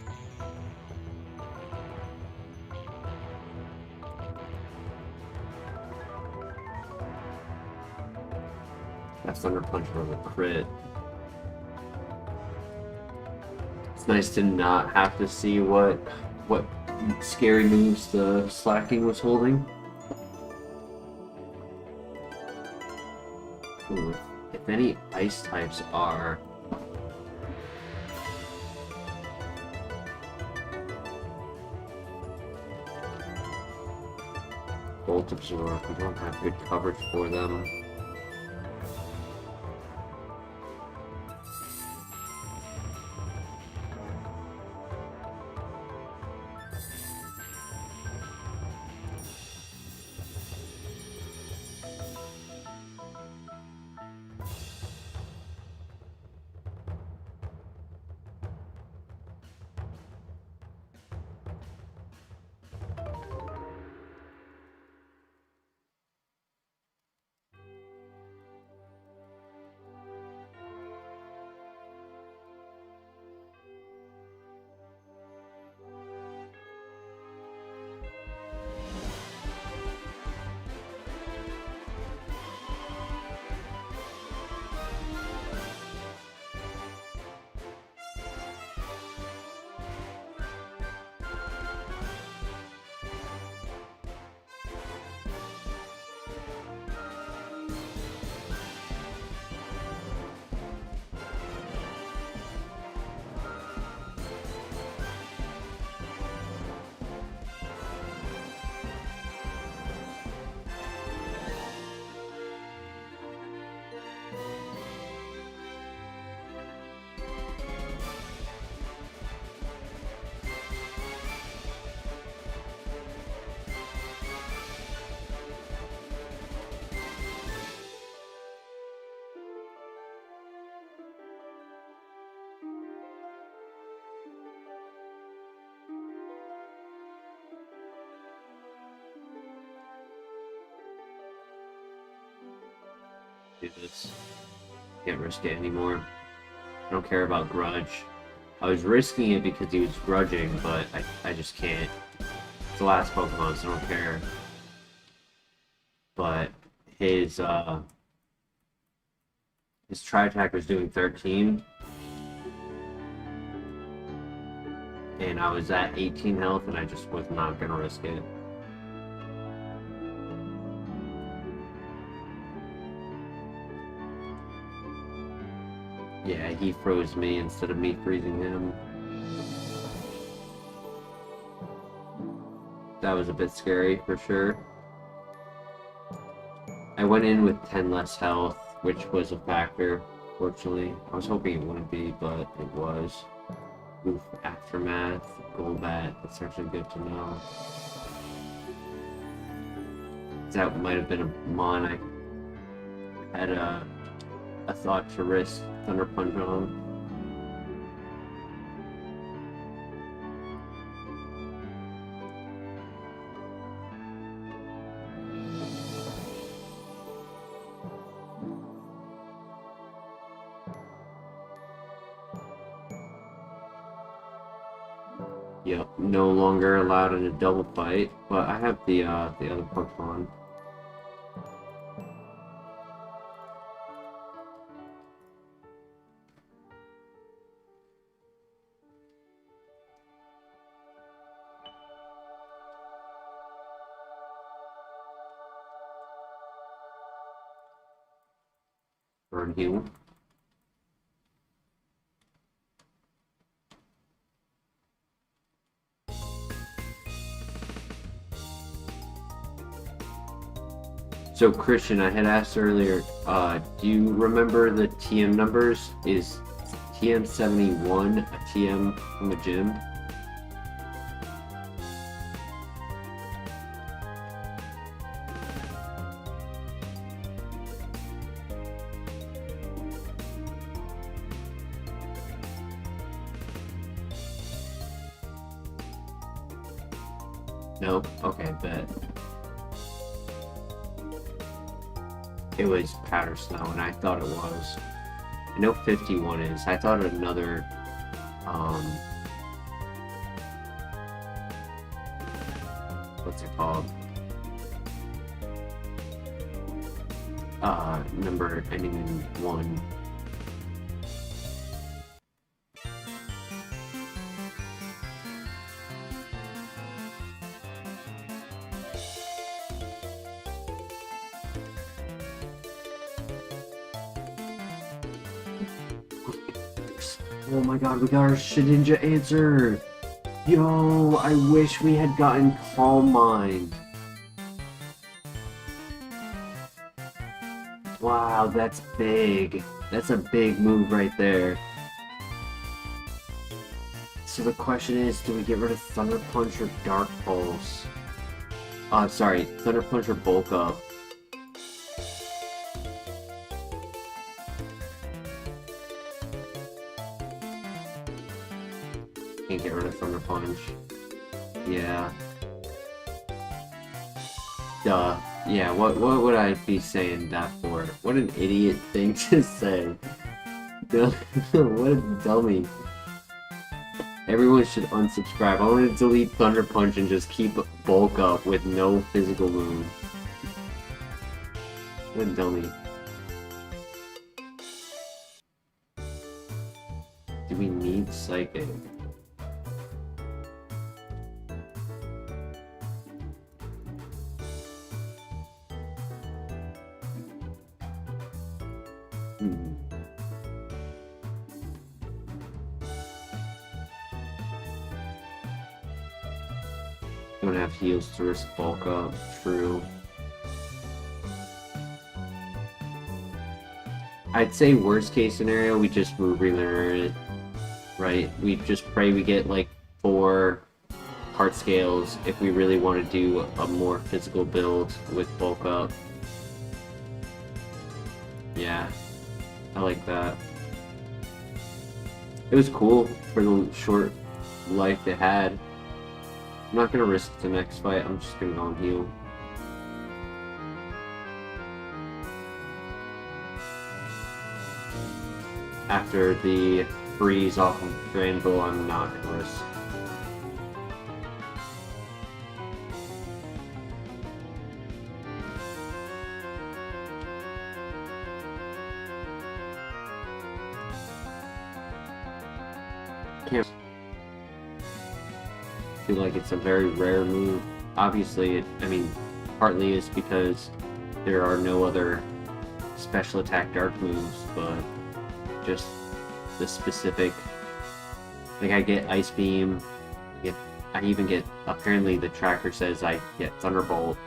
That Thunder Punch was a crit. It's nice to not have to see what scary moves the Slacking was holding. Ooh, if any ice types are Bolt Absorb, we don't have good coverage for them. do this. Can't risk it anymore. I don't care about grudge. I was risking it because he was grudging, but I just can't. It's the last Pokemon, so I don't care. But his Tri-Attack was doing 13. And I was at 18 health, and I just was not gonna risk it. Yeah, he froze me instead of me freezing him. That was a bit scary, for sure. I went in with 10 less health, which was a factor, fortunately. I was hoping it wouldn't be, but it was. Oof, Aftermath, Golbat, that's actually good to know. That might have been a Mon I had a thought to risk Thunder Punch on. Yep, no longer allowed in a double fight, but I have the other Pokemon. Burn heal. So Christian, I had asked earlier, do you remember the TM numbers? Is TM71 a TM from a gym? No? Okay, bet. It was Powder Snow, and I thought it was. I know 51 is. I thought another, what's it called? Number ending in 1. Oh my god, we got our Shedinja answer! Yo, I wish we had gotten Calm Mind. Wow, that's big. That's a big move right there. So the question is, do we get rid of Thunder Punch or Dark Pulse? Sorry, Thunder Punch or Bulk Up? Can't get rid of Thunder Punch. Yeah. Duh. Yeah, what would I be saying that for? What an idiot thing to say. What a dummy. Everyone should unsubscribe. I want to delete Thunder Punch and just keep Bulk Up with no physical move. What a dummy. Do we need Psychic? Don't have heals to risk Bulk Up. True. I'd say worst case scenario, we just relearn it. Right? We just pray we get like 4 heart scales if we really want to do a more physical build with Bulk Up. Yeah. I like that. It was cool for the short life it had. I'm not gonna risk the next fight, I'm just gonna go and heal. after the freeze off of Granville, I'm not gonna risk. Can't feel like it's a very rare move. Obviously, I mean, partly is because there are no other special attack dark moves, but just the specific, like I get Ice Beam, I even get, apparently the tracker says I get Thunderbolt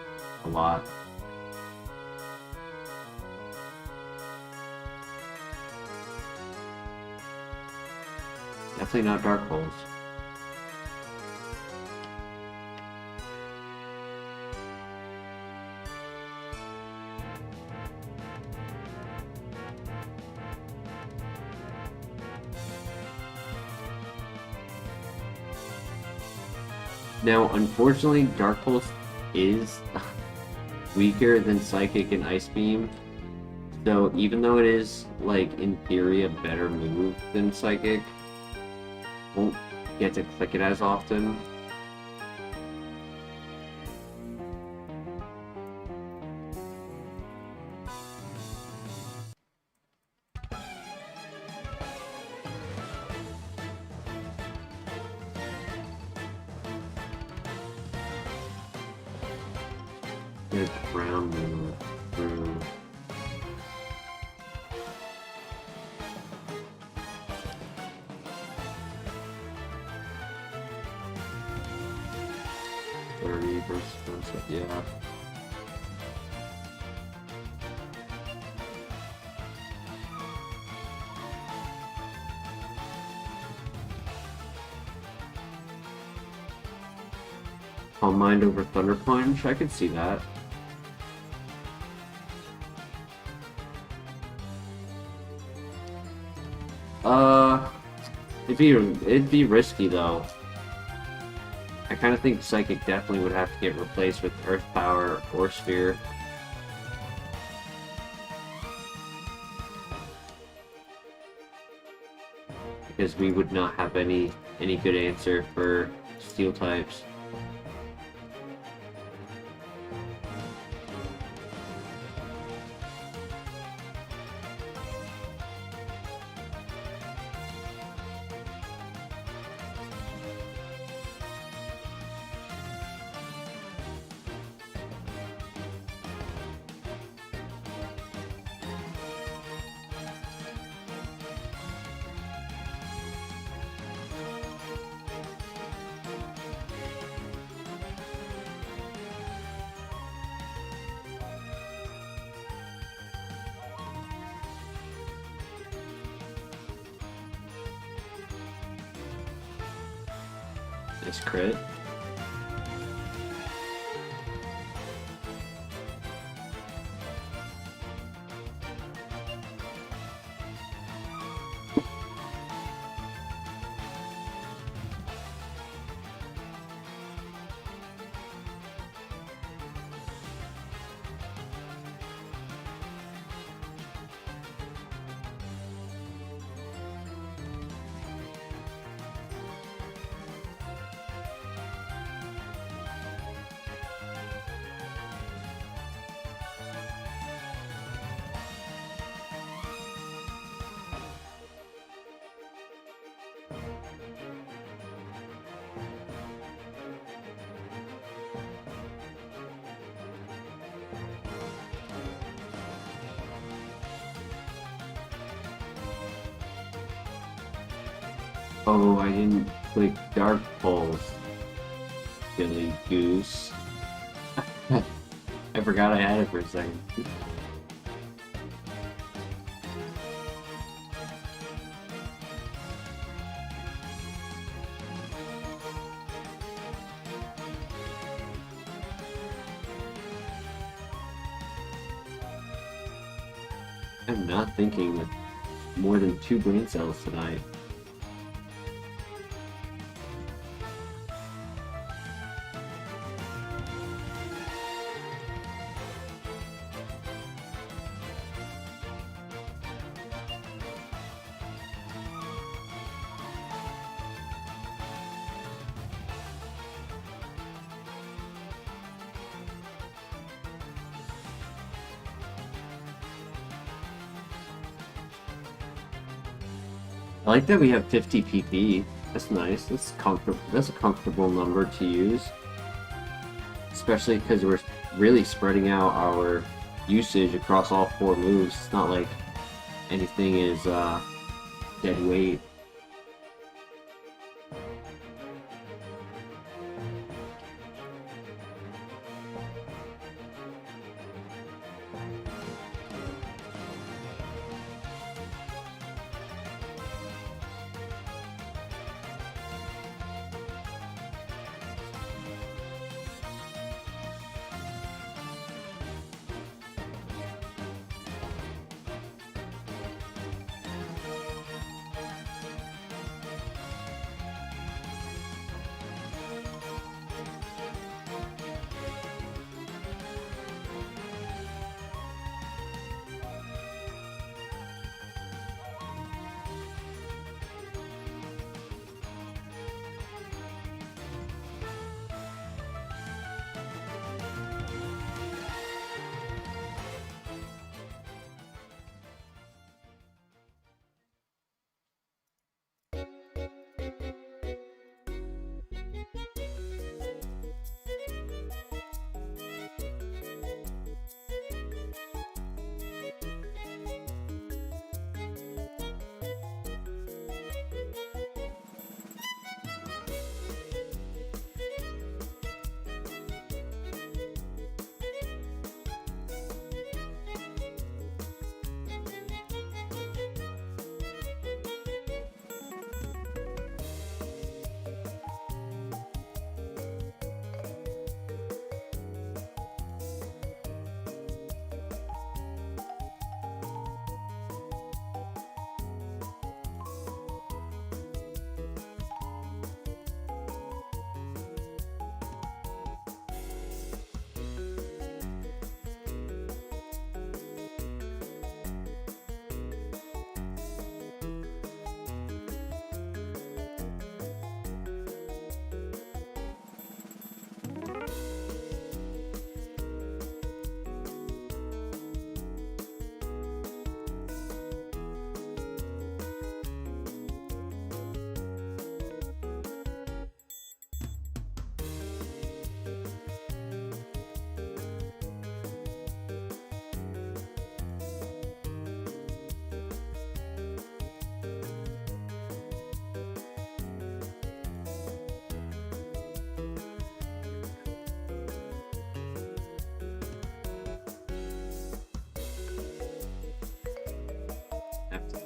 a lot. Definitely not Dark Pulse. Now, unfortunately, Dark Pulse is weaker than Psychic and Ice Beam. So even though it is, like, in theory a better move than Psychic, won't get to click it as often. Good ground move through. Yeah. Calm Mind over Thunder Punch, I could see that. It'd be risky though. I kind of think Psychic definitely would have to get replaced with Earth Power or Sphere. Because we would not have any good answer for Steel types. Nice crit. Oh, I didn't click Dark Pulse. Silly goose. I forgot I had it for a second. I'm not thinking with more than 2 brain cells tonight. I like that we have 50 PP. That's nice. That's comfortable. That's a comfortable number to use, especially because we're really spreading out our usage across all 4 moves. It's not like anything is dead weight.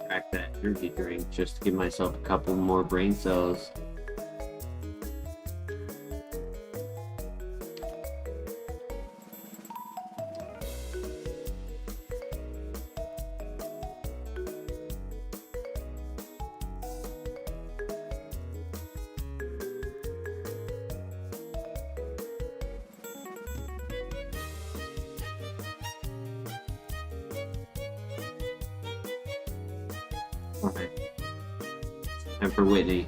Crack that energy drink just to give myself a couple more brain cells. Alright. And for Whitney.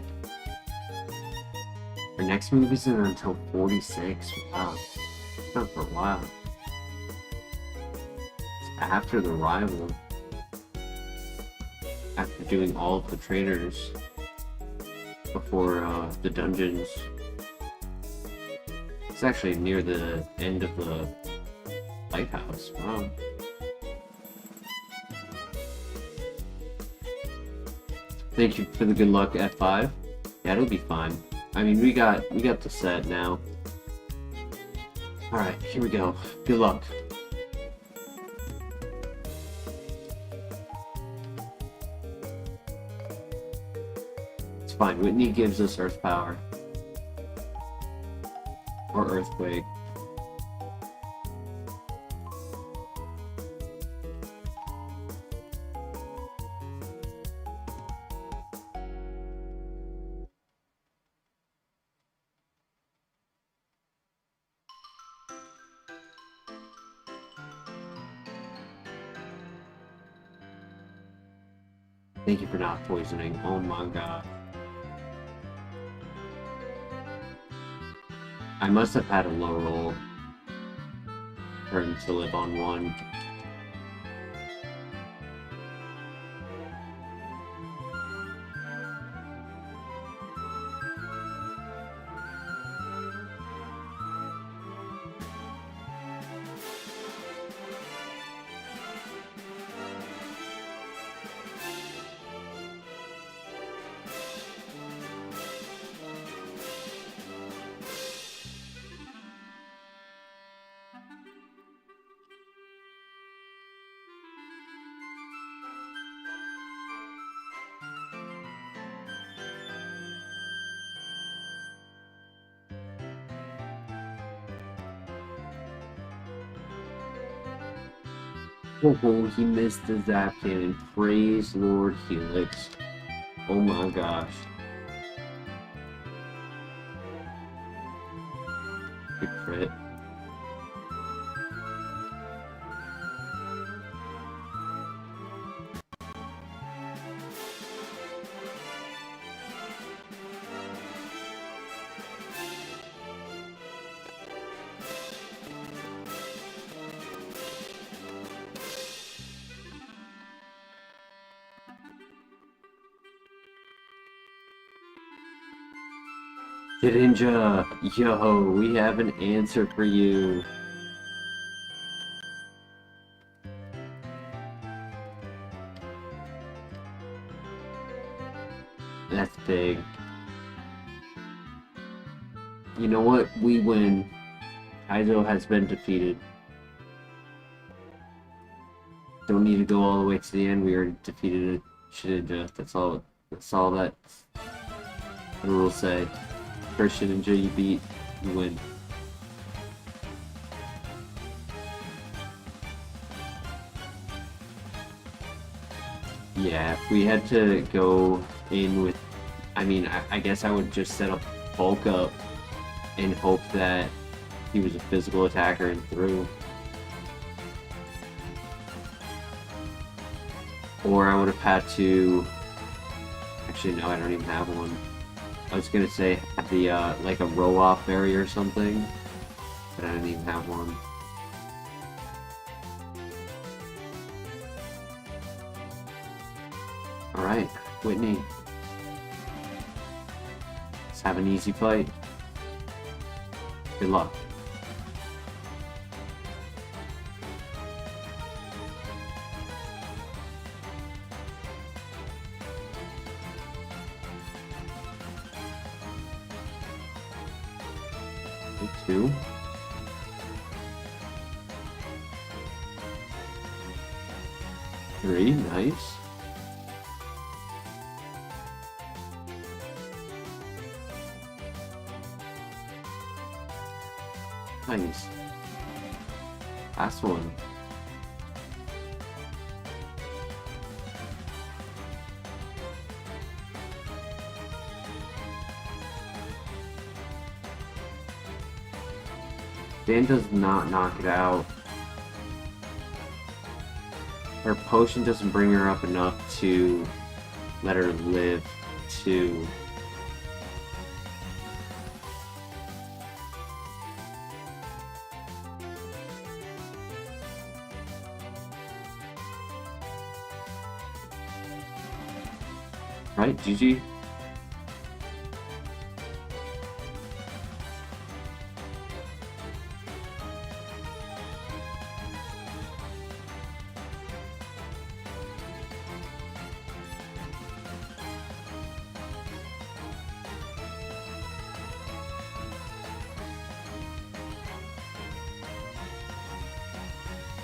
Our next move isn't until 46. Wow. It's not for a while. It's after the rival. After doing all of the trainers. Before the dungeons. It's actually near the end of the lighthouse. Wow. Thank you for the good luck, F5. Yeah, it'll be fine. I mean, we got the set now. Alright, here we go. Good luck. It's fine. Whitney gives us Earth Power. Or Earthquake. Thank you for not poisoning. Oh my god. I must have had a low roll for him to live on 1. Oh, he missed the zap cannon. Praise Lord Helix. Oh my gosh. Good crit. Ninja, yo, we have an answer for you. That's big. You know what? We win. Kaizo has been defeated. Don't need to go all the way to the end. We already defeated a Shidinja. That's all that the rules say. First Shidinja you beat, you win. Yeah, if we had to go in with, I mean, I guess I would just set up bulk up and hope that he was a physical attacker and threw. Or I would have had to, actually no, I don't even have one. I was gonna say the like a roll-off barrier or something, but I didn't even have one. Alright, Whitney. Let's have an easy fight. Good luck. Two. Three, nice. Nice. Last one. Dan does not knock it out. Her potion doesn't bring her up enough to let her live to... Right, GG.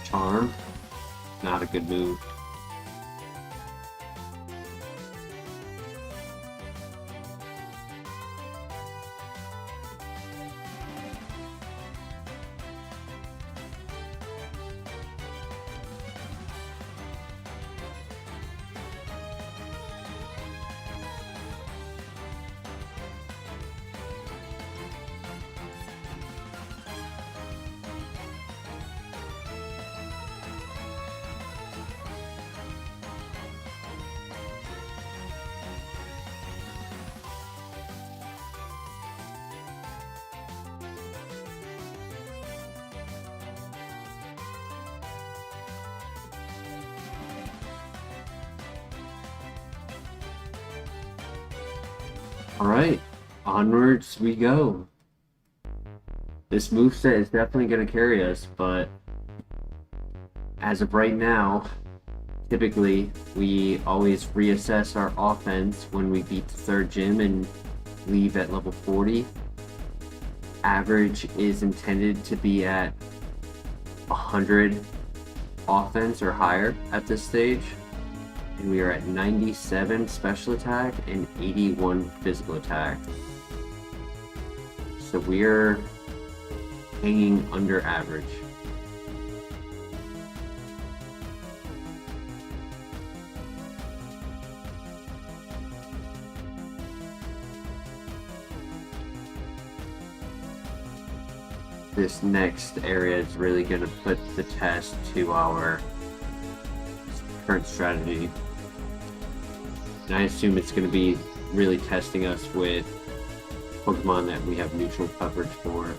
Charm. Not a good move. Alright, onwards we go. This moveset is definitely going to carry us, but as of right now, typically we always reassess our offense when we beat the third gym and leave at level 40. Average is intended to be at 100 offense or higher at this stage. And we are at 97 special attack and 81 physical attack. So we're hanging under average. this next area is really going to put the test to our current strategy. And I assume it's going to be really testing us with Pokemon that we have neutral coverage for.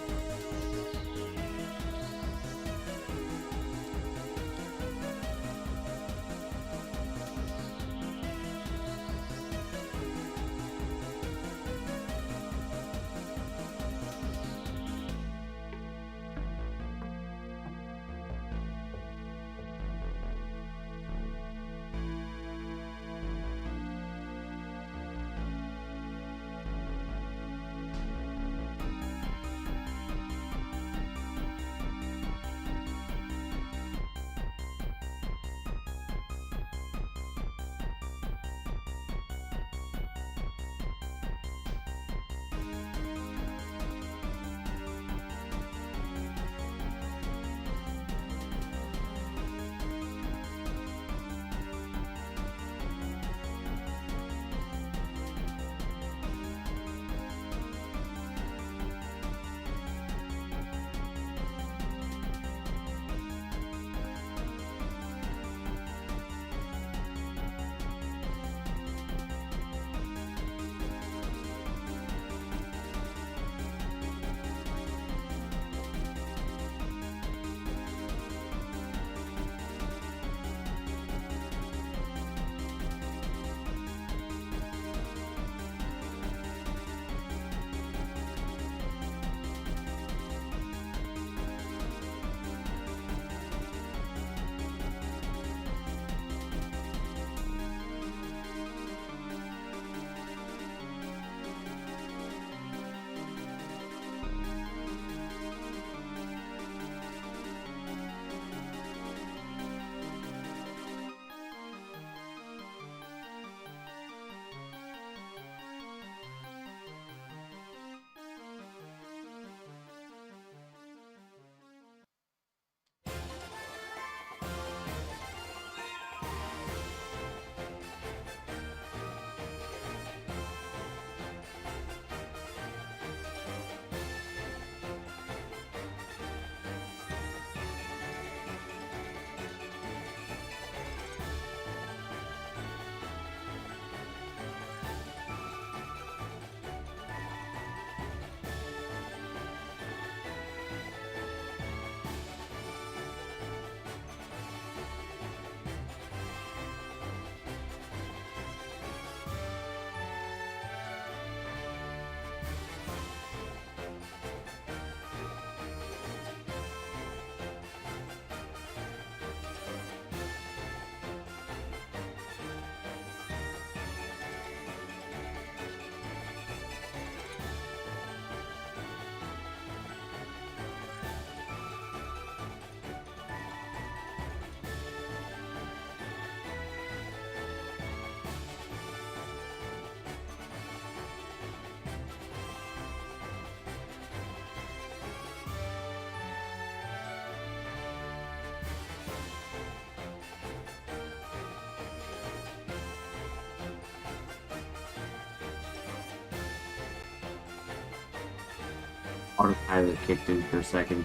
Autopilot kicked in for a second.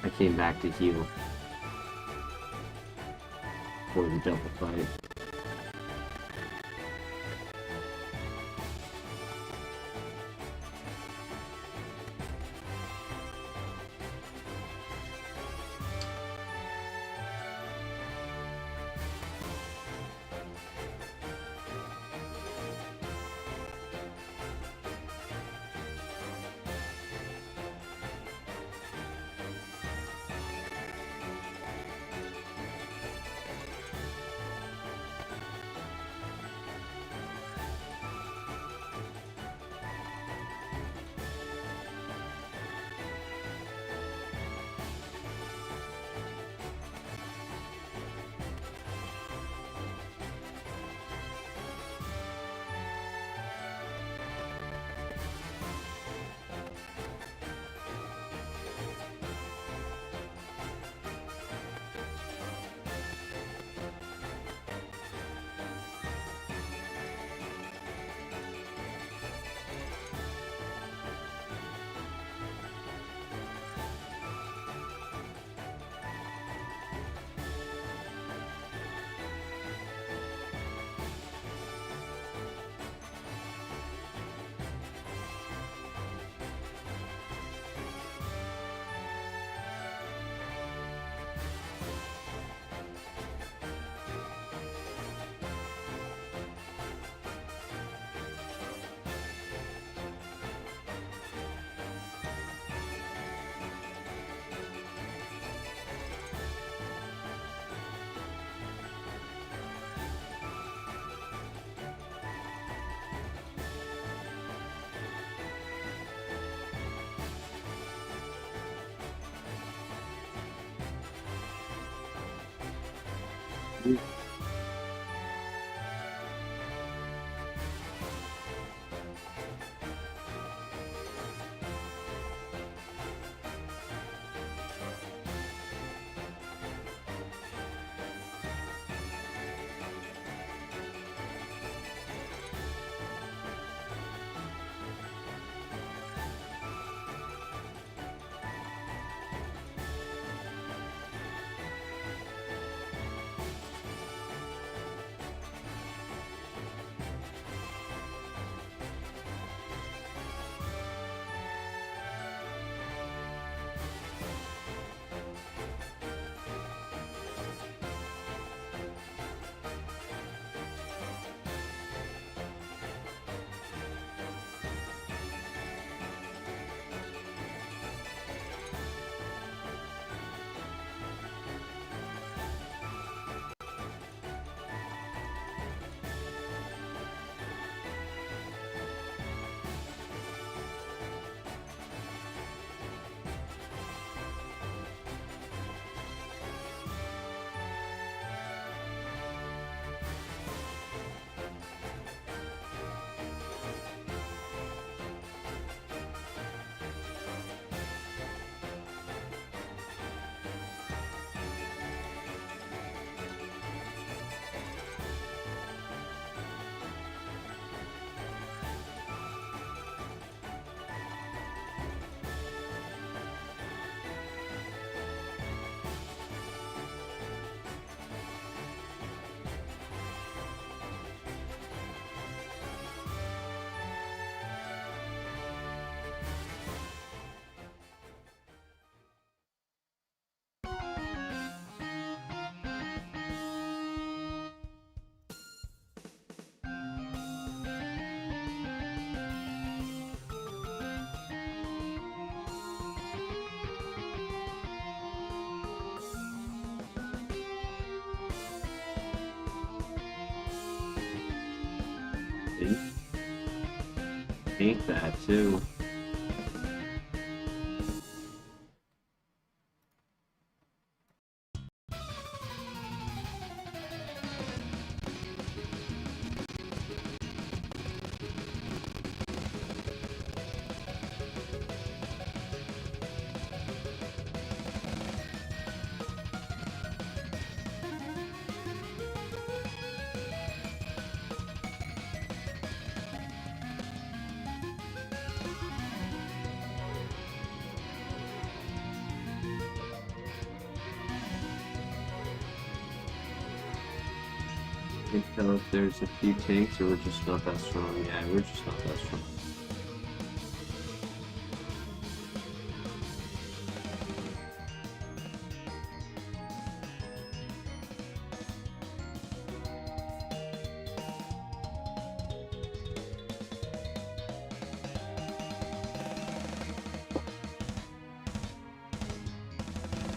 I came back to heal for the double fight. Think that too. I can tell if there's a few tanks or we're just not that strong. Yeah, we're just not that strong.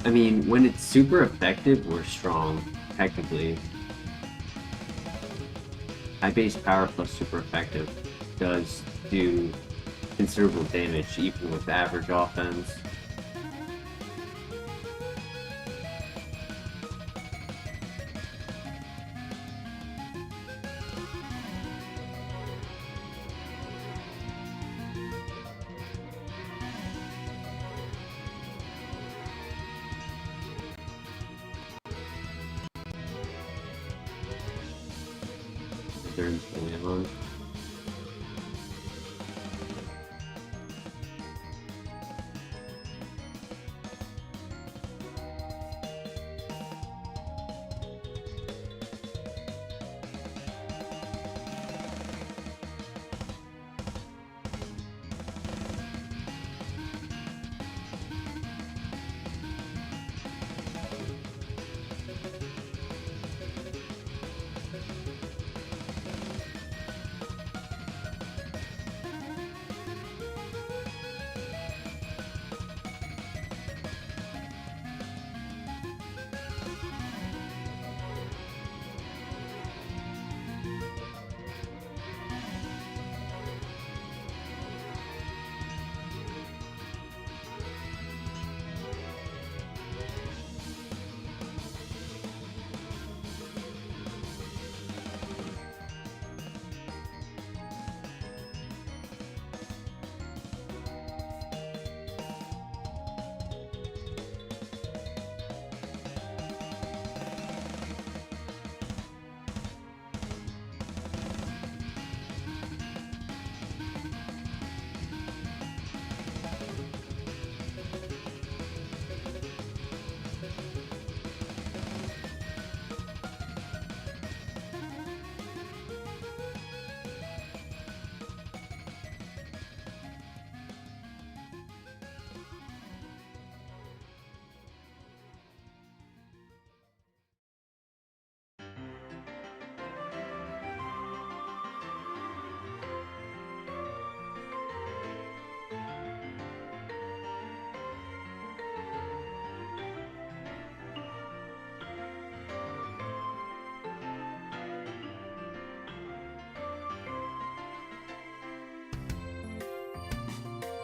I mean, when it's super effective, we're strong, technically. High base power plus super effective does do considerable damage, even with average offense. Turn on.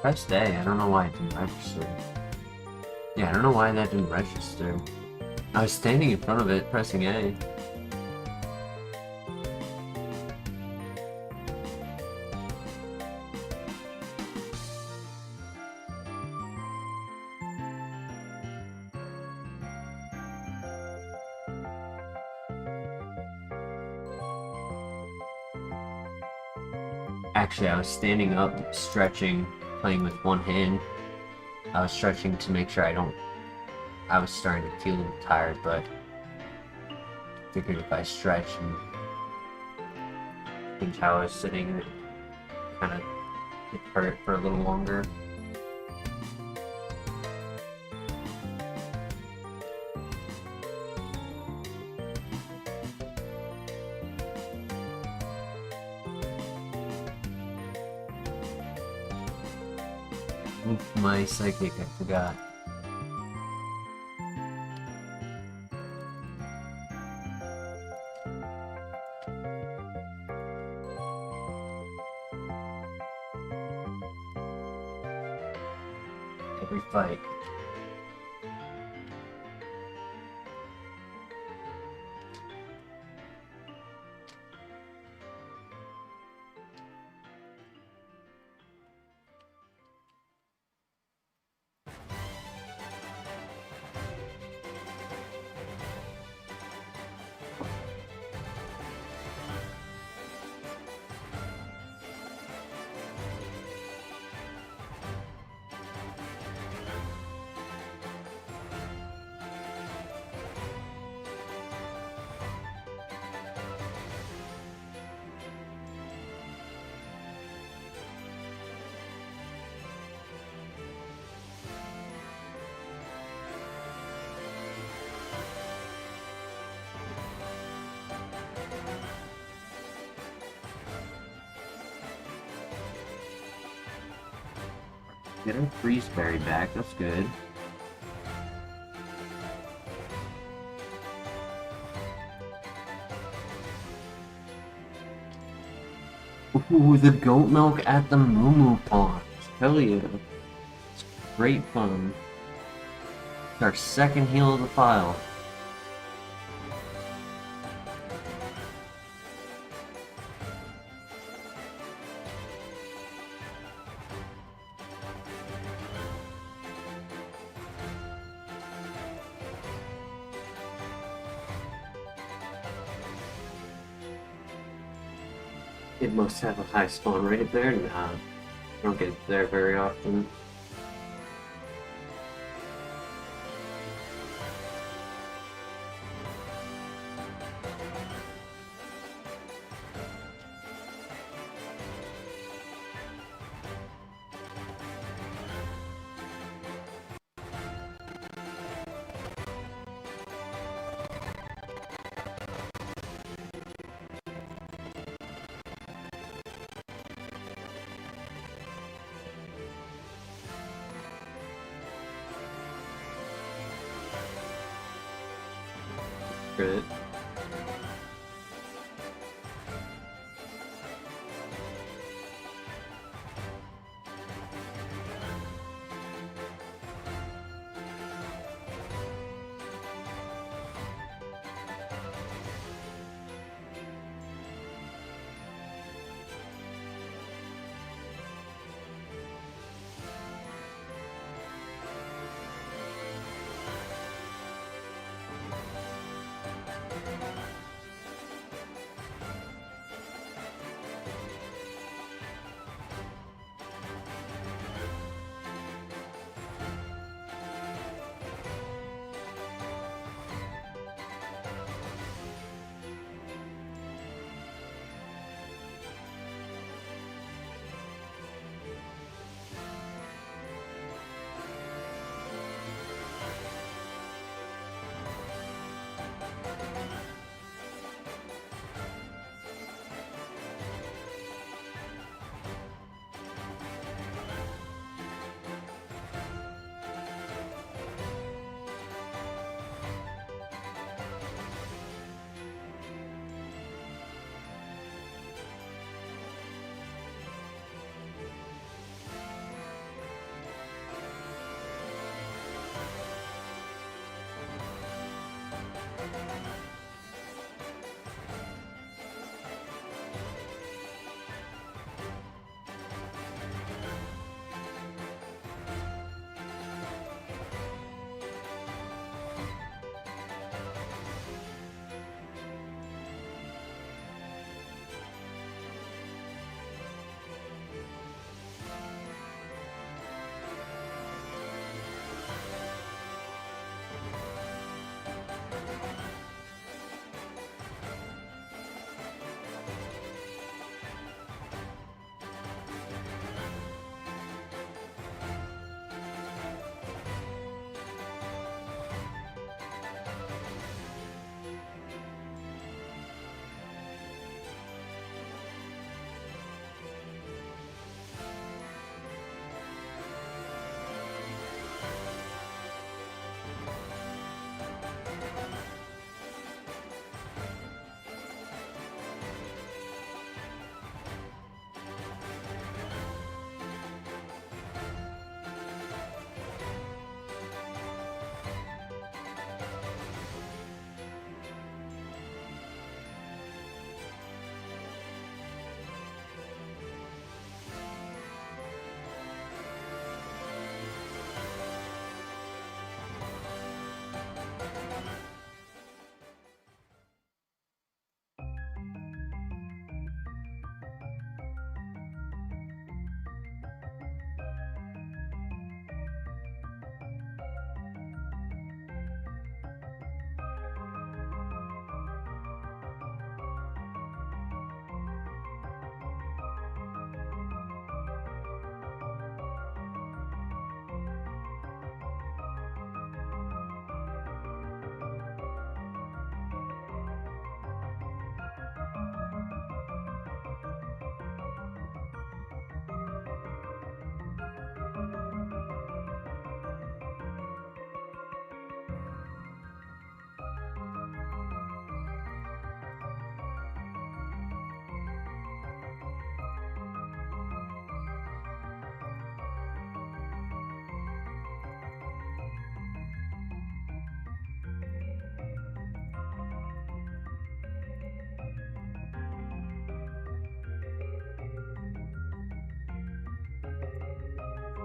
Pressed A, I don't know why it didn't register. Yeah, I don't know why that didn't register. I was standing in front of it, pressing A. Actually, I was standing up, stretching, playing with one hand. I was stretching to make sure I was starting to feel a little tired, but figured if I stretch and change how I was sitting, it kind of hurt for a little longer. My psychic, I forgot. Every fight. Get a freeze berry back, that's good. Ooh, the goat milk at the Moo Moo Pond. Hell yeah. It's great fun. It's our second heal of the file. It must have a high spawn rate there. Nah, I don't get there very often. Good.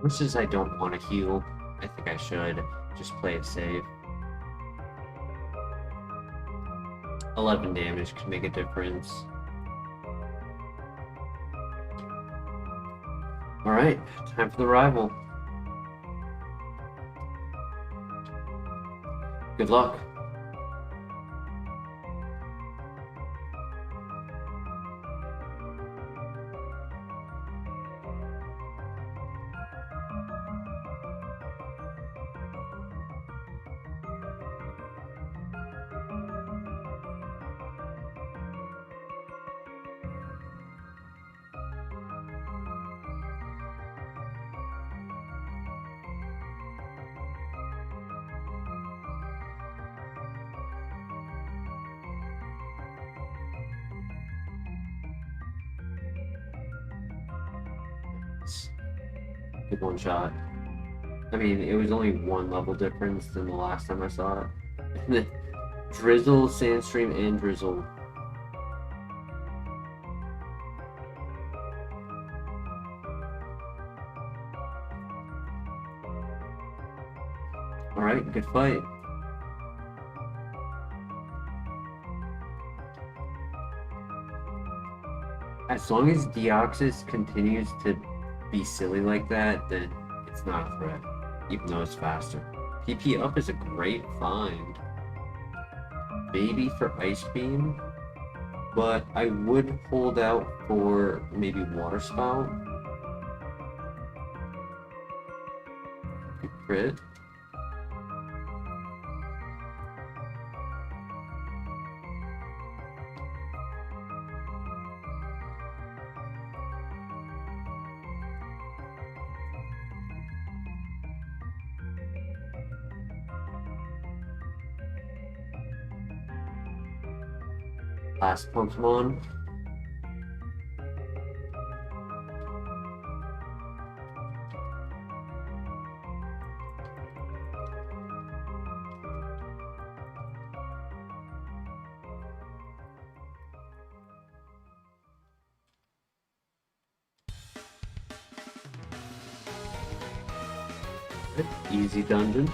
Much as I don't want to heal, I think I should just play it safe. 11 damage could make a difference. Alright, time for the rival. Good luck. Good one shot. I mean, it was only one level difference than the last time I saw it. Drizzle, Sandstream, and Drizzle. Alright, good fight. As long as Deoxys continues to be silly like that, then it's not a threat, even though it's faster. PP up is a great find. Maybe for Ice Beam, but I would hold out for maybe Water Spout. Crit. Last Pokemon. Easy dungeon.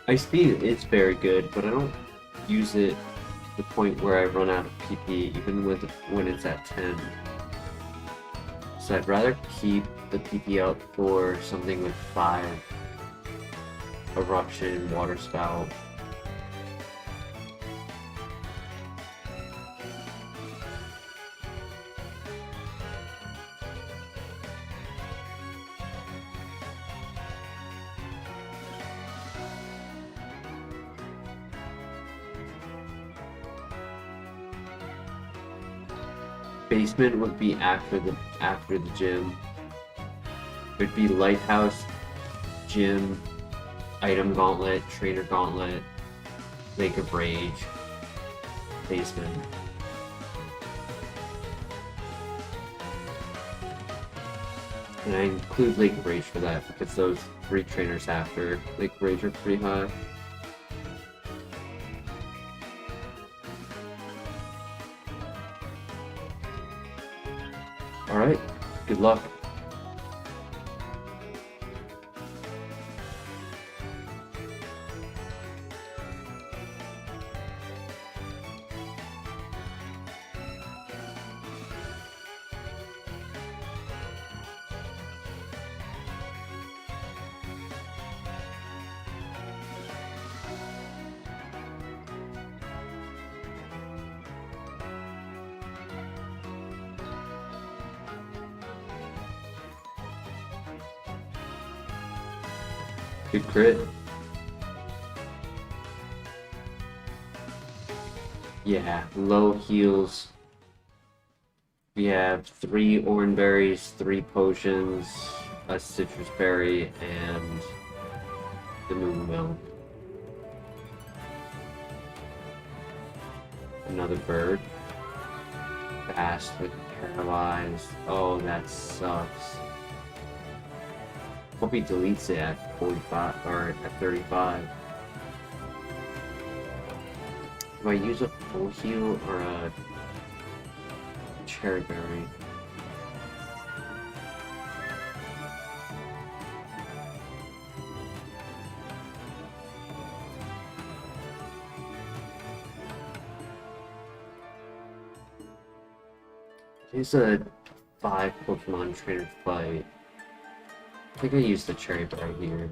Ice speed is very good, but I don't use it to the point where I run out of PP, even when it's at 10. So I'd rather keep the PP up for something with 5. Eruption, Water Spout. Basement would be after the gym. It'd be Lighthouse, Gym, Item Gauntlet, Trainer Gauntlet, Lake of Rage, Basement. And I include Lake of Rage for that because those 3 trainers after Lake of Rage are pretty high. Alright, good luck. Good crit. Yeah, low heals. We have 3 orange berries, 3 potions, a citrus berry, and the moon milk. Another bird. Fast with paralyzed. Oh, that sucks. Hope he deletes it at 45 or at 35. Do I use a full heal or a cherry berry? Here's a 5 Pokemon trainer fight. I think I used the cherry berry here.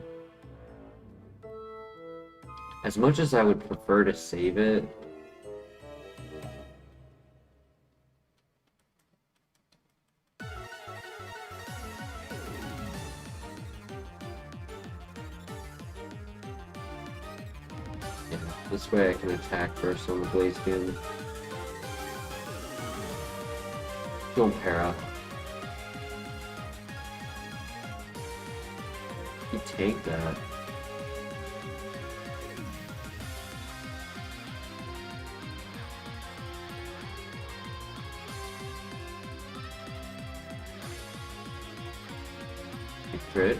As much as I would prefer to save it, yeah, this way I can attack first on the Blaze Skin. Don't para. You take that. You crit.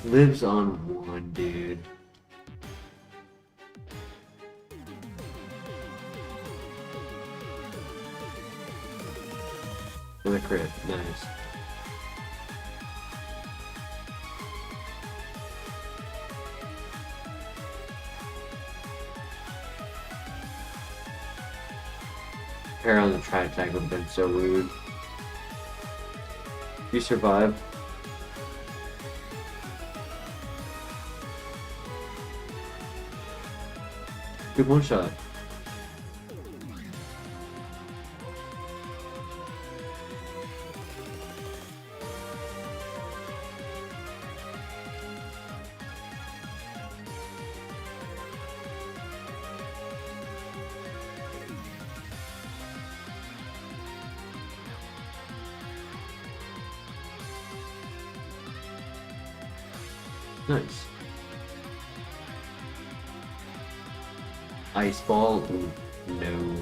Lives on 1, dude. For the crit, nice. Parry on the try attack would have been so rude. You survived. Good one shot. Nice. Ice ball? Ooh, no.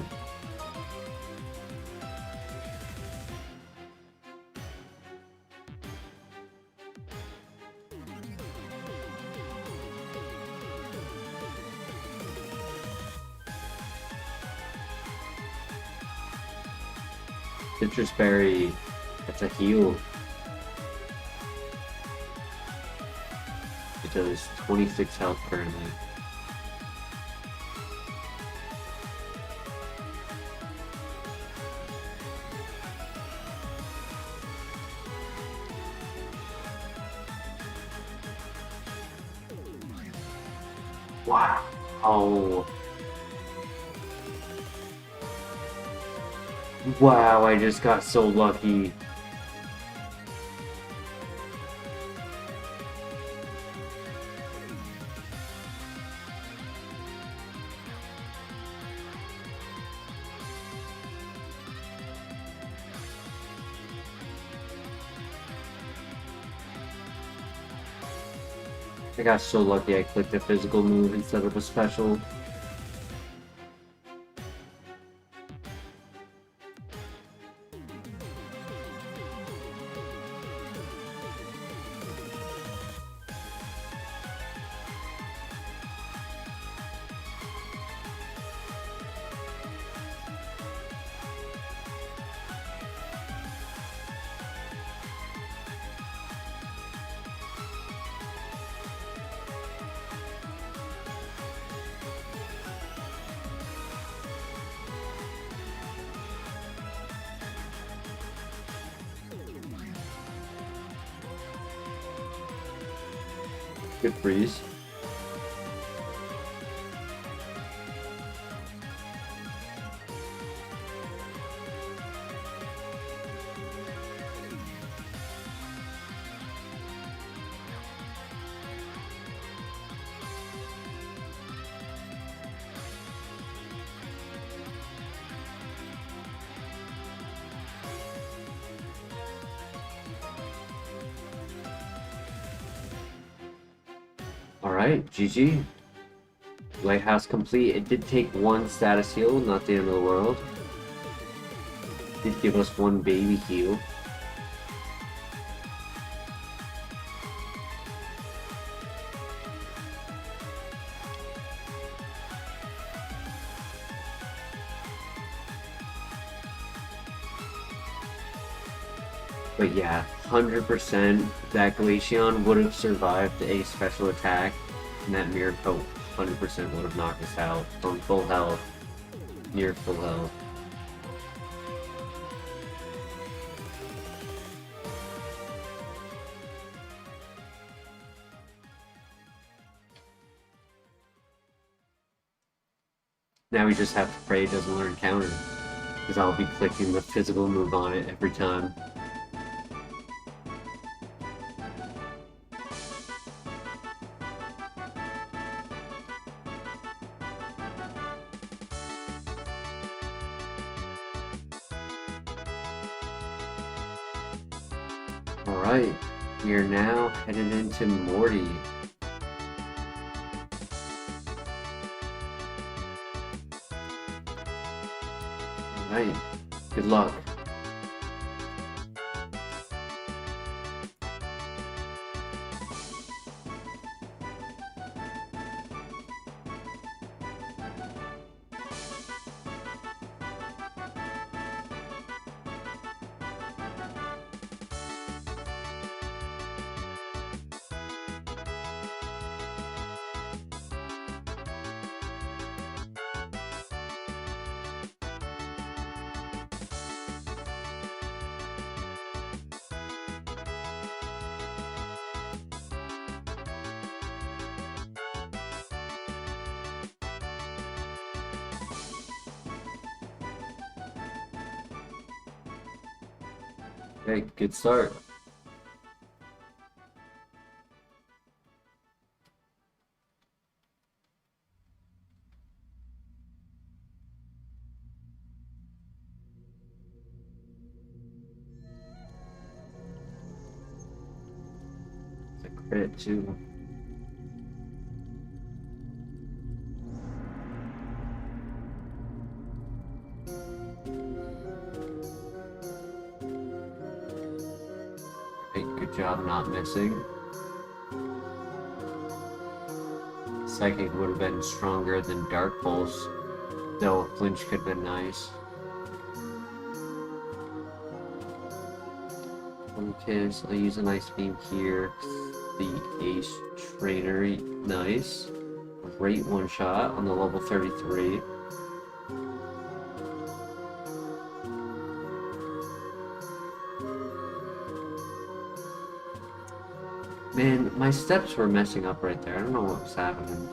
Citrus berry. That's a heal. It does 26 health currently. Wow. Oh. Wow, I just got so lucky. I got so lucky I clicked a physical move instead of a special. Good freeze. Alright, GG. Lighthouse complete. It did take one status heal, not the end of the world. Did give us one baby heal. But yeah, 100% that Glaceon would have survived a special attack, and that Mirror Coat 100% would have knocked us out from full health, near full health. Now we just have to pray it doesn't learn counter, because I'll be clicking the physical move on it every time. Alright, we are now headed into Morty. Alright, good luck. Okay, good start. It's a crit too. Okay, good job not missing. Psychic would have been stronger than Dark Pulse, though flinch could have been nice. Okay, so I use an Ice Beam here. The Ace Trainer, nice. Great one shot on the level 33. Man, my steps were messing up right there. I don't know what was happening.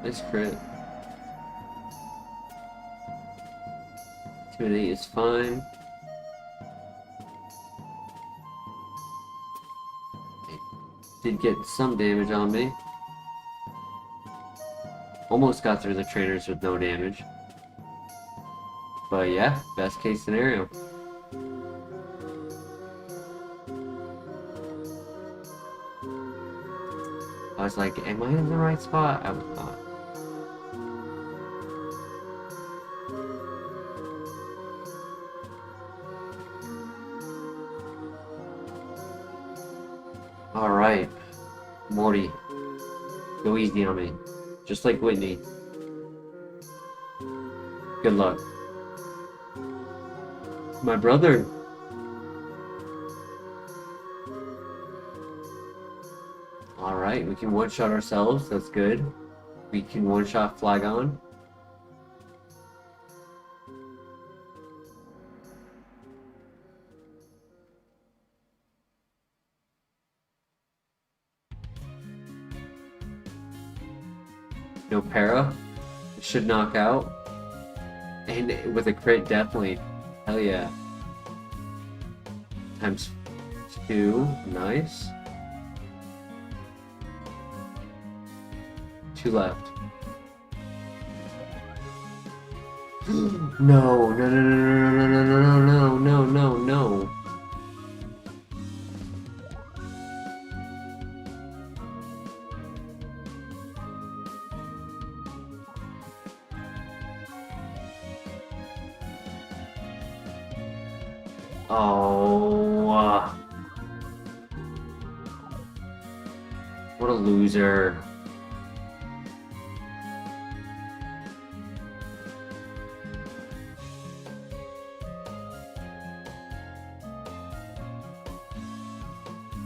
Nice crit. 2 and 8 is fine. Did get some damage on me. Almost got through the trainers with no damage. But yeah, best case scenario. I was like, am I in the right spot? I was not. Alright. Morty. Go easy on me. Just like Whitney. Good luck. My brother. Alright, we can one-shot ourselves. That's good. We can one-shot Flygon. No para. It should knock out. And with a crit, definitely. Hell yeah. Times 2. Nice. 2 left. No, no, no, no, no, no, no, no, no, no, no. Oh, what a loser.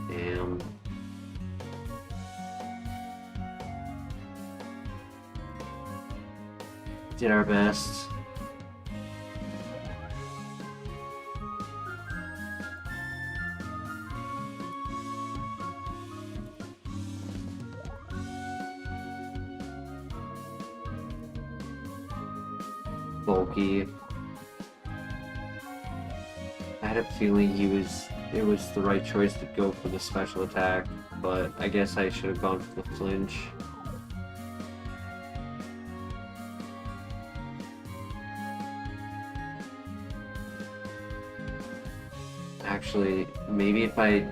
Damn. Did our best. Bulky. I had a feeling it was the right choice to go for the special attack, but I guess I should have gone for the flinch. Actually, maybe if I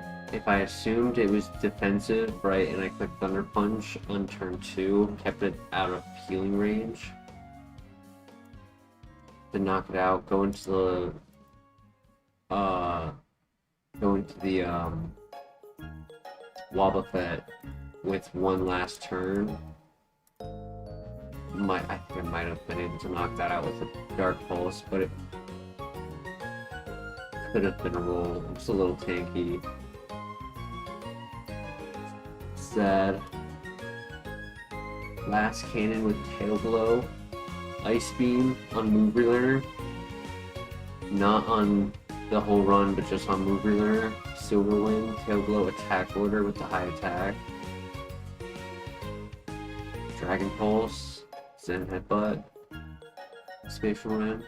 assumed it was defensive, right, and I clicked Thunder Punch on turn 2, kept it out of healing range, to knock it out, go into the Wobbuffet with one last turn. I think I might have been able to knock that out with a Dark Pulse, but it could have been a roll. It's a little tanky. Sad. Last Cannon with Tail Blow. Ice Beam on Move Relearner. Not on the whole run, but just on Move Relearner. Silver Wind, Tail Blow, Attack Order with the high attack. Dragon Pulse. Zen Headbutt. Spatial Ram.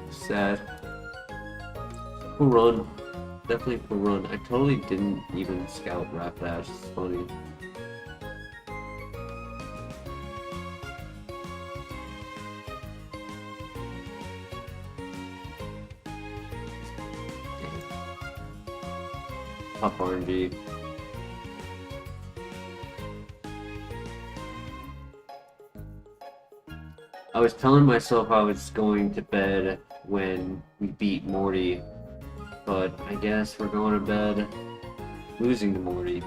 Sad. Cool run. Definitely cool run. I totally didn't even scout Rapidash. It's funny. Pop RNG. I was telling myself I was going to bed when we beat Morty, but I guess we're going to bed losing to Morty.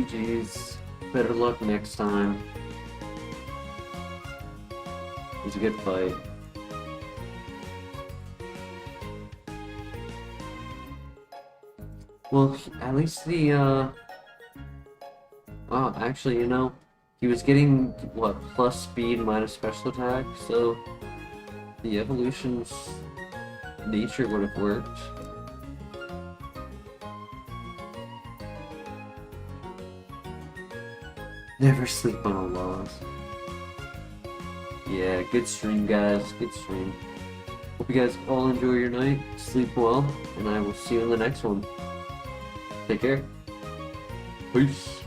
GG's. Better luck next time. It was a good fight. Well, at least the, oh, actually, you know, he was getting, what, plus speed minus special attack, so the evolution's nature would have worked. Never sleep on a loss. Yeah, good stream, guys. Good stream. Hope you guys all enjoy your night. Sleep well, and I will see you in the next one. Take care. Peace.